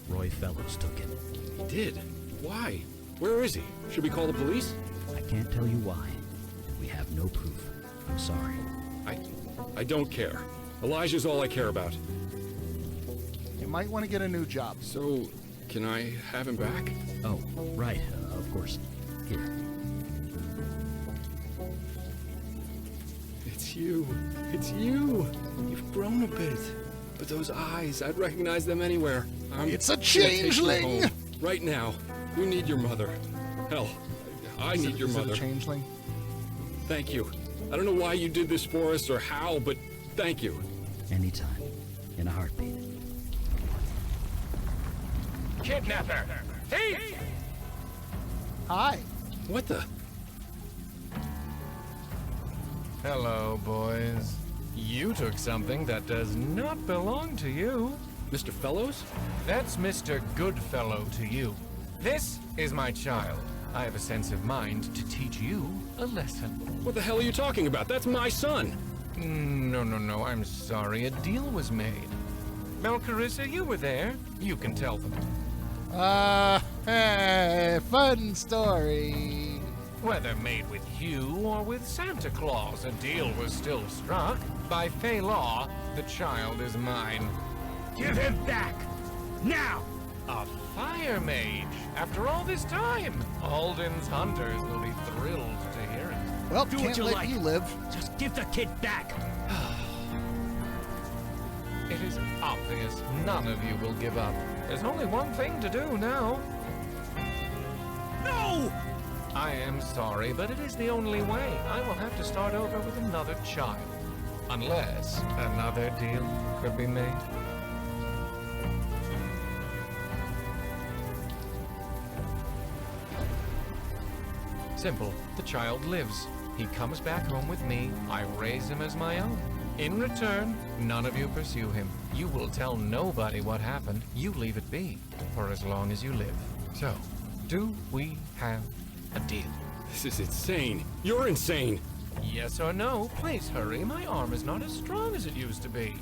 Speaker 5: Roy Fellows took him.
Speaker 12: He did. Why? Where is he? Should we call the police?
Speaker 5: I can't tell you why. We have no proof. I'm sorry.
Speaker 12: I don't care. Elijah's all I care about.
Speaker 1: You might want to get a new job.
Speaker 12: So, can I have him back?
Speaker 5: Oh, right. Of course. Here.
Speaker 12: It's you. It's you. You've grown a bit. But those eyes, I'd recognize them anywhere.
Speaker 1: It's a
Speaker 12: gonna take you
Speaker 1: changeling!
Speaker 12: home. Right now. You need your mother. Hell, I need your mother.
Speaker 1: Is it a changeling?
Speaker 12: Thank you. I don't know why you did this for us or how, but thank you.
Speaker 5: Anytime. In a heartbeat.
Speaker 11: Kidnapper! Thief!
Speaker 1: Hi.
Speaker 12: What the?
Speaker 11: Hello, boys. You took something that does not belong to you.
Speaker 12: Mr. Fellows?
Speaker 11: That's Mr. Goodfellow to you. This is my child. I have a sense of mind to teach you a lesson.
Speaker 12: What the hell are you talking about? That's my son!
Speaker 11: No, I'm sorry. A deal was made. Melcarissa, you were there. You can tell them.
Speaker 1: Hey, fun story.
Speaker 11: Whether made with you or with Santa Claus, a deal was still struck. By Fey law, the child is mine.
Speaker 9: Give him back! Now!
Speaker 11: A fire mage! After all this time! Alden's hunters will be thrilled to hear it.
Speaker 1: Well,
Speaker 9: Do
Speaker 1: can't
Speaker 9: what you
Speaker 1: let
Speaker 9: like.
Speaker 1: you live.
Speaker 9: Just give the kid back!
Speaker 11: It is obvious none of you will give up. There's only one thing to do now.
Speaker 9: No!
Speaker 11: I am sorry, but it is the only way. I will have to start over with another child. Unless another deal could be made. Simple. The child lives. He comes back home with me. I raise him as my own. In return, none of you pursue him. You will tell nobody what happened. You leave it be for as long as you live. So, do we have a deal?
Speaker 12: This is insane. You're insane.
Speaker 11: Yes or no? Please hurry. My arm is not as strong as it used to be.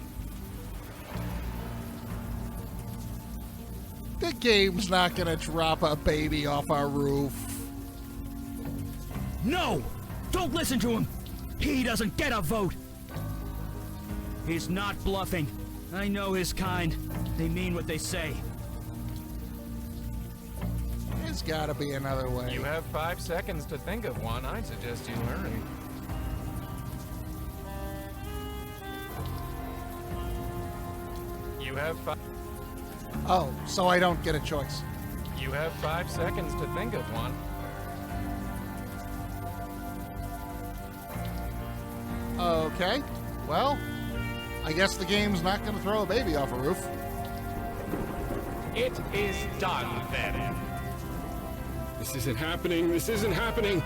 Speaker 1: The game's not gonna drop a baby off our roof.
Speaker 9: No! Don't listen to him! He doesn't get a vote! He's not bluffing. I know his kind. They mean what they say.
Speaker 1: There's gotta be another way.
Speaker 11: You have 5 seconds to think of one. I'd suggest you hurry. You have 5...
Speaker 1: Oh, so I don't get a choice.
Speaker 11: You have 5 seconds to think of one.
Speaker 1: Okay. Well, I guess the game's not gonna throw a baby off a roof.
Speaker 11: It is done, then.
Speaker 12: This isn't happening. This isn't happening.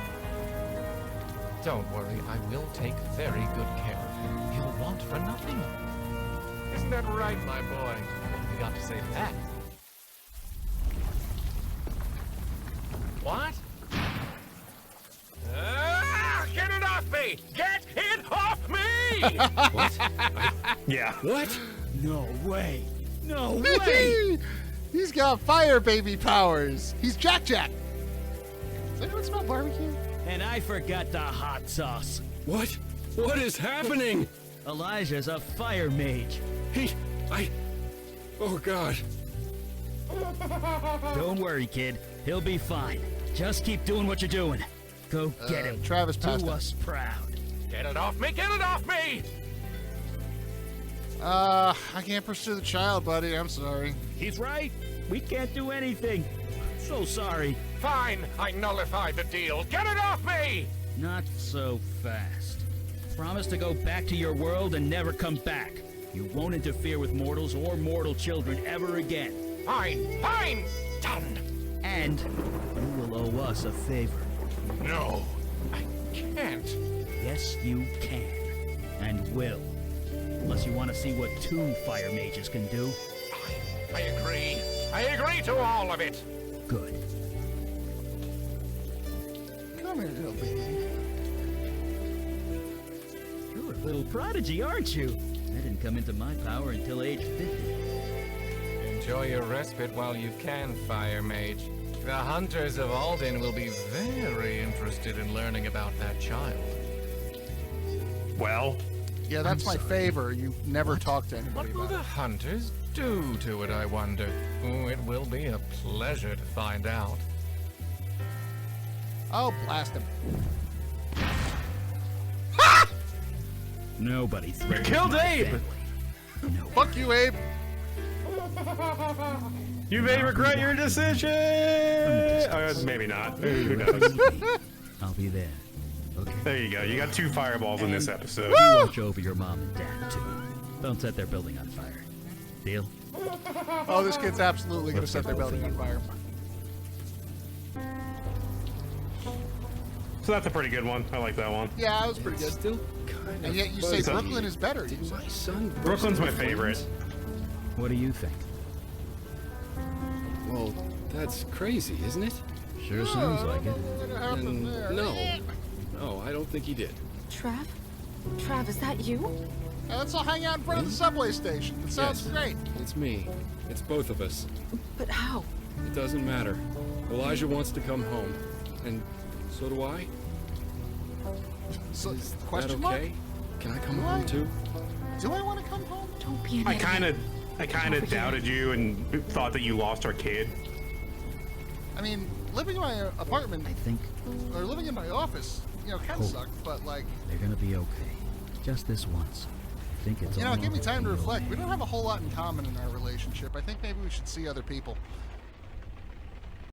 Speaker 11: Don't worry, I will take very good care of him. He'll want for nothing. Isn't that right, my boy? You got to say that. What? Get it off me! Get it off me!
Speaker 12: What?
Speaker 2: Yeah.
Speaker 12: What?
Speaker 9: No way! No way!
Speaker 1: He's got fire baby powers. He's Jack Jack. Does anyone smell barbecue?
Speaker 9: And I forgot the hot sauce.
Speaker 12: What? What is happening?
Speaker 9: Elijah's a fire mage.
Speaker 12: Oh, God.
Speaker 9: Don't worry, kid. He'll be fine. Just keep doing what you're doing. Go get him.
Speaker 1: Travis passed
Speaker 9: Do
Speaker 1: him.
Speaker 9: us proud.
Speaker 11: Get it off me! Get it off me!
Speaker 1: I can't pursue the child, buddy. I'm sorry.
Speaker 9: He's right. We can't do anything. So sorry.
Speaker 11: Fine, I nullify the deal. Get it off me!
Speaker 9: Not so fast. Promise to go back to your world and never come back. You won't interfere with mortals or mortal children ever again.
Speaker 11: Fine, fine! Done!
Speaker 9: And you will owe us a favor.
Speaker 11: No, I can't.
Speaker 9: Yes, you can. And will. Unless you want to see what 2 fire mages can do.
Speaker 11: I agree. I agree to all of it.
Speaker 9: Good.
Speaker 1: Come here, little baby.
Speaker 9: You're a little prodigy, aren't you? I didn't come into my power until age 50.
Speaker 11: Enjoy your respite while you can, Fire Mage. The hunters of Alden will be very interested in learning about that child.
Speaker 2: Well,
Speaker 1: Yeah, that's my favor. You never talk to anybody
Speaker 11: What will
Speaker 1: about
Speaker 11: the hunters do to it, I wonder? Oh, it will be a pleasure to find out.
Speaker 1: it. Oh, blast him.
Speaker 5: Nobody threatens
Speaker 2: killed
Speaker 5: my
Speaker 2: Abe!
Speaker 5: family. No.
Speaker 1: Fuck you, Abe.
Speaker 2: You may regret your decision. Maybe not. Who knows?
Speaker 5: I'll be there. Okay.
Speaker 2: There you go. You got 2 fireballs in this episode.
Speaker 5: You watch over your mom and dad too. Don't set their building on fire. Deal?
Speaker 1: Oh, this kid's absolutely going to set their building on fire.
Speaker 2: So that's a pretty good one. I like that one.
Speaker 1: Yeah, that was pretty good.
Speaker 12: Still kind of
Speaker 1: And yet you say
Speaker 12: fuzzy.
Speaker 1: Brooklyn is better. You
Speaker 12: Did
Speaker 1: say.
Speaker 12: my son burst
Speaker 2: Brooklyn's my
Speaker 12: into
Speaker 2: favorite.
Speaker 12: flames?
Speaker 5: What do you think?
Speaker 12: Well, that's crazy, isn't it?
Speaker 5: Sure sounds like it.
Speaker 12: And no, I don't think he did.
Speaker 7: Trav? Trav, is that you?
Speaker 1: Let's all hang out in front of the subway station. It sounds
Speaker 12: Yes.
Speaker 1: great.
Speaker 12: It's me. It's both of us.
Speaker 7: But how?
Speaker 12: It doesn't matter. Elijah wants to come home, and so do I.
Speaker 1: So,
Speaker 12: Is
Speaker 1: question
Speaker 12: that okay? Can I come home too?
Speaker 1: mark? Do I want to come home?
Speaker 7: Don't be an
Speaker 2: I
Speaker 7: idiot.
Speaker 2: kind of doubted you and thought that you lost our kid.
Speaker 1: I mean, living in my apartment
Speaker 5: I think
Speaker 1: or living in my office, kind of sucked. But like,
Speaker 5: they're gonna be okay. Just this once. I think it's
Speaker 1: it
Speaker 5: all
Speaker 1: gave me
Speaker 5: over
Speaker 1: time to
Speaker 5: the
Speaker 1: reflect.
Speaker 5: old
Speaker 1: We don't
Speaker 5: man.
Speaker 1: have a whole lot in common in our relationship. I think maybe we should see other people.